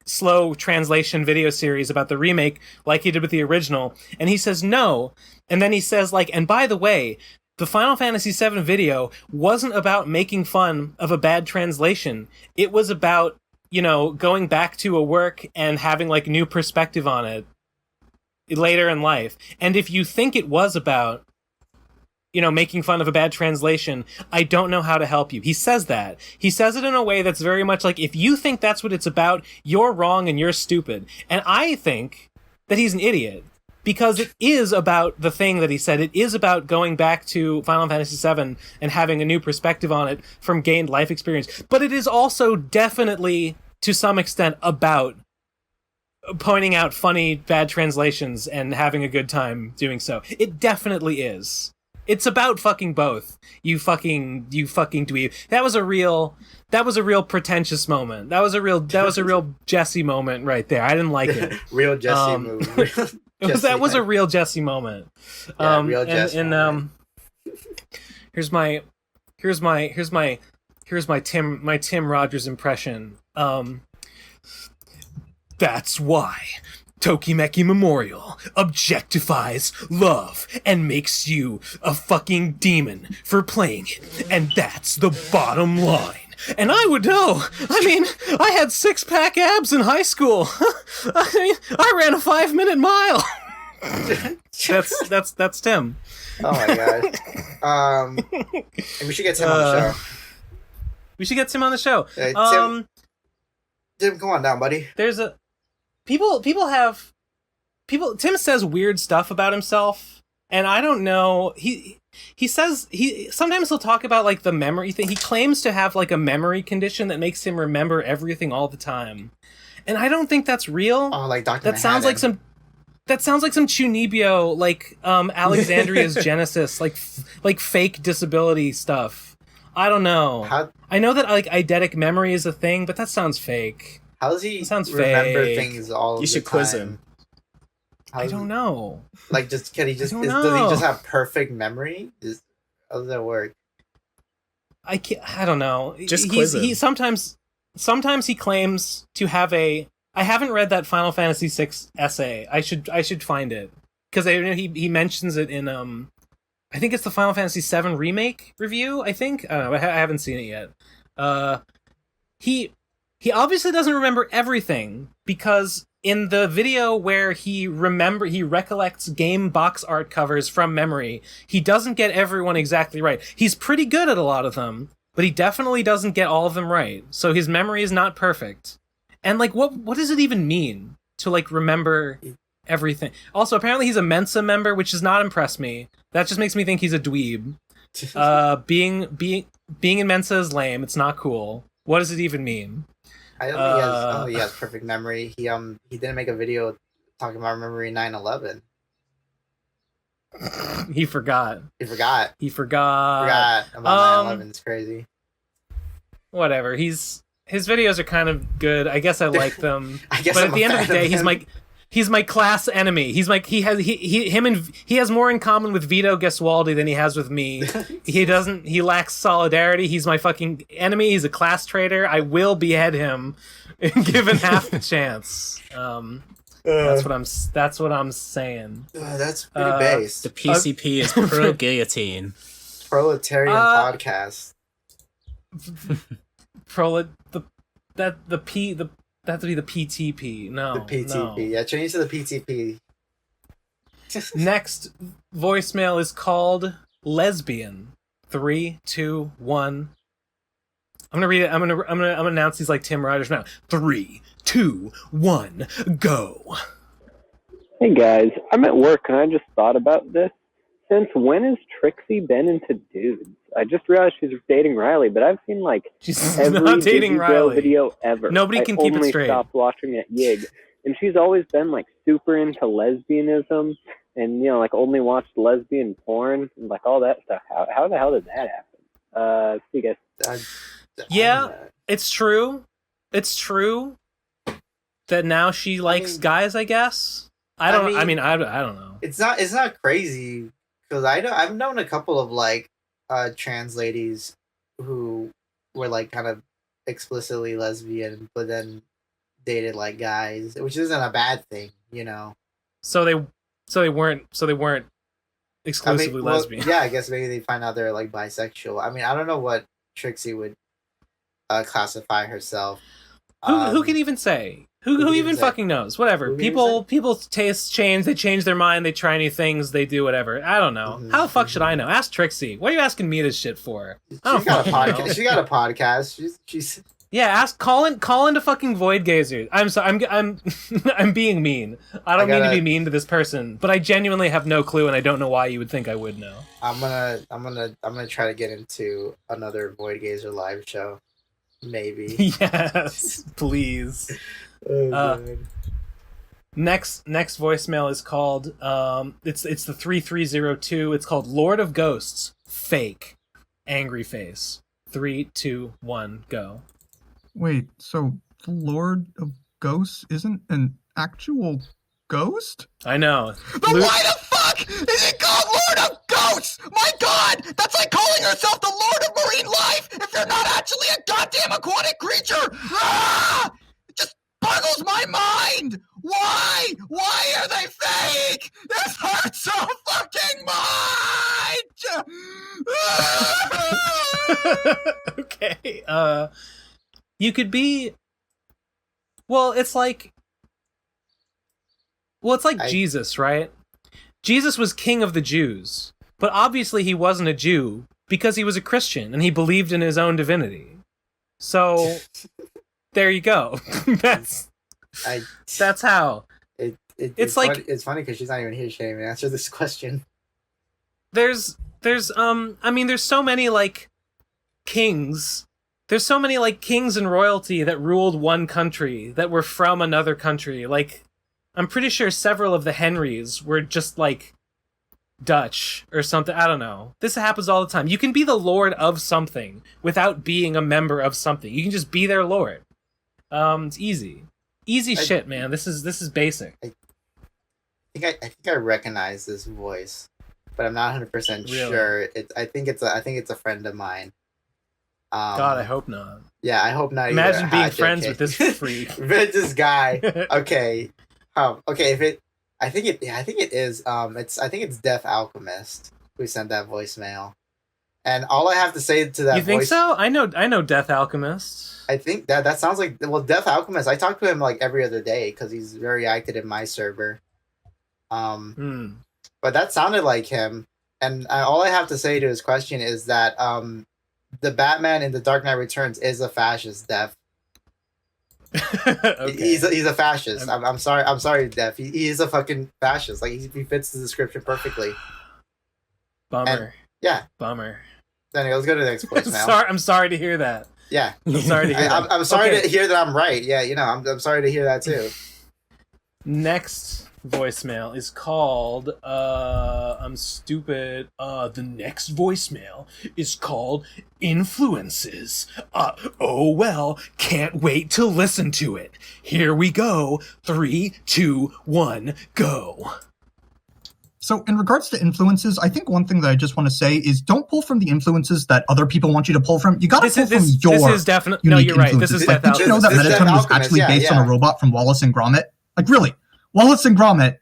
slow translation video series about the remake like he did with the original, and he says no. And then he says, like, and by the way, the Final Fantasy VII video wasn't about making fun of a bad translation. It was about, you know, going back to a work and having, like, new perspective on it later in life. And if you think it was about, you know, making fun of a bad translation, I don't know how to help you. He says that. He says it in a way that's very much like, if you think that's what it's about, you're wrong and you're stupid. And I think that he's an idiot, because it is about the thing that he said. It is about going back to Final Fantasy VII and having a new perspective on it from gained life experience. But it is also definitely, to some extent, about pointing out funny bad translations and having a good time doing so. It definitely is. It's about fucking both. You fucking dweeb. That was a real pretentious moment. That was a real Jesse moment right there. I didn't like it. Real Jesse move. That was a real Jesse moment. Yeah, real Jesse. And here's my Tim Rogers impression. That's why Tokimeki Memorial objectifies love and makes you a fucking demon for playing it. And that's the bottom line. And I would know. I mean, I had 6-pack abs in high school. I mean, I ran a 5-minute mile. That's Tim. Oh my god. We should get Tim on the show. We should get Tim on the show. Tim, come on down, buddy. There's a People Tim says weird stuff about himself, and I don't know. He sometimes he'll talk about, like, the memory thing. He claims to have, like, a memory condition that makes him remember everything all the time. And I don't think that's real. Oh, like Dr. That sounds like some Chunibyo, like, Alexandria's Genesis, like fake disability stuff. I don't know. I know that, like, eidetic memory is a thing, but that sounds fake. How does he remember things all the time? You should quiz him. I don't know. Like, does he just have perfect memory? How does that work? I don't know. Just quiz him. He sometimes he claims to have a. I haven't read that Final Fantasy VI essay. I should find it, because he mentions it in I think it's the Final Fantasy VII Remake review. I think I don't know. I haven't seen it yet. He obviously doesn't remember everything, because in the video where he recollects game box art covers from memory, he doesn't get everyone exactly right. He's pretty good at a lot of them, but he definitely doesn't get all of them right. So his memory is not perfect. And, like, what does it even mean to, like, remember everything? Also, apparently he's a Mensa member, which does not impress me. That just makes me think he's a dweeb. Being in Mensa is lame. It's not cool. What does it even mean? I don't think he has perfect memory. He didn't make a video talking about remembering 9/11. He forgot. He forgot. Forgot about 9/11. It's crazy. Whatever. His videos are kind of good. I guess I like them. I guess but I'm at the a end of the fan day, of him. he's my class enemy. He has more in common with Vito Gesualdi than he has with me. He lacks solidarity. He's my fucking enemy. He's a class traitor. I will behead him given half the chance. That's what I'm saying. That's pretty base. The PCP is pro guillotine. Proletarian podcast. That have to be the PTP. No, The PTP. no. Yeah, change to the PTP. Next voicemail is called Lesbian. 3, 2, 1. I'm gonna read it. I'm gonna announce these like Tim Rogers now. 3, 2, 1, go. Hey guys, I'm at work and I just thought about this. Since when has Trixie been into dudes? I just realized she's dating Riley, but I've seen like every not dating Disney Girl Riley. video ever. Nobody can keep it straight. I only stopped watching at Yig, and she's always been like super into lesbianism, and like only watched lesbian porn and like all that stuff. How the hell did that happen? See you guys. Yeah, it's true. It's true that now she likes guys. I guess. I don't know. It's not crazy because I've known a couple of like trans ladies who were like kind of explicitly lesbian, but then dated like guys, which isn't a bad thing, you know. So they weren't exclusively lesbian. Yeah, I guess maybe they find out they're like bisexual. I mean, I don't know what Trixie would classify herself. Who can even say? Who even fucking knows? Whatever. People's tastes change. They change their mind. They try new things. They do whatever. I don't know. How the fuck should I know? Ask Trixie. What are you asking me this shit for? I don't She's got a fucking podcast. know. She got a podcast. She's Yeah, call into fucking Void Gazer. I'm sorry. I'm being mean. I don't mean to be mean to this person, but I genuinely have no clue, and I don't know why you would think I would know. I'm gonna try to get into another Void Gazer live show. Maybe. Yes, please. Oh, God. Next voicemail is called it's the 3302. It's called Lord of Ghosts. Fake. Angry face. 3, 2, 1, go. Wait, so the Lord of Ghosts isn't an actual ghost? I know. But why the fuck is it called Lord of Ghosts? My god! That's like calling yourself the Lord of Marine Life if you're not actually a goddamn aquatic creature! Ah! It just boggles my mind! Why? Why are they fake? This hurts so fucking much! Okay. You could be. Well, it's like Jesus, right? Jesus was king of the Jews, but obviously he wasn't a Jew because he was a Christian and he believed in his own divinity. So there you go. That's how. It's like it's funny because she's not even here. She can't even answer this question. There's so many like kings. There's so many like kings and royalty that ruled one country that were from another country. Like, I'm pretty sure several of the Henrys were just like Dutch or something. I don't know. This happens all the time. You can be the lord of something without being a member of something. You can just be their lord. It's easy shit, man. This is basic. I think I recognize this voice, but I'm not 100% sure. I think it's a friend of mine. God, I hope not. Yeah, I hope not. Imagine either. being friends with this freak. With this guy. Okay. Okay. I think it is. I think it's Death Alchemist who sent that voicemail. And all I have to say to that. You think so? I know Death Alchemist. I think that sounds like Death Alchemist. I talk to him like every other day because he's very active in my server. But that sounded like him. And all I have to say to his question is that the Batman in The Dark Knight Returns is a fascist, Def. Okay. He's a fascist. I'm sorry, Def. He is a fucking fascist. Like he fits the description perfectly. Bummer. Yeah. Bummer. Anyway, let's go to the next voicemail. I'm sorry to hear that. Yeah. I'm sorry to hear that. I'm sorry Okay. to hear that I'm right. Yeah, I'm sorry to hear that too. Next voicemail is called I'm stupid. The next voicemail is called Influences. Oh well, can't wait to listen to it. Here we go. 3, 2, 1, go. So, in regards to influences, I think one thing that I just want to say is don't pull from the influences that other people want you to pull from. You got to pull from your This is definitely no. unique You're right. This influences. is Like, did you know that This is Mettaton was Alchemist, actually yeah, based on yeah. a robot from Wallace and Gromit? Like, really? Wallace and Gromit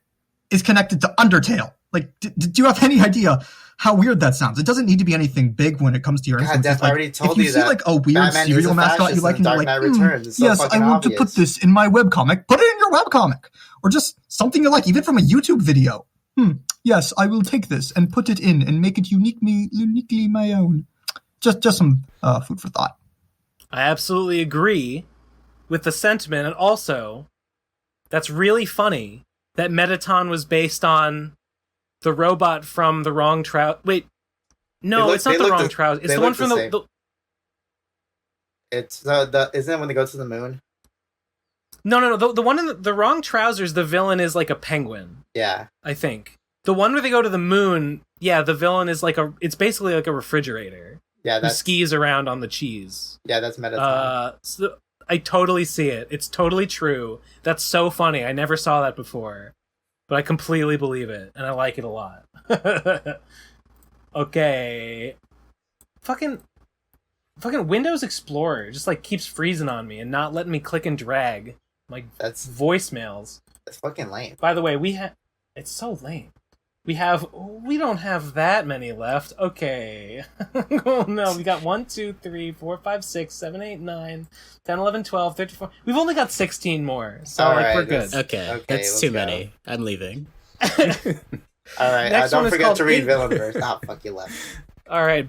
is connected to Undertale. Like, did you have any idea how weird that sounds? It doesn't need to be anything big when it comes to your God, influences. Death, I Like, already told if you you see that like a weird Batman is cereal a mascot you fascist like, in and you're Dark like, Knight Returns. It's so yes, I fucking want to put obvious. this in my webcomic. Put it in your webcomic, or just something you like, even from a YouTube video. Yes, I will take this and put it in and make it uniquely my own. Just some food for thought. I absolutely agree with the sentiment, and also, that's really funny that Mettaton was based on the robot from the wrong trout. Wait, no, it's not the wrong trout. It's the one from the. It's the isn't it when they go to the moon? No. The one in the wrong trousers. The villain is like a penguin. Yeah, I think the one where they go to the moon. Yeah, the villain is like it's basically like a refrigerator. Yeah, who skis around on the cheese. Yeah, that's Mettaton. So I totally see it. It's totally true. That's so funny. I never saw that before, but I completely believe it, and I like it a lot. Okay, fucking Windows Explorer just like keeps freezing on me and not letting me click and drag like voicemails. That's fucking lame. By the way, it's so lame. We don't have that many left. Okay. Oh no, we got 1, 2, 3, 4, 5, 6, 7, 8, 9, 10, 11, 12, 13, 14. We've only got 16 more. So we're good. Okay, that's too many. I'm leaving. Alright, Next one don't is forget called to read Villainverse. Fuck, you left. Alright,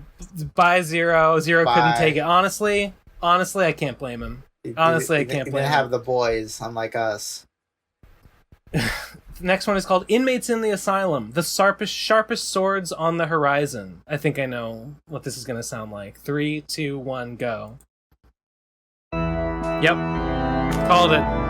bye Zero. Zero Bye. couldn't take it. Honestly, I can't blame him. Honestly, I can't blame They him. have the boys, unlike us. Next one is called Inmates in the Asylum. The sharpest swords on the horizon. I think I know what this is going to sound like. 3, 2, 1, go. Yep. Called it.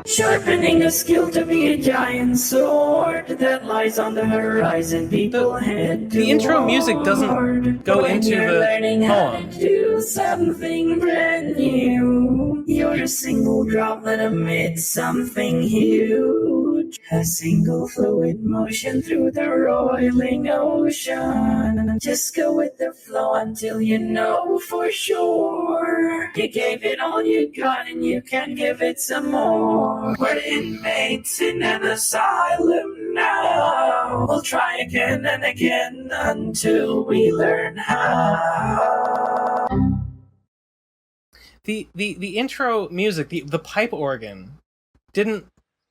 Sharpening a skill to be a giant sword that lies on the horizon. People head The intro music doesn't go into the poem. Do something brand new. You're a single droplet amid something huge. A single fluid motion through the roiling ocean. Just go with the flow until you know for sure. You gave it all you got and you can give it some more. We're inmates in an asylum now. We'll try again and again until we learn how. The intro music, the pipe organ, didn't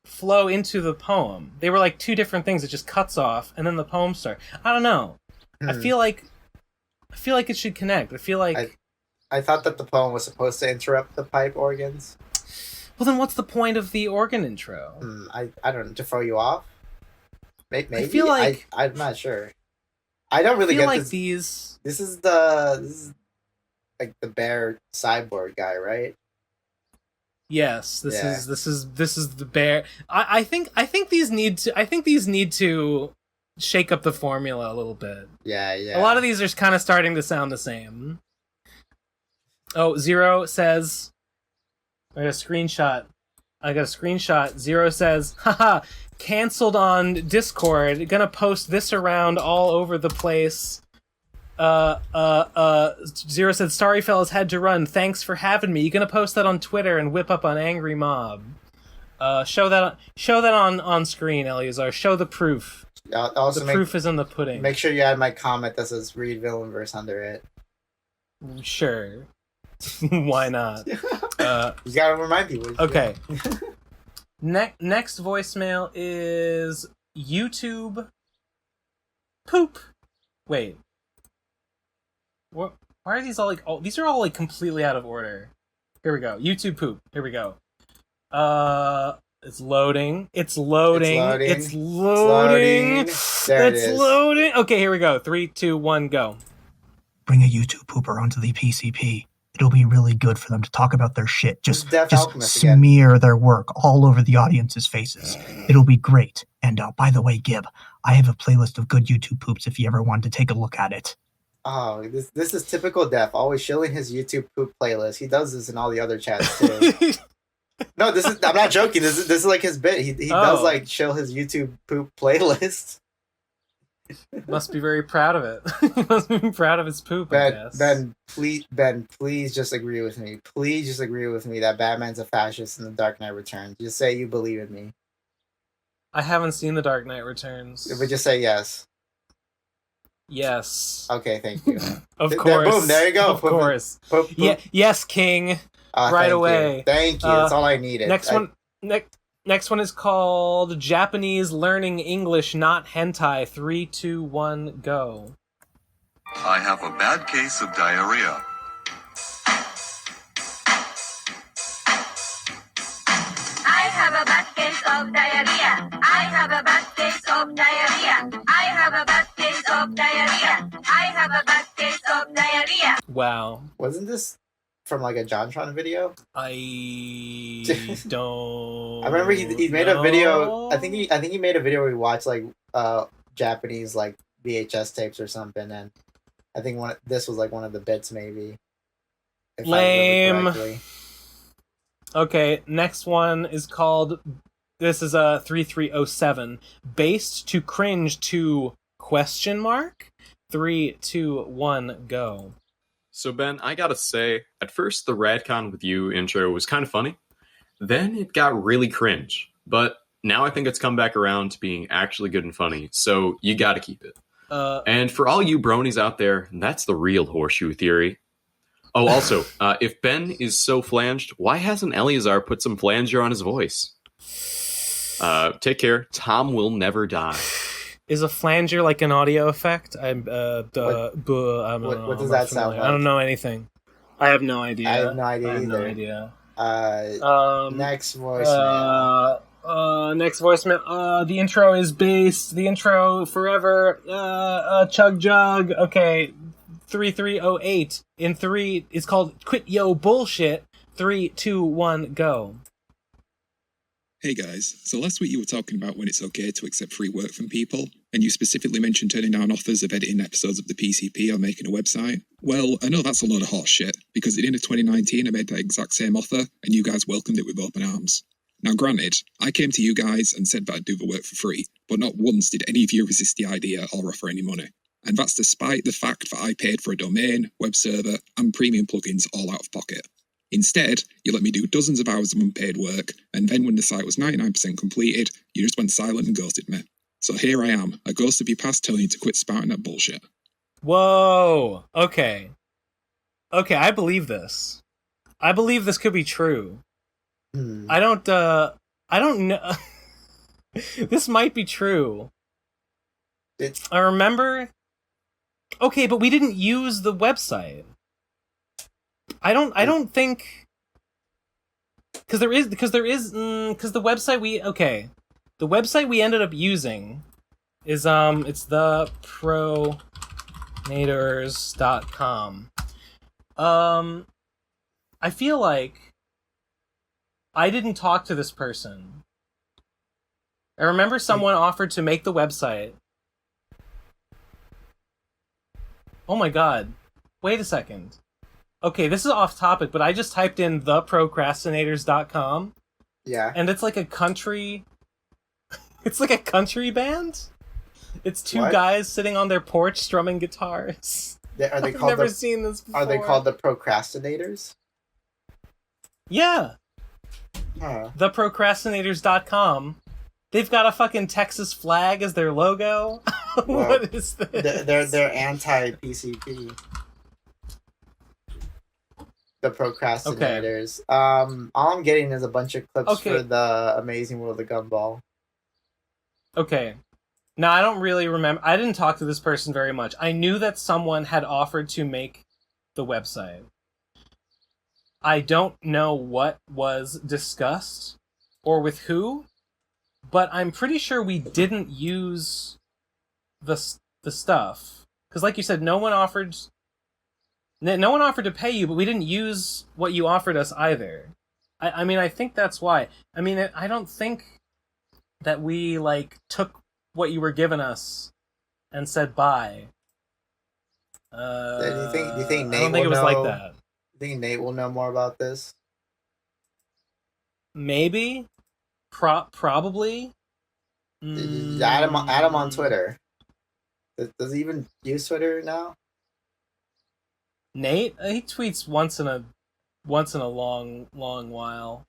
flow into the poem. They were like two different things. It just cuts off, and then the poem starts. I don't know. I feel like it should connect. I feel like I thought that the poem was supposed to interrupt the pipe organs. Well, then what's the point of the organ intro? I don't know, to throw you off. Maybe. I feel like I'm not sure. I don't really get like this. These. This is like the bear cyborg guy, right? Yes, this is the bear. I think these need to shake up the formula a little bit. Yeah. A lot of these are kind of starting to sound the same. Oh, Zero says, I got a screenshot. Zero says, haha, canceled on Discord. Gonna post this around all over the place. Zero said, sorry fellas, had to run. Thanks for having me. You gonna post that on Twitter and whip up on Angry Mob. Show that on screen, Eleazar. Show the proof. Also, the proof is in the pudding. Make sure you add my comment that says read Villainverse under it. Sure. Why not? You gotta remind people. Okay. Next voicemail is YouTube poop. Wait. What? Why are these all like? Oh, these are all like completely out of order. Here we go. YouTube poop. Here we go. It's loading. It's loading. It's It's loading. loading. There it It's is. loading. Okay, here we go. 3, 2, 1, go. Bring a YouTube pooper onto the PCP. It'll be really good for them to talk about their shit. Just smear their work all over the audience's faces. It'll be great. And by the way, Gib, I have a playlist of good YouTube poops if you ever wanted to take a look at it. Oh, this is typical Def. Always shilling his YouTube poop playlist. He does this in all the other chats too. No, I'm not joking. This is like his bit. He does like shill his YouTube poop playlist. Must be very proud of it. He must be proud of his poop, I guess. Ben, please just agree with me. Please just agree with me that Batman's a fascist in The Dark Knight Returns. Just say you believe in me. I haven't seen The Dark Knight Returns. But just say yes. Yes. Okay, thank you. Of course. Boom, there you go. Of course. Yeah, yes, King. Right away. Thank you. That's all I needed. Next one is called Japanese Learning English Not Hentai. 3, 2, 1, go. I have a bad case of diarrhea. I have a bad case of diarrhea. I have a bad case of diarrhea. I have a bad case of diarrhea. I have a bad case of diarrhea. Wow. Wasn't this from like a JonTron video? I don't. I remember he made a video. I think he made a video where he watched like Japanese like VHS tapes or something, and I think this was like one of the bits maybe. If Lame. I remember correctly. Okay, next one is called. This is a 3307. Based to cringe to question mark. 3, 2, 1, go. So Ben, I gotta say, at first the Radcon with you intro was kind of funny. Then it got really cringe. But now I think it's come back around to being actually good and funny. So you gotta keep it. And for all you bronies out there, that's the real horseshoe theory. Oh, also, if Ben is so flanged, why hasn't Eleazar put some flanger on his voice? Take care. Tom will never die. Is a flanger like an audio effect? What does that sound like? I don't know anything. I have no idea. I have no idea either. Next voicemail. Next voicemail. The intro is based. The intro forever. Chug jug. Okay. 3308. In 3, it's called Quit Yo Bullshit. 3, 2, 1, go. Hey guys, so last week you were talking about when it's okay to accept free work from people, and you specifically mentioned turning down offers of editing episodes of the PCP or making a website. Well, I know that's a load of horse shit, because at the end of 2019 I made that exact same offer, and you guys welcomed it with open arms. Now granted, I came to you guys and said that I'd do the work for free, but not once did any of you resist the idea or offer any money. And that's despite the fact that I paid for a domain, web server, and premium plugins all out of pocket. Instead, you let me do dozens of hours of unpaid work, and then when the site was 99% completed, you just went silent and ghosted me. So here I am, a ghost of your past telling you to quit spouting that bullshit. Whoa. Okay, I believe this. I believe this could be true. I don't know. This might be true. I remember. Okay, but we didn't use the website. I don't think because the website the website we ended up using is it's the Pronators.com. I feel like I didn't talk to this person. I remember someone offered to make the website. Oh my god. Wait a second. Okay, this is off topic, but I just typed in theprocrastinators.com. Yeah. And it's like a country... It's like a country band? It's two guys sitting on their porch strumming guitars. Are they I've called never seen this before. Are they called the Procrastinators? Yeah. Huh. Theprocrastinators.com. They've got a fucking Texas flag as their logo. What is this? They're anti-PCP. The Procrastinators. Okay. All I'm getting is a bunch of clips for the Amazing World of Gumball. Okay. Now, I don't really remember. I didn't talk to this person very much. I knew that someone had offered to make the website. I don't know what was discussed. or with who, but I'm pretty sure we didn't use the stuff. Because like you said, no one offered to pay you, but we didn't use what you offered us either. I mean, I think that's why. I mean, I don't think that we, like, took what you were giving us and said bye. Do you think Nate I don't think it was like that. You think Nate will know more about this? Maybe. Probably. Add him on Twitter. Does he even use Twitter now? Nate? He tweets once in a long while.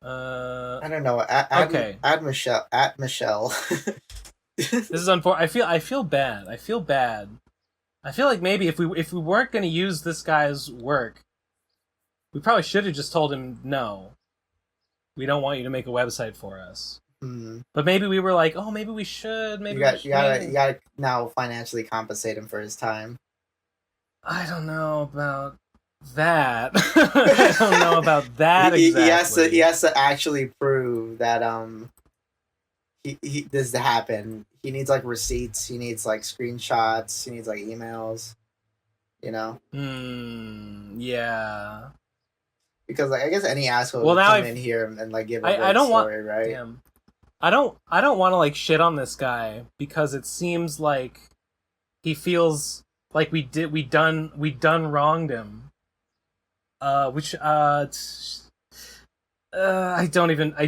I don't know. Add Michelle. At Michelle. This is unfortunate. I feel bad. I feel like maybe if we weren't going to use this guy's work, we probably should have just told him no. We don't want you to make a website for us. Mm. But maybe we were like, oh, maybe we should. Maybe you gotta now financially compensate him for his time. I don't know about that. I don't know about that exactly. He has to actually prove that he this happened. He needs like receipts. He needs like screenshots. He needs like emails. You know. Yeah. Because like I guess any asshole would come in here and like give a great story, right? Damn. I don't want to like shit on this guy because it seems like he feels like we wronged him. I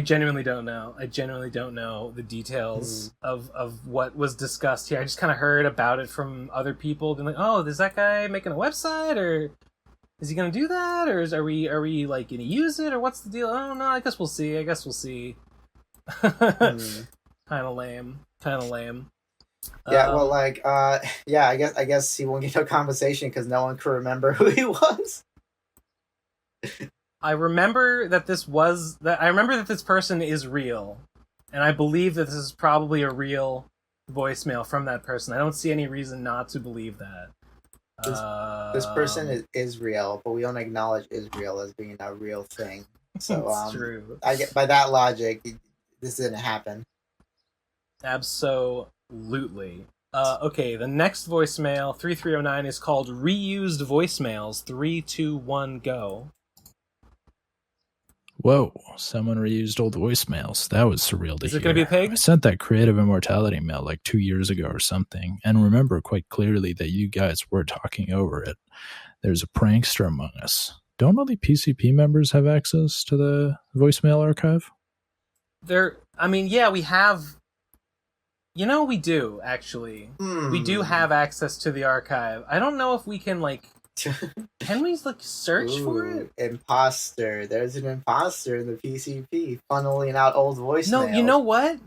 genuinely don't know. I genuinely don't know the details of what was discussed here. I just kind of heard about it from other people, being like, "Oh, is that guy making a website, or is he gonna do that, or are we like gonna use it, or what's the deal?" I don't know. I guess we'll see. Kind of lame. Yeah, well, like, yeah, I guess he won't get no compensation because no one can remember who he was. I remember that this person is real, and I believe that this is probably a real voicemail from that person. I don't see any reason not to believe that. This person is real, but we don't acknowledge Israel as being a real thing. So, it's true. I get by that logic, this didn't happen. Absolutely. Okay, the next voicemail, 3309, is called Reused Voicemails. 3, 2, 1, go. Whoa, someone reused old voicemails. That was surreal to hear. Is it going to be a pig? I sent that Creative Immortality mail like 2 years ago or something, and remember quite clearly that you guys were talking over it. There's a prankster among us. Don't all the PCP members have access to the voicemail archive? Yeah, we have... You know, we do, actually. We do have access to the archive. I don't know if we can, like... Can we, like, search for it? Imposter. There's an imposter in the PCP funneling out old voicemails. No, you know what?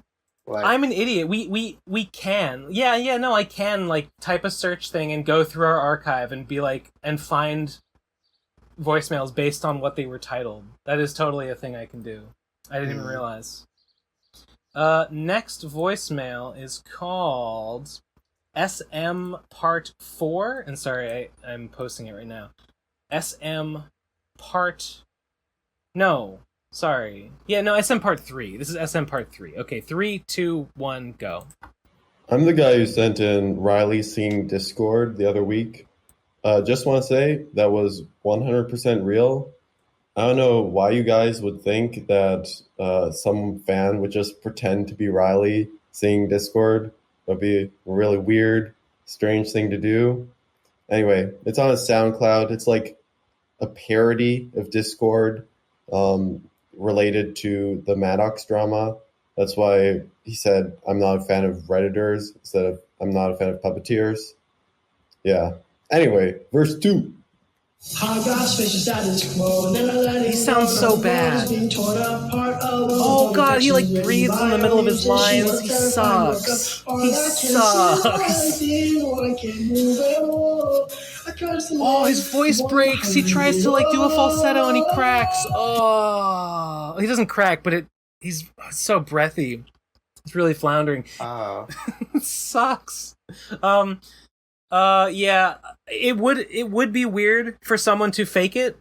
What? I'm an idiot. We can. Yeah, no, I can, like, type a search thing and go through our archive and be like, and find voicemails based on what they were titled. That is totally a thing I can do. I didn't even realize. Next voicemail is called SM Part 4. And sorry, I'm posting it right now. SM Part... No, sorry. Yeah, no, SM Part 3. This is SM Part 3. Okay, 3, 2, 1, go. I'm the guy who sent in Riley seeing Discord the other week. Just want to say that was 100% real. I don't know why you guys would think that some fan would just pretend to be Riley seeing Discord. That'd be a really weird, strange thing to do. Anyway, it's on a SoundCloud. It's like a parody of Discord related to the Maddox drama. That's why he said, I'm not a fan of Redditors instead of I'm not a fan of puppeteers. Yeah. Anyway, verse 2. He sounds so bad. Oh god, he like breathes in the middle of his lines. He sucks. He sucks. Oh, his voice breaks. He tries to like do a falsetto and he cracks. Oh, he doesn't crack, but he's so breathy. It's really floundering. It sucks. Yeah, it would be weird for someone to fake it,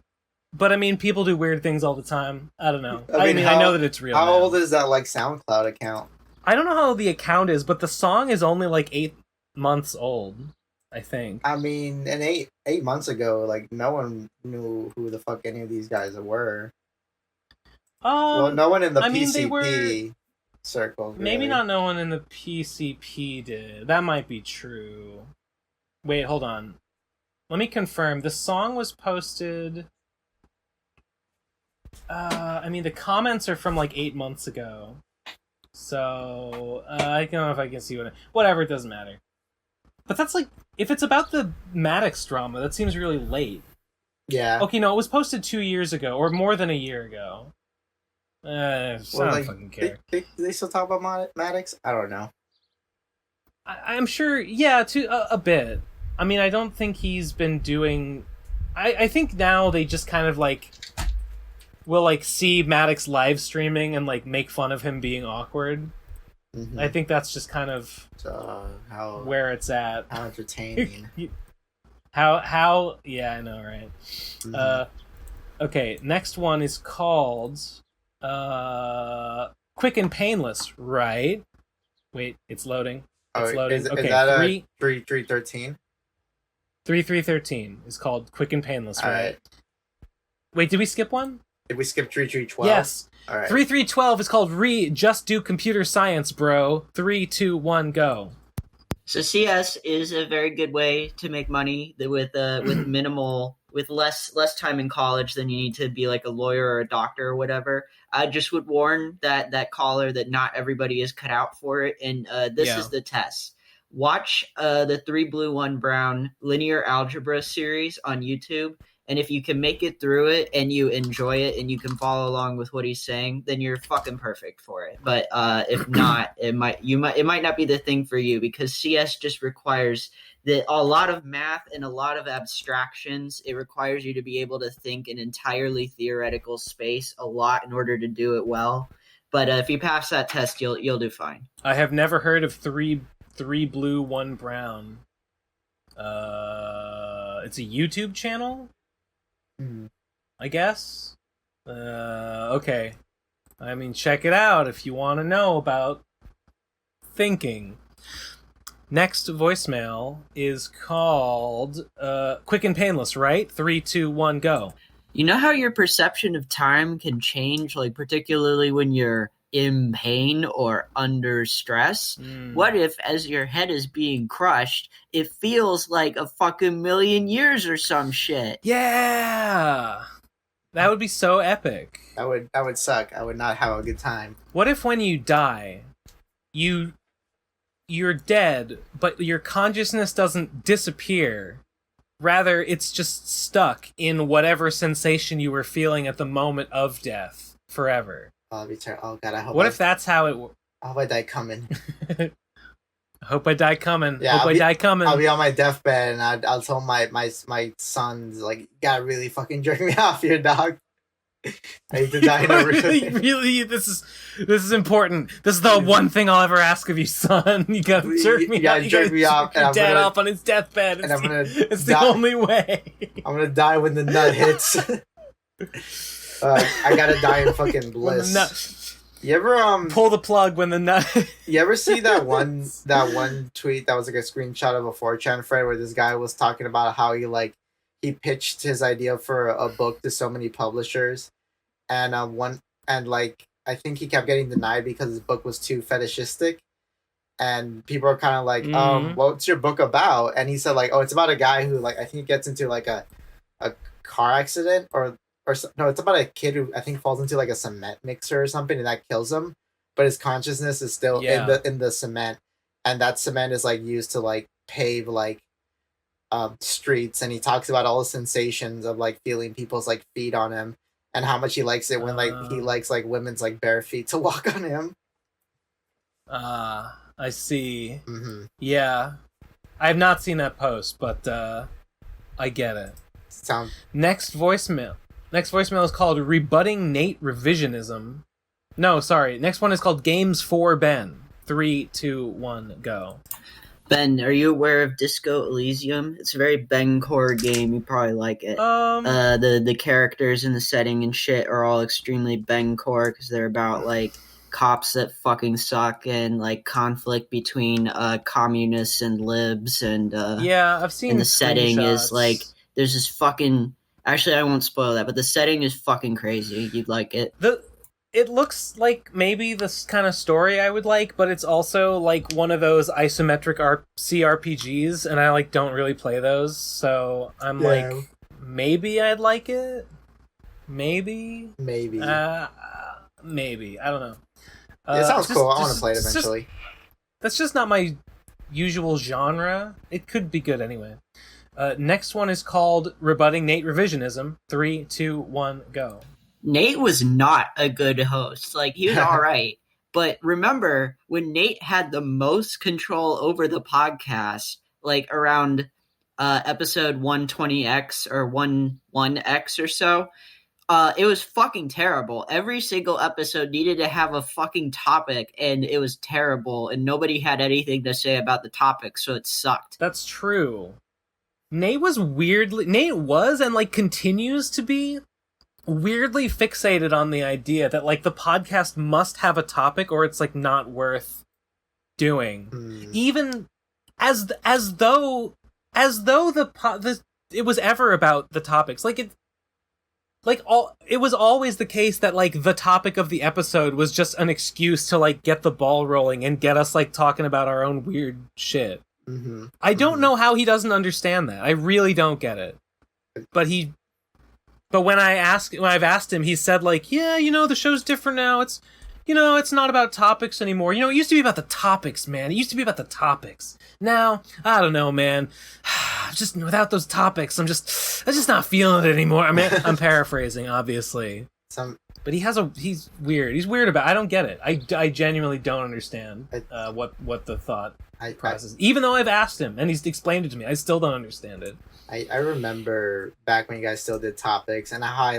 But I mean, people do weird things all the time. I don't know. I mean, I know that it's real. How now. old is that like SoundCloud account? I don't know how the account is, but the song is only like 8 months old, I think. I mean, and 8 months ago, like no one knew who the fuck any of these guys were. Well, no one in the PCP circle. Maybe not no one in the PCP did. That might be true. Wait, hold on. Let me confirm. The song was posted... I mean, the comments are from like 8 months ago. So, I don't know if I can see whatever, it doesn't matter. But that's like, if it's about the Maddox drama, that seems really late. Yeah. Okay, no, it was posted 2 years ago, or more than a year ago. I don't fucking care. They still talk about Maddox? I don't know. I'm sure, yeah, a bit. I mean, I don't think he's been doing... I think now they just kind of, like... will like see Maddox live streaming and like make fun of him being awkward. Mm-hmm. I think that's just kind of where it's at. How entertaining. how yeah, I know, right? Mm-hmm. Okay, next one is called Quick and Painless, right? Wait, it's loading. It's loading. Is okay, that 3313? 3313 is called Quick and Painless, right? Alright. Wait, did we skip one? Did we skip 3312? Yes. All right. 3312 is called Just Do Computer Science, bro. 3, 2, 1, go. So CS is a very good way to make money with minimal, with less time in college than you need to be like a lawyer or a doctor or whatever. I just would warn that caller that not everybody is cut out for it, and this is the test. Watch the 3 Blue 1 Brown linear algebra series on YouTube. And if you can make it through it and you enjoy it and you can follow along with what he's saying, then you're fucking perfect for it. But if not, it might not be the thing for you, because CS just requires a lot of math and a lot of abstractions. It requires you to be able to think in entirely theoretical space a lot in order to do it well. But if you pass that test, you'll do fine. I have never heard of 3 Blue 1 Brown. It's a YouTube channel? I guess. Okay. I mean, check it out if you want to know about thinking. Next voicemail is called Quick and Painless, right? 3, 2, 1, go. You know how your perception of time can change, like particularly when you're in pain or under stress? What if, as your head is being crushed, it feels like a fucking million years or some shit? Yeah! That would be so epic. That would suck. I would not have a good time. What if when you die, you're dead, but your consciousness doesn't disappear? Rather, it's just stuck in whatever sensation you were feeling at the moment of death forever. Oh God, I hope. What if that's how it? I hope I die coming. I hope I die coming. Yeah, I die coming. I'll be on my deathbed and I'll tell my sons, like, you gotta really fucking jerk me off here, dog. I need to die in a really, this is important. This is the one thing I'll ever ask of you, son. You gotta jerk me off. You gotta jerk your dad off on his deathbed. It's the only way. I'm gonna die when the nut hits. I gotta die in fucking bliss. You ever pull the plug when the nut? You ever see that one tweet that was like a screenshot of a 4chan thread where this guy was talking about how he pitched his idea for a book to so many publishers, and I think he kept getting denied because his book was too fetishistic, and people are kind of like, what's your book about? And he said like, oh, it's about a guy who I think he gets into like a car accident or no, it's about a kid who I think falls into like a cement mixer or something, and that kills him, but his consciousness is still in the cement, and that cement is used to pave streets, and he talks about all the sensations of feeling people's feet on him, and how much he likes it when he likes women's bare feet to walk on him. I see. Mm-hmm. Yeah, I have not seen that post, but I get it. Next voicemail is called Rebutting Nate Revisionism. No, sorry. Next one is called Games for Ben. 3, 2, 1, go. Ben, are you aware of Disco Elysium? It's a very Ben-core game. You probably like it. The characters and the setting and shit are all extremely Ben-core because they're about like cops that fucking suck and like conflict between communists and libs and yeah, I've seen. And the setting is screenshots. like there's this fucking. Actually, I won't spoil that, but the setting is fucking crazy. You'd like it. It looks like maybe this kind of story I would like, but it's also like one of those isometric CRPGs, and I like don't really play those, so I'm like, maybe I'd like it. Maybe. Maybe. I don't know. It sounds cool. I want to play it eventually. That's just not my usual genre. It could be good anyway. Next one is called Rebutting Nate Revisionism. 3, 2, 1, go. Nate was not a good host. Like, he was all right. But remember, when Nate had the most control over the podcast, like around episode 120X or 11X or so, it was fucking terrible. Every single episode needed to have a fucking topic, and it was terrible, and nobody had anything to say about the topic, so it sucked. That's true. Nate was and like continues to be weirdly fixated on the idea that like the podcast must have a topic or it's like not worth doing. Even as though it was ever about the topics. It was always the case that like the topic of the episode was just an excuse to like get the ball rolling and get us like talking about our own weird shit. I don't know how he doesn't understand that. I really don't get it. But when I've asked him, he said like, yeah, the show's different now. It's not about topics anymore. It used to be about the topics, man. It used to be about the topics. Now, I don't know, man. Just without those topics, I'm just not feeling it anymore. I mean, I'm paraphrasing, obviously. But he's weird. He's weird about it. I don't get it. I genuinely don't understand what the thought process. Even though I've asked him and he's explained it to me, I still don't understand it. I remember back when you guys still did topics and how I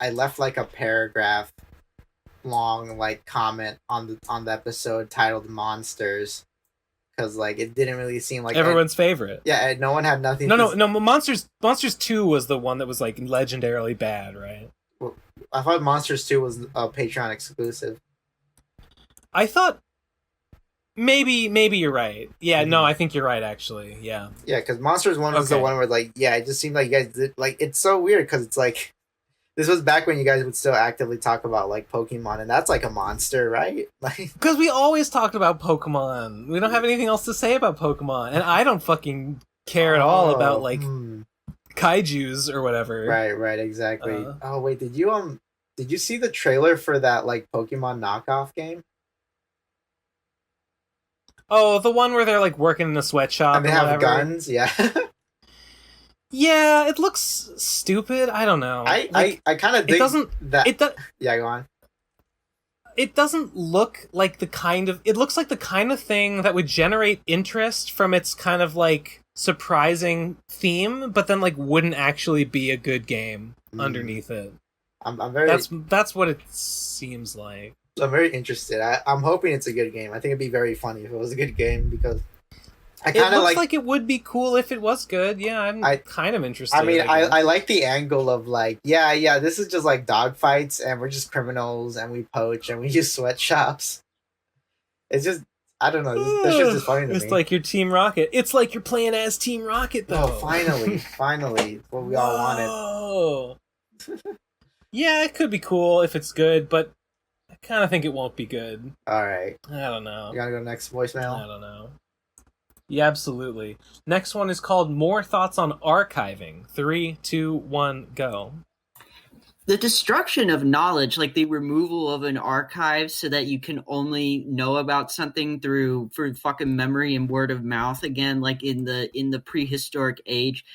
left like a paragraph long like comment on the episode titled Monsters because like it didn't really seem like everyone's favorite. Yeah, no one had nothing. No. Monsters 2 was the one that was like legendarily bad, right? Well, I thought Monsters 2 was a Patreon exclusive. I thought maybe you're right. Yeah, no, I think you're right actually. Yeah. Yeah, because Monsters 1 was the one where like it just seemed like you guys did like it's so weird because it's like this was back when you guys would still actively talk about like Pokemon, and that's like a monster, right? Like because we always talked about Pokemon. We don't have anything else to say about Pokemon, and I don't fucking care at all about like kaijus or whatever. Right, exactly. Oh wait, did you see the trailer for that like Pokemon knockoff game? Oh, the one where they're like working in a sweatshop and they have guns, yeah. Yeah, it looks stupid. I don't know. I kind of dig yeah, go on. It doesn't look like the kind of... It looks like the kind of thing that would generate interest from its kind of like surprising theme, but then like wouldn't actually be a good game underneath it. I'm very... That's what it seems like. I'm very interested. I'm hoping it's a good game. I think it'd be very funny if it was a good game because it looks like it would be cool if it was good. Yeah, I'm kind of interested. I mean, I like the angle of like, yeah, this is just like dogfights and we're just criminals and we poach and we use sweatshops. It's just, I don't know. This shit's just funny to me. It's like your Team Rocket. It's like you're playing as Team Rocket, though. Oh, finally. What we all wanted. Yeah, it could be cool if it's good, but I kind of think it won't be good. All right. I don't know. You gotta go next voicemail? I don't know. Yeah, absolutely. Next one is called More Thoughts on Archiving. 3, 2, 1, go. The destruction of knowledge, like the removal of an archive so that you can only know about something through fucking memory and word of mouth again, like in the prehistoric age.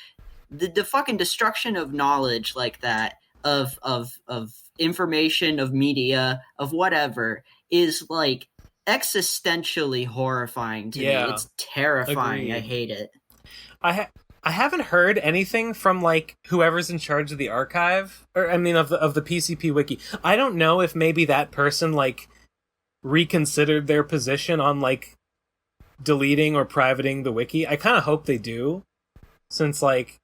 The fucking destruction of knowledge like that, of information, of media, of whatever, is like existentially horrifying to me. It's terrifying. Agreed. I hate it. I haven't heard anything from like whoever's in charge of the archive, or I mean of the PCP wiki. I don't know if maybe that person like reconsidered their position on like deleting or privating the wiki. I kind of hope they do, since like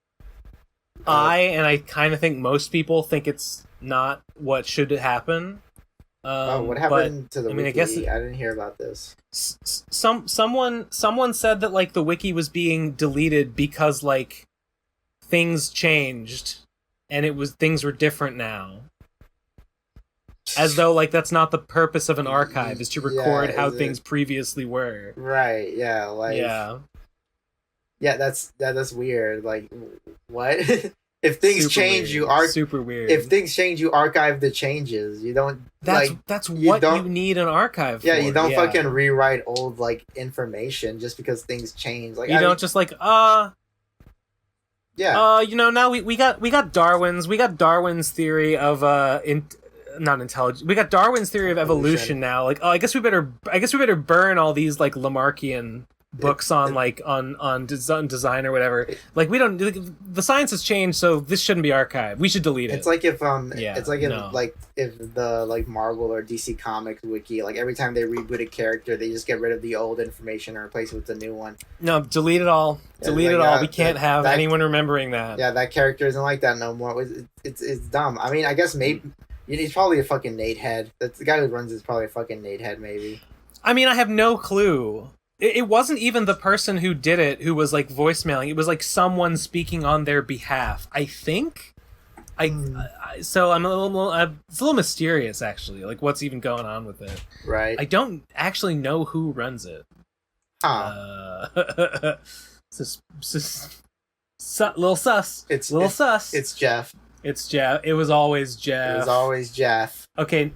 I kind of think most people think it's not what should happen. What happened to the wiki? I guess I didn't hear about this. Someone said that like the wiki was being deleted because like things changed and things were different now. As though like that's not the purpose of an archive, is to record how things previously were. Right, yeah, like yeah, that's weird. Like, what? If things change, you are super weird. If things change, you archive the changes. You don't. That's what you need an archive. Yeah, for. you don't fucking rewrite old like information just because things change. Like you don't just like yeah. Now we got Darwin's theory of not intelligence. We got Darwin's theory of evolution now. Like, I guess we better burn all these like Lamarckian books on design or whatever. Like, we don't. The science has changed, so this shouldn't be archived. We should delete it. It's like if if the like Marvel or DC Comics wiki, like every time they reboot a character, they just get rid of the old information and replace it with the new one. No, delete it all. Delete it all. We can't have anyone remembering that. Yeah, that character isn't like that no more. It's dumb. I mean, I guess maybe he's probably a fucking Nate head. That's the guy who runs is probably a fucking Nate head, maybe. I mean, I have no clue. It wasn't even the person who did it who was like voicemailing. It was like someone speaking on their behalf. I think. So I'm it's a little mysterious actually. Like what's even going on with it? Right. I don't actually know who runs it. Huh. Little sus. It's sus. It's Jeff. It's Jeff. It was always Jeff. It was always Jeff. Okay.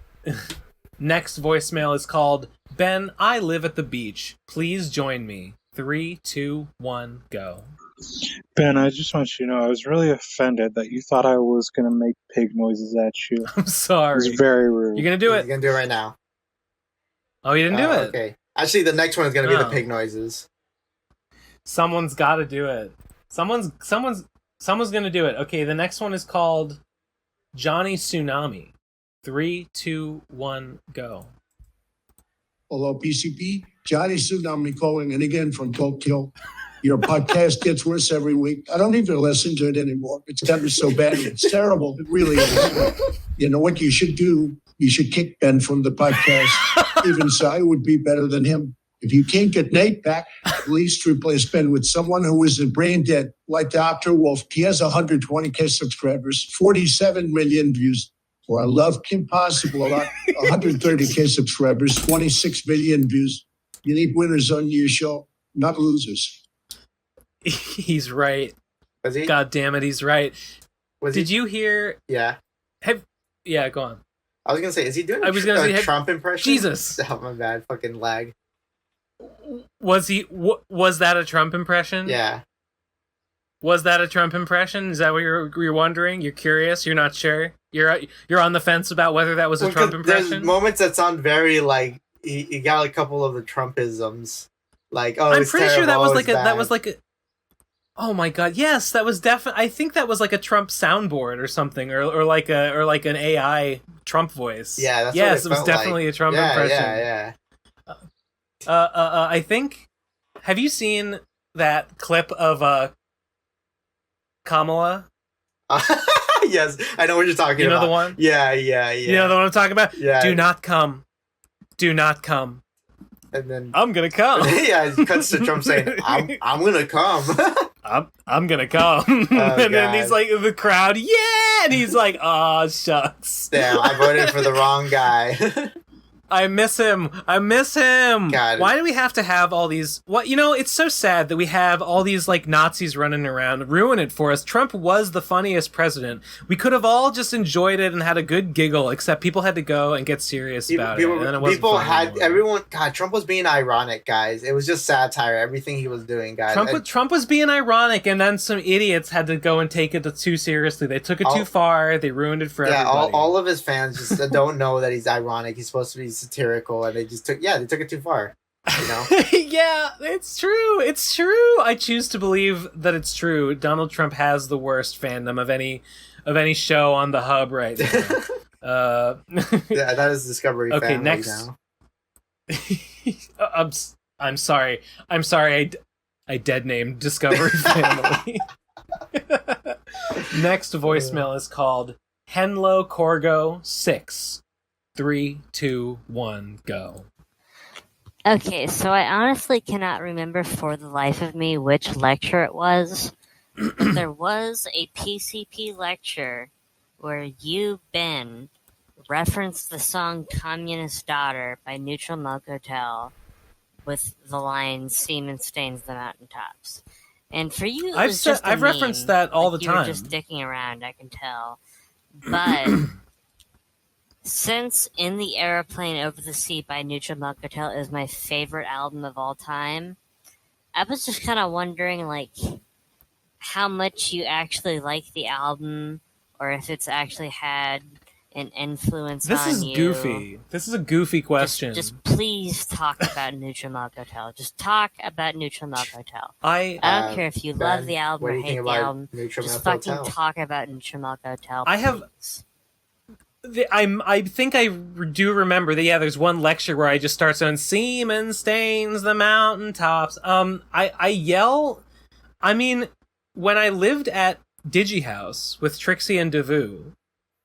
Next voicemail is called Ben, I live at the beach. Please join me. 3, 2, 1, go. Ben, I just want you to know I was really offended that you thought I was going to make pig noises at you. I'm sorry. It was very rude. You're going to do it? You're going to do it right now. Oh, you didn't do it? Okay. Actually, the next one is going to be the pig noises. Someone's got to do it. Someone's going to do it. Okay, the next one is called Johnny Tsunami. 3, 2, 1, go. Hello, PCP. Johnny Tsunami calling in again from Tokyo. Your podcast gets worse every week. I don't even listen to it anymore. It's gotten so bad. It's terrible. It really is. You know what you should do? You should kick Ben from the podcast. Even so, I would be better than him. If you can't get Nate back, at least replace Ben with someone who is brain dead, like Dr. Wolf. He has 120K subscribers, 47 million views. Or I love Kim Possible a lot, 130K subscribers, 26 million views. You need winners on your show, not losers. He's right. Was he? God damn it, he's right. Did you hear? Yeah. Yeah, go on. I was gonna say, is he doing a Trump impression? Jesus. Oh, my bad. Fucking lag. Was that a Trump impression? Yeah. Was that a Trump impression? Is that what you're wondering? You're curious? You're not sure? You're on the fence about whether that was a Trump impression? There's moments that sound very like he got a couple of the Trumpisms. Like, oh, I'm pretty sure that was like a oh my god, yes, that was definitely. I think that was like a Trump soundboard or something, or like an AI Trump voice. Yeah, that's yes, what it was definitely a Trump impression. Yeah. I think. Have you seen that clip of Kamala? Yes, I know what you're talking about. You know the one? Yeah. You know the one I'm talking about? Yeah. Do not come. Do not come. And then I'm gonna come. Yeah, it cuts to Trump saying, I'm gonna come. I'm gonna come. And then he's like, the crowd, yeah! And he's like, oh, shucks. Damn, I voted for the wrong guy. I miss him. God. Why do we have to have all these? It's so sad that we have all these like Nazis running around, ruin it for us. Trump was the funniest president. We could have all just enjoyed it and had a good giggle, except people had to go and get serious about it. And then it wasn't funny anymore. God, Trump was being ironic, guys. It was just satire, everything he was doing, guys. Trump was being ironic, and then some idiots had to go and take it too seriously. They took it too far. They ruined it for everybody. All of his fans just don't know that he's ironic. He's supposed to be satirical, and they took it too far. You know? Yeah, it's true. I choose to believe that it's true. Donald Trump has the worst fandom of any show on the hub right now. Yeah, that is Discovery. Okay, Family next. Now. I'm sorry. I dead named Discovery Family. Next voicemail is called Henlo Corgo 6. 3, 2, 1, go. Okay, so I honestly cannot remember for the life of me which lecture it was, but there was a PCP lecture where you, Ben, referenced the song Communist Daughter by Neutral Milk Hotel with the line Semen stains the mountaintops. And for you, it was just a I've referenced meme. that all Like, the you were time. just dicking around, I can tell. But since In the Aeroplane Over the Sea by Neutral Milk Hotel is my favorite album of all time, I was just kind of wondering, like, how much you actually like the album, or if it's actually had an influence This on is you. goofy. This is a goofy question. Just please talk about Neutral Milk Hotel. Just talk about Neutral Milk Hotel. I don't care if you Ben, love the album what or do you hate think the about album. Neutral Just Milk fucking Hotel? talk about Neutral Milk Hotel. I think I do remember that. Yeah, there's one lecture where I just start saying "Semen stains the mountaintops." I yell. I mean, when I lived at DigiHouse with Trixie and Devu,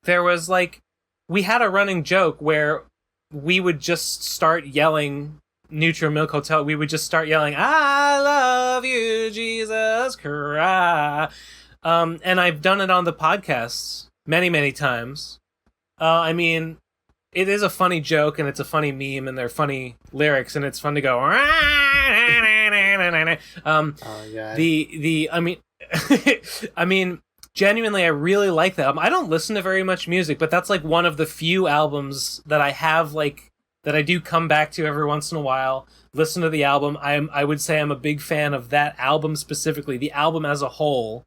there was like, we had a running joke where we would just start yelling Neutral Milk Hotel. We would just start yelling, "I love you, Jesus Christ," and I've done it on the podcast many times. I mean, it is a funny joke, and it's a funny meme, and they're funny lyrics, and it's fun to go. I mean, genuinely, I really like that album. I don't listen to very much music, but that's like one of the few albums that I have, like, that I do come back to every once in a while. Listen to the album. I would say I'm a big fan of that album specifically. The album as a whole,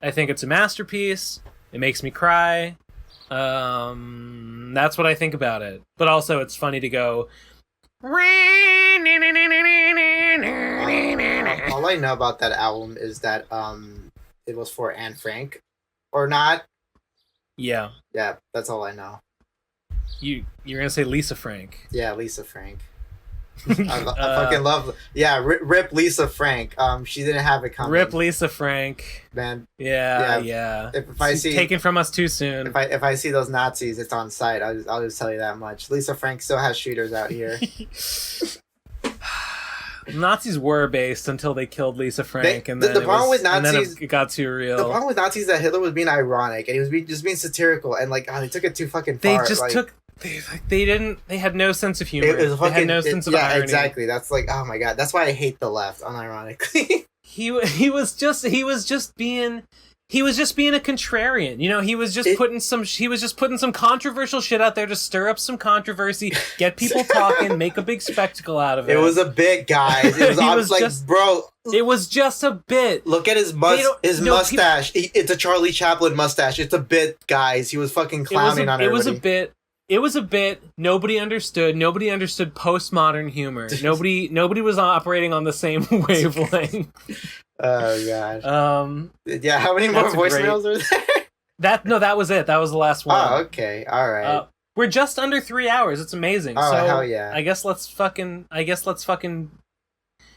I think it's a masterpiece. It makes me cry. That's what I think about it. But also, it's funny to go. All I know about that album is that it was for Anne Frank, or not. Yeah, that's all I know. You're gonna say Lisa Frank? Yeah, Lisa Frank. I fucking love. Yeah, rip Lisa Frank. She didn't have it coming. Rip Lisa Frank. Man. Yeah. If I see taken from us too soon. If I see those Nazis, it's on site. I'll just tell you that much. Lisa Frank still has shooters out here. Nazis were based until they killed Lisa Frank, and then the problem with Nazis, it got too real. The problem with Nazis is that Hitler was being ironic, and he was just being satirical, and like, they took it too fucking far. They had no sense of humor. It was fucking, they had no sense of irony. Exactly. That's like, oh my god. That's why I hate the left, unironically. he was just being a contrarian. You know, he was just putting some controversial shit out there to stir up some controversy, get people talking, make a big spectacle out of it. It was a bit, guys. It was bro. It was just a bit. Look at his mustache. It's a Charlie Chaplin mustache. It's a bit, guys. He was fucking clowning on everybody. It was a bit. Nobody understood. Nobody understood postmodern humor. Nobody was operating on the same wavelength. Oh god. Yeah. How many more voicemails are there? That was it. That was the last one. Oh, okay. All right. We're just under 3 hours. It's amazing. Oh, so hell yeah. I guess let's fucking.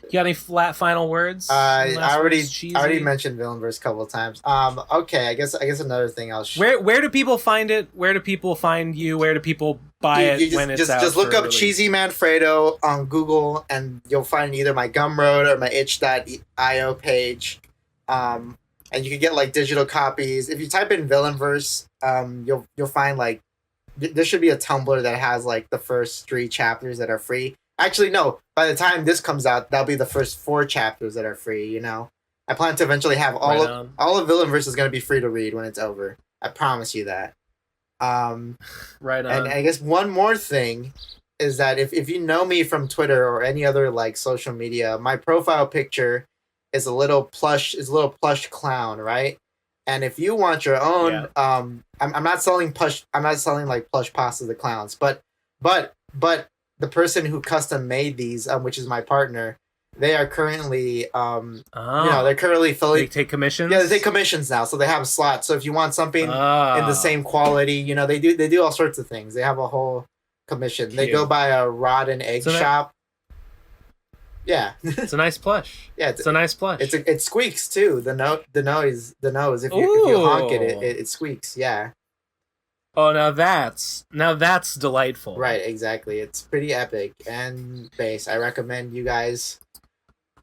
You got any flat final words? I already mentioned Villainverse a couple of times. Okay, I guess another thing I'll where do people find it? Where do people find you? Where do people buy it when it's out? Just look up release? Cheesy Manfredo on Google, and you'll find either my Gumroad or my itch.io page. And you can get like digital copies. If you type in Villainverse, you'll find like there should be a Tumblr that has like the first 3 chapters that are free. Actually, no. By the time this comes out, that'll be the first 4 chapters that are free. You know, I plan to eventually have all of Villainverse is going to be free to read when it's over. I promise you that. Right on. And I guess one more thing is that if you know me from Twitter or any other like social media, my profile picture is a little plush clown, right? And if you want your own, I'm not selling plush. I'm not selling like plush pasta the clowns, but the person who custom made these, which is my partner, they are currently, they're currently filling. They take commissions. Yeah, they take commissions now, so they have slots. So if you want something in the same quality, they do all sorts of things. They have a whole commission. Cute. They go by a rod and egg shop. Yeah. It's a nice plush. Yeah, it's a nice plush. It squeaks too. The nose. If you honk it, it squeaks. Yeah. Oh, now that's delightful. Right, exactly. It's pretty epic and bass. I recommend you guys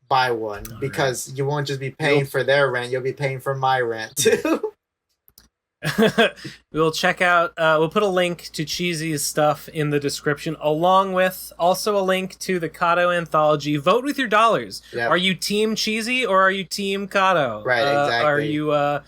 buy one because you won't just be paying for their rent; you'll be paying for my rent too. We'll check out. We'll put a link to Cheesy's stuff in the description, along with also a link to the Kato anthology. Vote with your dollars. Yep. Are you Team Cheesy or are you Team Kato? Right, exactly. Are you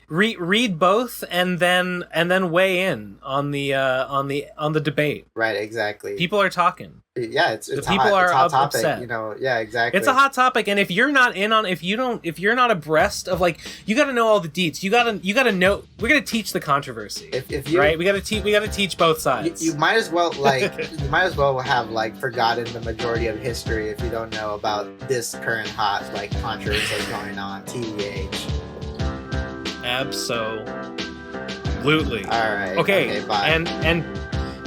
read both and then weigh in on the debate? Right, exactly. People are talking. Yeah, it's people are hot upset. topic, you know. Yeah, exactly. It's a hot topic, and if you're not if you're not abreast of, like, you got to know all the deets. You got to know. We're gonna teach the controversy. If you, right, we got to teach both sides. You might as well have forgotten the majority of history if you don't know about this current hot controversy going on. TBH. Absolutely. All right. Okay. Bye. And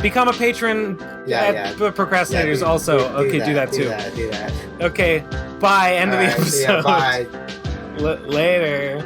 become a patron at Procrastinators. Also, do that too. Do that. Okay. Bye. End of the episode. Bye. Later.